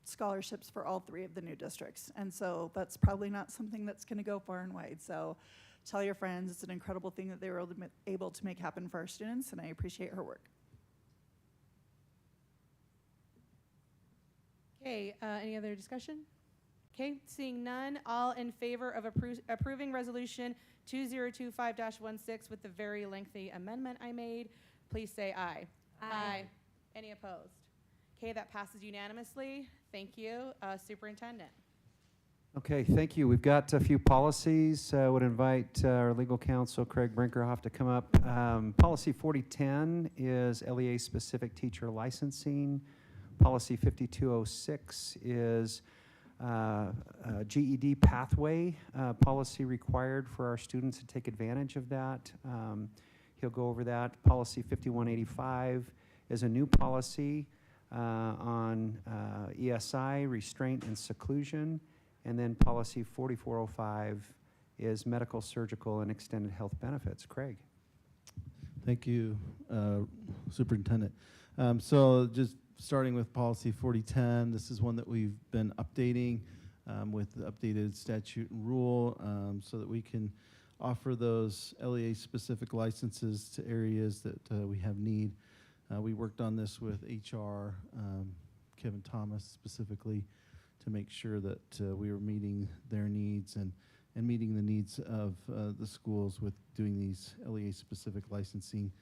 scholarships for all 3 of the new districts. And so that's probably not something that's going to go far and wide. So tell your friends, it's an incredible thing that they were able to make happen for our students, and I appreciate her work. Okay, any other discussion? Okay, seeing none, all in favor of approving resolution 2025-16 with the very lengthy amendment I made, please say aye. Aye. Any opposed? Okay, that passes unanimously. Thank you, Superintendent. Okay, thank you. We've got a few policies. I would invite our legal counsel, Craig Brinkerhoff, to come up. Policy 4010 is LEA-specific teacher licensing. Policy 5206 is GED pathway policy required for our students to take advantage of that. He'll go over that. Policy 5185 is a new policy on ESI, restraint and seclusion. And then policy 4405 is medical, surgical, and extended health benefits. Craig. Thank you, Superintendent. So just starting with policy 4010, this is one that we've been updating with the updated statute and rule so that we can offer those LEA-specific licenses to areas that we have need. We worked on this with HR, Kevin Thomas specifically, to make sure that we were meeting their needs and meeting the needs of the schools with doing these LEA-specific licensing.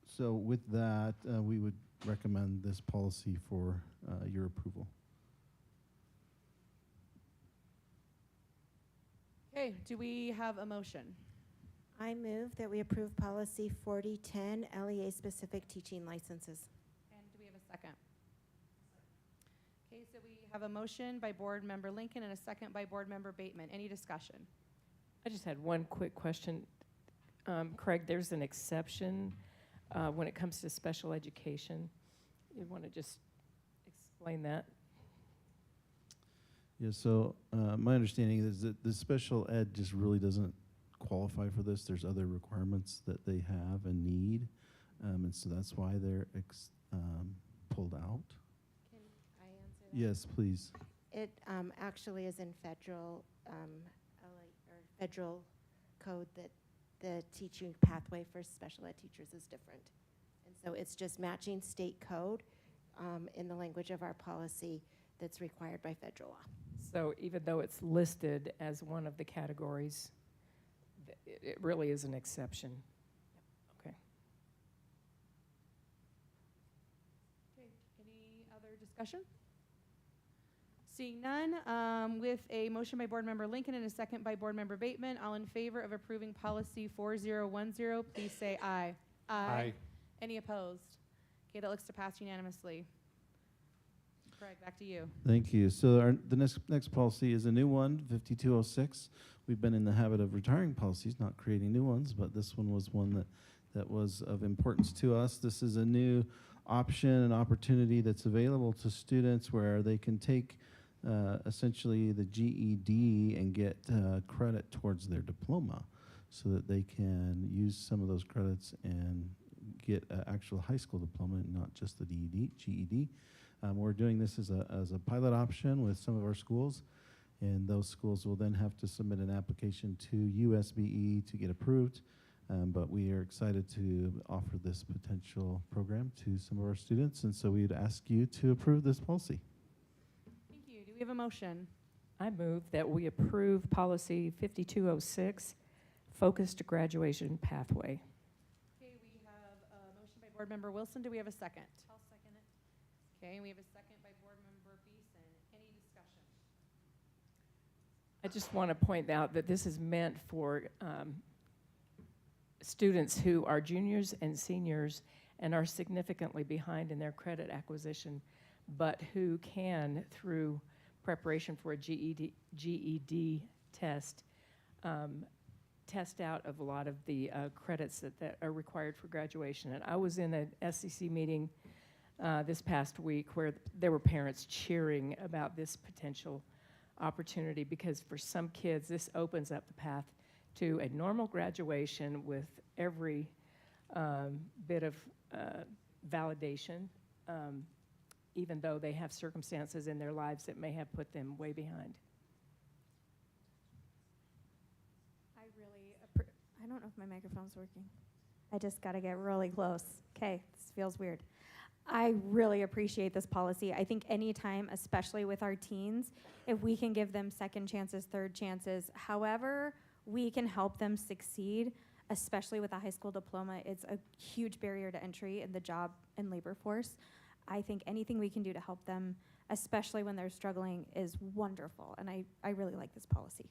So with that, we would recommend this policy for your approval. Okay, do we have a motion? I move that we approve policy 4010, LEA-specific teaching licenses. And do we have a second? Okay, so we have a motion by Board Member Lincoln and a second by Board Member Bateman. Any discussion? I just had one quick question. Craig, there's an exception when it comes to special education. You want to just explain that? Yeah, so my understanding is that the special ed just really doesn't qualify for this. There's other requirements that they have and need, and so that's why they're pulled out. Can I answer Yes, please. It actually is in federal, or federal code that the teaching pathway for special ed teachers is different. And so it's just matching state code in the language of our policy that's required by federal law. So even though it's listed as one of the categories, it really is an exception. Okay. Okay, any other discussion? Seeing none, with a motion by Board Member Lincoln and a second by Board Member Bateman, all in favor of approving policy 4010, please say aye. Aye. Any opposed? Okay, that looks to pass unanimously. Craig, back to you. Thank you. So the next policy is a new one, 5206. We've been in the habit of retiring policies, not creating new ones, but this one was one that was of importance to us. This is a new option and opportunity that's available to students where they can take essentially the GED and get credit towards their diploma so that they can use some of those credits and get an actual high school diploma and not just the GED. We're doing this as a pilot option with some of our schools, and those schools will then have to submit an application to USBE to get approved. But we are excited to offer this potential program to some of our students, and so we'd ask you to approve this policy. Thank you. Do we have a motion? I move that we approve policy 5206, focused graduation pathway. Okay, we have a motion by Board Member Wilson. Do we have a second? I'll second it. Okay, and we have a second by Board Member Beeson. Any discussion? I just want to point out that this is meant for students who are juniors and seniors and are significantly behind in their credit acquisition, but who can, through preparation for a GED test, test out of a lot of the credits that are required for graduation. And I was in an SEC meeting this past week where there were parents cheering about this potential opportunity, because for some kids this opens up the path to a normal graduation with every bit of validation, even though they have circumstances in their lives that may have put them way behind. I don't know if my microphone's working. I just got to get really close. Okay, this feels weird. I really appreciate this policy. I think anytime, especially with our teens, if we can give them second chances, third chances, however we can help them succeed, especially with a high school diploma, it's a huge barrier to entry in the job and labor force. I think anything we can do to help them, especially when they're struggling, is wonderful, and I really like this policy.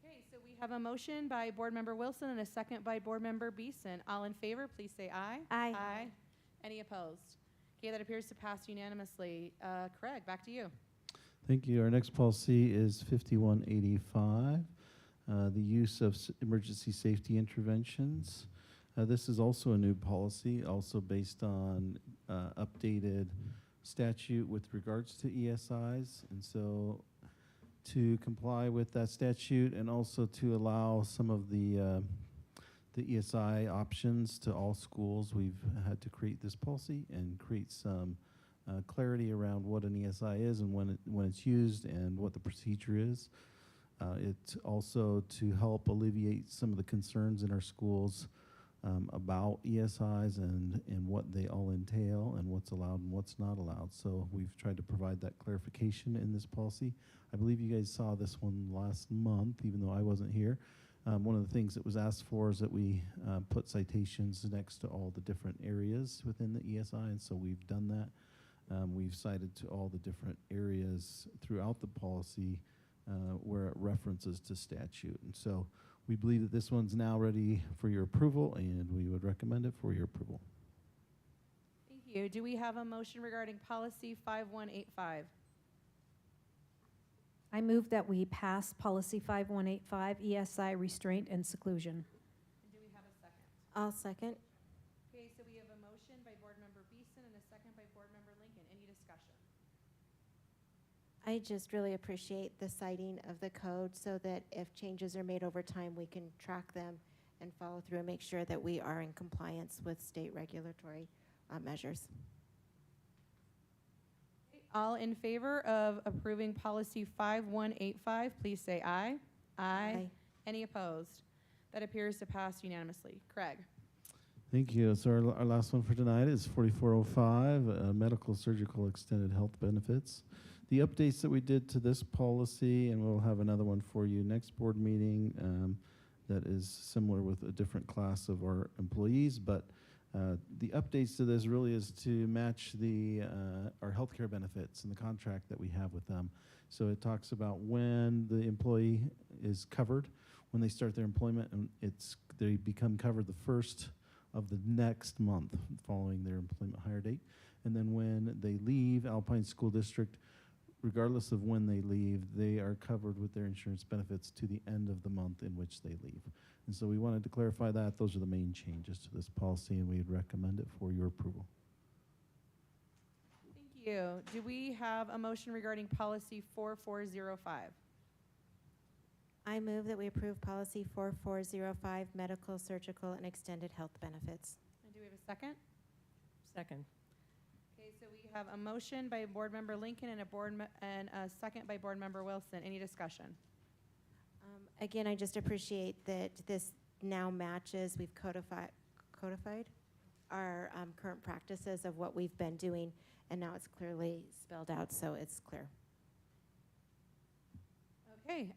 Okay, so we have a motion by Board Member Wilson and a second by Board Member Beeson. All in favor, please say aye. Aye. Aye. Any opposed? Okay, that appears to pass unanimously. Craig, back to you. Thank you. Our next policy is 5185, the use of emergency safety interventions. This is also a new policy, also based on updated statute with regards to ESIs. And so to comply with that statute and also to allow some of the ESI options to all schools, we've had to create this policy and create some clarity around what an ESI is and when it's used and what the procedure is. It's also to help alleviate some of the concerns in our schools about ESIs and what they all entail and what's allowed and what's not allowed. So we've tried to provide that clarification in this policy. I believe you guys saw this one last month, even though I wasn't here. One of the things that was asked for is that we put citations next to all the different areas within the ESI, and so we've done that. We've cited to all the different areas throughout the policy where it references to statute. And so we believe that this one's now ready for your approval, and we would recommend it for your approval. Thank you. Do we have a motion regarding policy 5185? I move that we pass policy 5185, ESI restraint and seclusion. Do we have a second? I'll second. Okay, so we have a motion by Board Member Beeson and a second by Board Member Lincoln. Any discussion? I just really appreciate the citing of the code so that if changes are made over time, we can track them and follow through and make sure that we are in compliance with state regulatory measures. All in favor of approving policy 5185, please say aye. Aye. Any opposed? That appears to pass unanimously. Craig. Thank you. So our last one for tonight is 4405, medical surgical extended health benefits. The updates that we did to this policy, and we'll have another one for you next board meeting that is similar with a different class of our employees, but the updates to this really is to match our healthcare benefits and the contract that we have with them. So it talks about when the employee is covered, when they start their employment, and they become covered the first of the next month following their employment hire date. And then when they leave Alpine School District, regardless of when they leave, they are covered with their insurance benefits to the end of the month in which they leave. And so we wanted to clarify that. Those are the main changes to this policy, and we'd recommend it for your approval. Thank you. Do we have a motion regarding policy 4405? I move that we approve policy 4405, medical, surgical, and extended health benefits. And do we have a second? Second. Okay, so we have a motion by Board Member Lincoln and a second by Board Member Wilson. Any discussion? Again, I just appreciate that this now matches, we've codified our current practices of what we've been doing, and now it's clearly spelled out, so it's clear. Okay,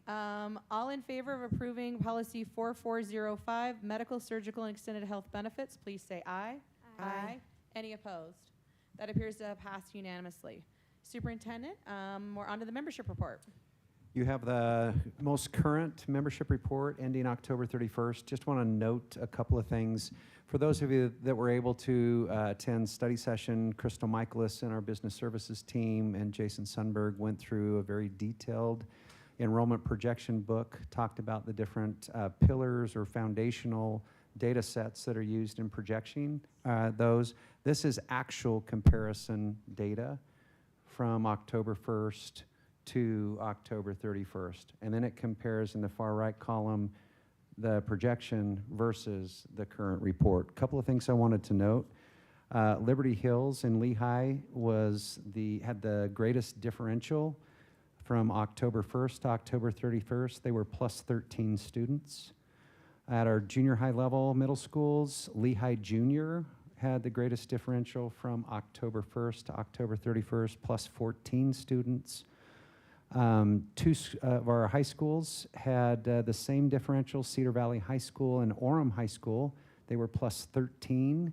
all in favor of approving policy 4405, medical, surgical, and extended health benefits, please say aye. Aye. Any opposed? That appears to have passed unanimously. Superintendent, we're on to the membership report. You have the most current membership report ending October 31st. Just want to note a couple of things. For those of you that were able to attend study session, Crystal Michaelis and our business services team and Jason Sundberg went through a very detailed enrollment projection book, talked about the different pillars or foundational data sets that are used in projecting those. This is actual comparison data from October 1st to October 31st. And then it compares in the far right column the projection versus the current report. A couple of things I wanted to note. Liberty Hills in Lehigh had the greatest differential from October 1st to October 31st. They were plus 13 students. At our junior high level middle schools, Lehigh Junior had the greatest differential from October 1st to October 31st, plus 14 students. Two of our high schools had the same differential, Cedar Valley High School and Orem High School. They were plus 13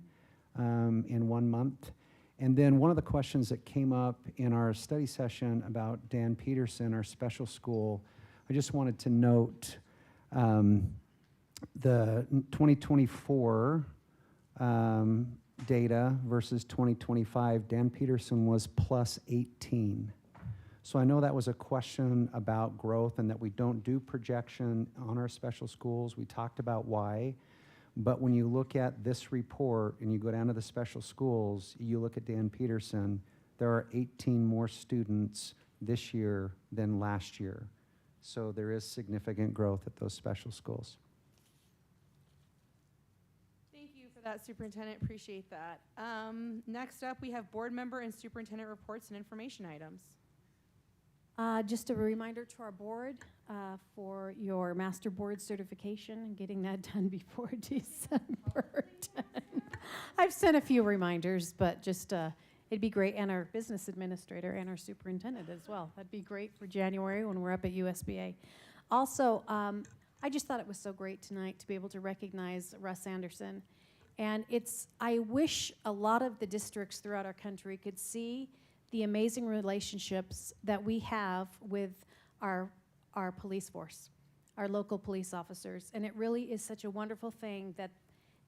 in 1 month. And then one of the questions that came up in our study session about Dan Peterson, our special school, I just wanted to note the 2024 data versus 2025, Dan Peterson was plus 18. So I know that was a question about growth and that we don't do projection on our special schools. We talked about why. But when you look at this report and you go down to the special schools, you look at Dan Peterson, there are 18 more students this year than last year. So there is significant growth at those special schools. Thank you for that, Superintendent. Appreciate that. Next up, we have board member and superintendent reports and information items. Just a reminder to our board for your master board certification and getting that done before December 10. I've sent a few reminders, but just it'd be great, and our business administrator and our superintendent as well. That'd be great for January when we're up at USBA. Also, I just thought it was so great tonight to be able to recognize Russ Anderson. And I wish a lot of the districts throughout our country could see the amazing relationships that we have with our police force, our local police officers. And it really is such a wonderful thing that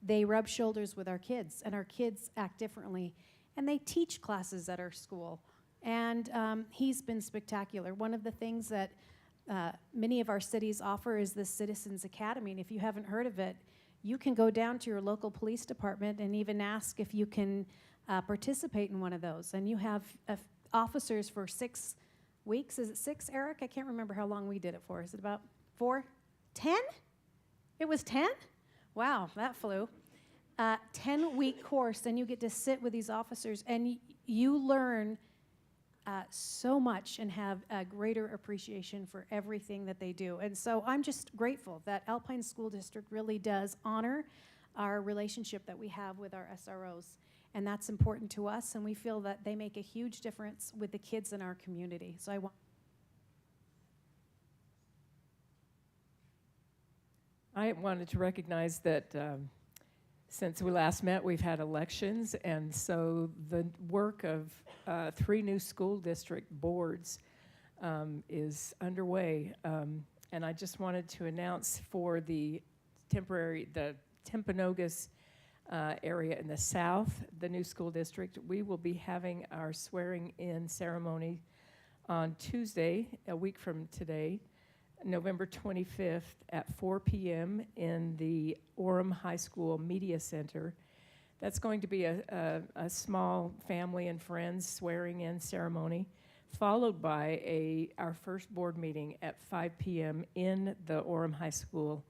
they rub shoulders with our kids, and our kids act differently. And they teach classes at our school. And he's been spectacular. One of the things that many of our cities offer is the Citizens Academy. And if you haven't heard of it, you can go down to your local police department and even ask if you can participate in one of those. And you have officers for 6 weeks. Is it 6, Eric? I can't remember how long we did it for. Is it about 4? 10? It was 10? Wow, that flew. 10-week course, and you get to sit with these officers, and you learn so much and have a greater appreciation for everything that they do. And so I'm just grateful that Alpine School District really does honor our relationship that we have with our SROs. And that's important to us, and we feel that they make a huge difference with the kids in our community. So I wanted to recognize that since we last met, we've had elections, and so the work of 3 new school district boards is underway. And I just wanted to announce for the Timpanogos area in the south, the new school district, we will be having our swearing-in ceremony on Tuesday, a week from today, November 25th at 4 p.m. in the Orem High School Media Center. That's going to be a small family and friends swearing-in ceremony, followed by our first board meeting at 5 p.m. in the Orem High School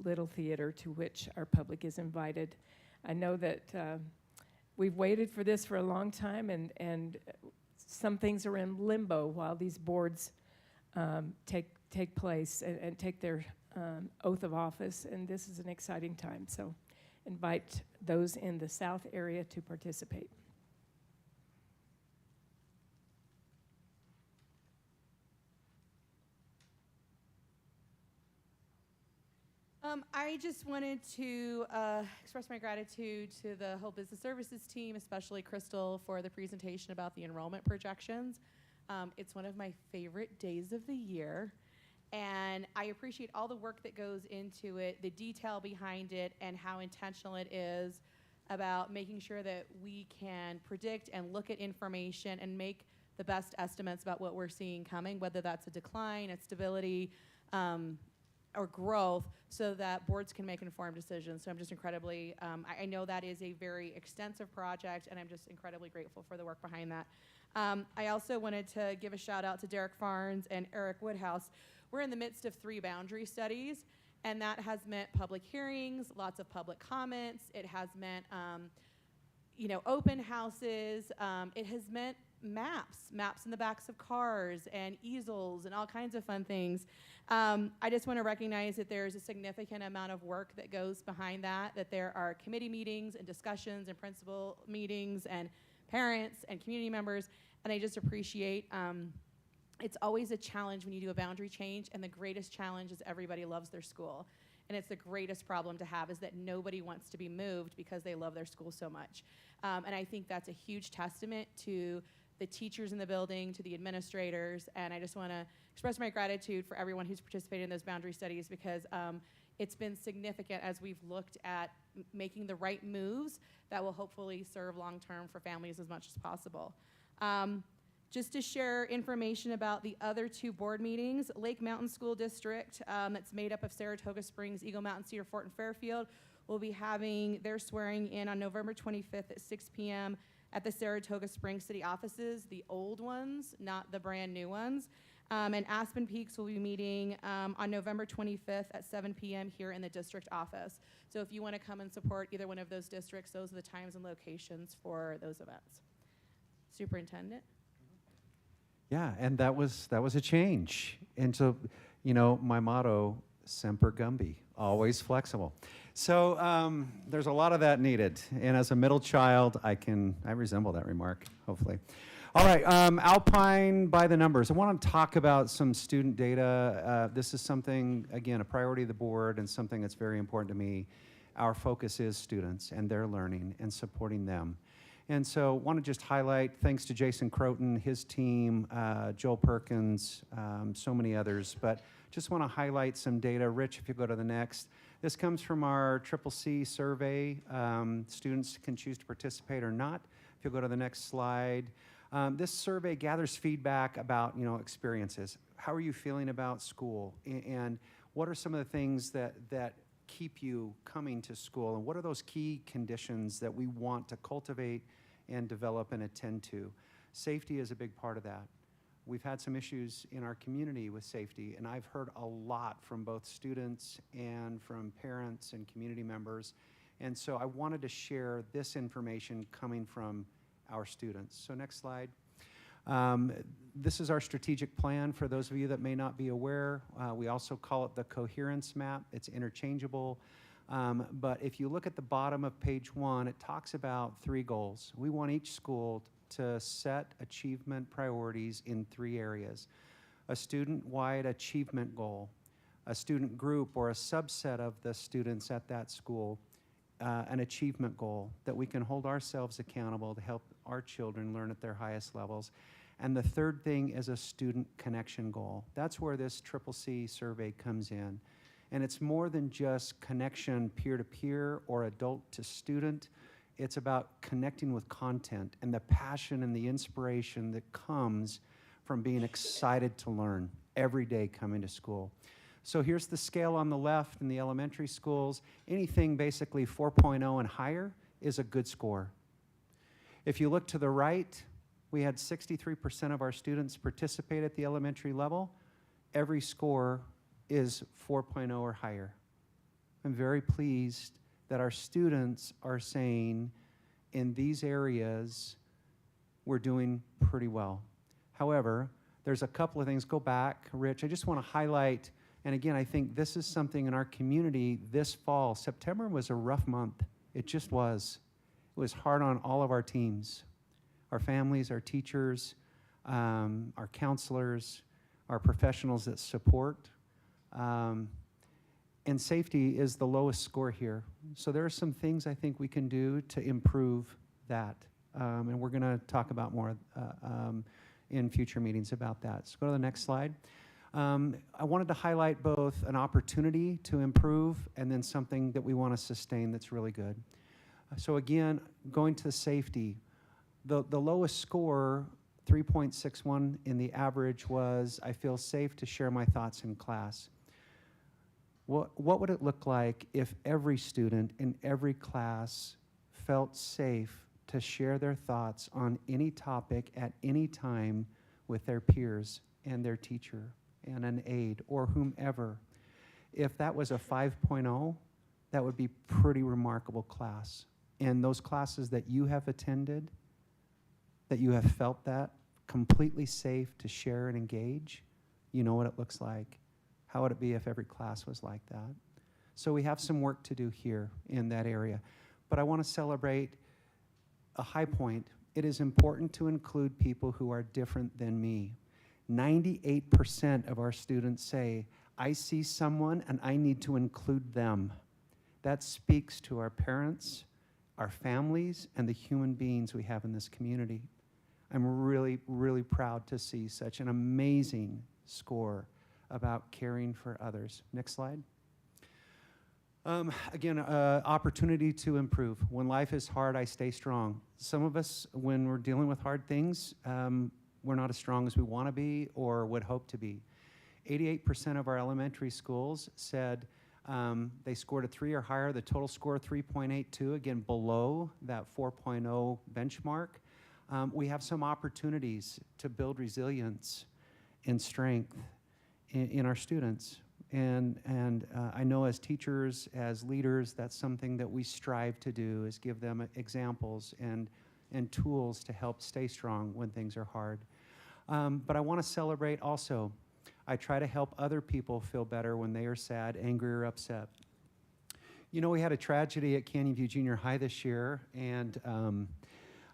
Little Theater, to which our public is invited. I know that we've waited for this for a long time, and some things are in limbo while these boards take place and take their oath of office, and this is an exciting time. So invite those in the south area to participate. I just wanted to express my gratitude to the whole business services team, especially Crystal, for the presentation about the enrollment projections. It's one of my favorite days of the year, and I appreciate all the work that goes into it, the detail behind it, and how intentional it is about making sure that we can predict and look at information and make the best estimates about what we're seeing coming, whether that's a decline, a stability, or growth, so that boards can make informed decisions. So I'm just incredibly, I know that is a very extensive project, and I'm just incredibly grateful for the work behind that. I also wanted to give a shout out to Derek Farnes and Eric Woodhouse. We're in the midst of 3 boundary studies, and that has meant public hearings, lots of public comments. It has meant, open houses. It has meant maps in the backs of cars and easels and all kinds of fun things. I just want to recognize that there's a significant amount of work that goes behind that there are committee meetings and discussions and principal meetings and parents and community members, and I just appreciate it's always a challenge when you do a boundary change, and the greatest challenge is everybody loves their school. And it's the greatest problem to have, is that nobody wants to be moved because they love their school so much. And I think that's a huge testament to the teachers in the building, to the administrators, and I just want to express my gratitude for everyone who's participated in those boundary studies, because it's been significant as we've looked at making the right moves that will hopefully serve long-term for families as much as possible. Just to share information about the other 2 board meetings, Lake Mountain School District, that's made up of Saratoga Springs, Eagle Mountain, Cedar Fort, and Fairfield, will be having their swearing in on November 25th at 6 p.m. at the Saratoga Springs City offices, the old ones, not the brand new ones. And Aspen Peaks will be meeting on November 25th at 7 p.m. here in the district office. So if you want to come and support either one of those districts, those are the times and locations for those events. Superintendent? Yeah, and that was a change. And so, my motto, Semper Gumby, always flexible. So there's a lot of that needed. And as a middle child, I resemble that remark, hopefully. All right, Alpine by the numbers. I want to talk about some student data. This is something, again, a priority of the board and something that's very important to me. Our focus is students and their learning and supporting them. And so I want to just highlight, thanks to Jason Croton, his team, Joel Perkins, so many others, but just want to highlight some data. Rich, if you go to the next. This comes from our CCC survey. Students can choose to participate or not. If you go to the next slide. This survey gathers feedback about, experiences. How are you feeling about school? And what are some of the things that keep you coming to school? And what are those key conditions that we want to cultivate and develop and attend to? Safety is a big part of that. We've had some issues in our community with safety, and I've heard a lot from both students and from parents and community members. And so I wanted to share this information coming from our students. So next slide. This is our strategic plan for those of you that may not be aware. We also call it the coherence map. It's interchangeable. But if you look at the bottom of page 1, it talks about 3 goals. We want each school to set achievement priorities in 3 areas. A student-wide achievement goal, a student group or a subset of the students at that school, an achievement goal that we can hold ourselves accountable to help our children learn at their highest levels. And the third thing is a student connection goal. That's where this CCC survey comes in. And it's more than just connection peer-to-peer or adult to student. It's about connecting with content and the passion and the inspiration that comes from being excited to learn every day coming to school. So here's the scale on the left in the elementary schools. Anything basically 4.0 and higher is a good score. If you look to the right, we had 63% of our students participate at the elementary level. Every score is 4.0 or higher. I'm very pleased that our students are saying in these areas we're doing pretty well. However, there's a couple of things. Go back, Rich. I just want to highlight, and again, I think this is something in our community this fall. September was a rough month. It just was. It was hard on all of our teams, our families, our teachers, our counselors, our professionals that support. And safety is the lowest score here. So there are some things I think we can do to improve that. And we're going to talk about more in future meetings about that. So go to the next slide. I wanted to highlight both an opportunity to improve and then something that we want to sustain that's really good. So again, going to safety, the lowest score, 3.61 in the average, was I feel safe to share my thoughts in class. What would it look like if every student in every class felt safe to share their thoughts on any topic at any time with their peers and their teacher and an aide or whomever? If that was a 5.0, that would be pretty remarkable class. And those classes that you have attended, that you have felt that completely safe to share and engage, you know what it looks like. How would it be if every class was like that? So we have some work to do here in that area. But I want to celebrate a high point. It is important to include people who are different than me. 98% of our students say, I see someone and I need to include them. That speaks to our parents, our families, and the human beings we have in this community. I'm really, really proud to see such an amazing score about caring for others. Next slide. Again, opportunity to improve. When life is hard, I stay strong. Some of us, when we're dealing with hard things, we're not as strong as we want to be or would hope to be. 88% of our elementary schools said they scored a 3 or higher. The total score 3.82, again below that 4.0 benchmark. We have some opportunities to build resilience and strength in our students. And I know as teachers, as leaders, that's something that we strive to do, is give them examples and tools to help stay strong when things are hard. But I want to celebrate also. I try to help other people feel better when they are sad, angry, or upset. You know, we had a tragedy at Canyon View Junior High this year, and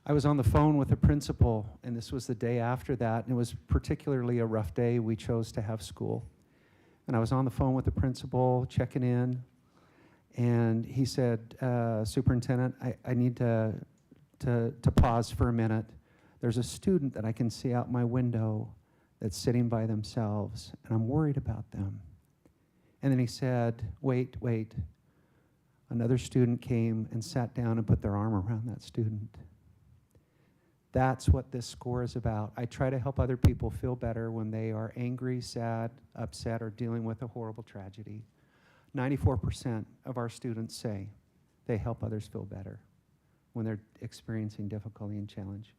I was on the phone with the principal, and this was the day after that, and it was particularly a rough day. We chose to have school. And I was on the phone with the principal, checking in, and he said, Superintendent, I need to pause for a minute. There's a student that I can see out my window that's sitting by themselves, and I'm worried about them. And then he said, wait. Another student came and sat down and put their arm around that student. That's what this score is about. I try to help other people feel better when they are angry, sad, upset, or dealing with a horrible tragedy. 94% of our students say they help others feel better when they're experiencing difficulty and challenge.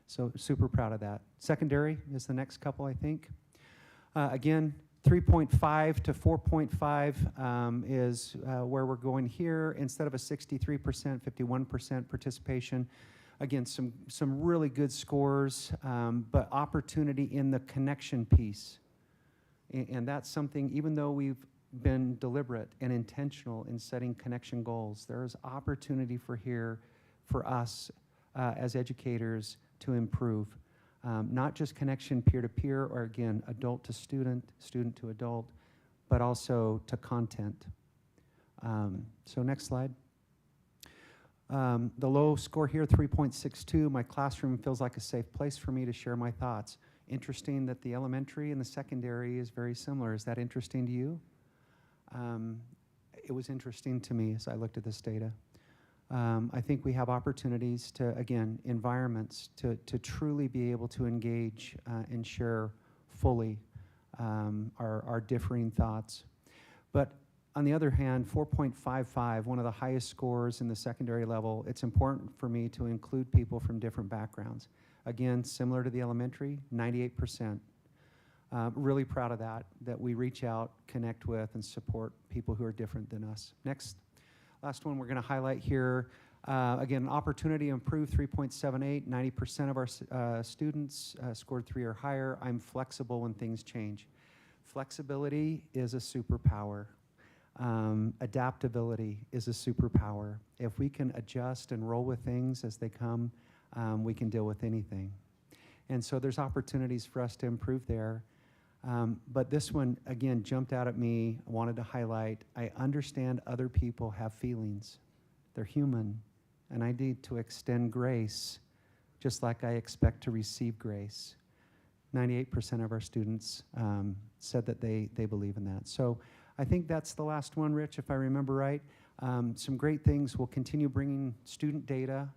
So super proud of that. Secondary is the next couple, I think. Again, 3.5 to 4.5 is where we're going here. Instead of a 63%, 51% participation. Again, some really good scores, but opportunity in the connection piece. And that's something, even though we've been deliberate and intentional in setting connection goals, there is opportunity for us as educators to improve. Not just connection peer-to-peer or, again, adult to student, student to adult, but also to content. So next slide. The low score here, 3.62. My classroom feels like a safe place for me to share my thoughts. Interesting that the elementary and the secondary is very similar. Is that interesting to you? It was interesting to me as I looked at this data. I think we have opportunities to, again, environments to truly be able to engage and share fully our differing thoughts. But on the other hand, 4.55, one of the highest scores in the secondary level, it's important for me to include people from different backgrounds. Again, similar to the elementary, 98%. Really proud of that we reach out, connect with, and support people who are different than us. Next, last one we're going to highlight here. Again, opportunity to improve, 3.78. 90% of our students scored 3 or higher. I'm flexible when things change. Flexibility is a superpower. Adaptability is a superpower. If we can adjust and roll with things as they come, we can deal with anything. And so there's opportunities for us to improve there. But this one, again, jumped out at me. I wanted to highlight, I understand other people have feelings. They're human. And I need to extend grace just like I expect to receive grace. 98% of our students said that they believe in that. So I think that's the last one, Rich, if I remember right. Some great things. We'll continue bringing student data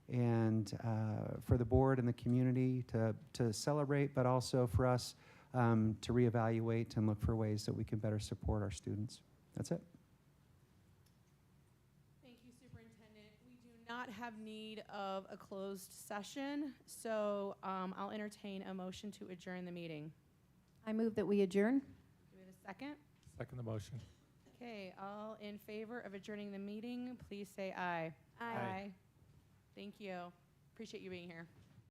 and for the board and the community to celebrate, but also for us to reevaluate and look for ways that we can better support our students. That's it. Thank you, Superintendent. We do not have need of a closed session, so I'll entertain a motion to adjourn the meeting. I move that we adjourn. Do we have a second? Second the motion. Okay, all in favor of adjourning the meeting, please say aye. Aye. Thank you. Appreciate you being here.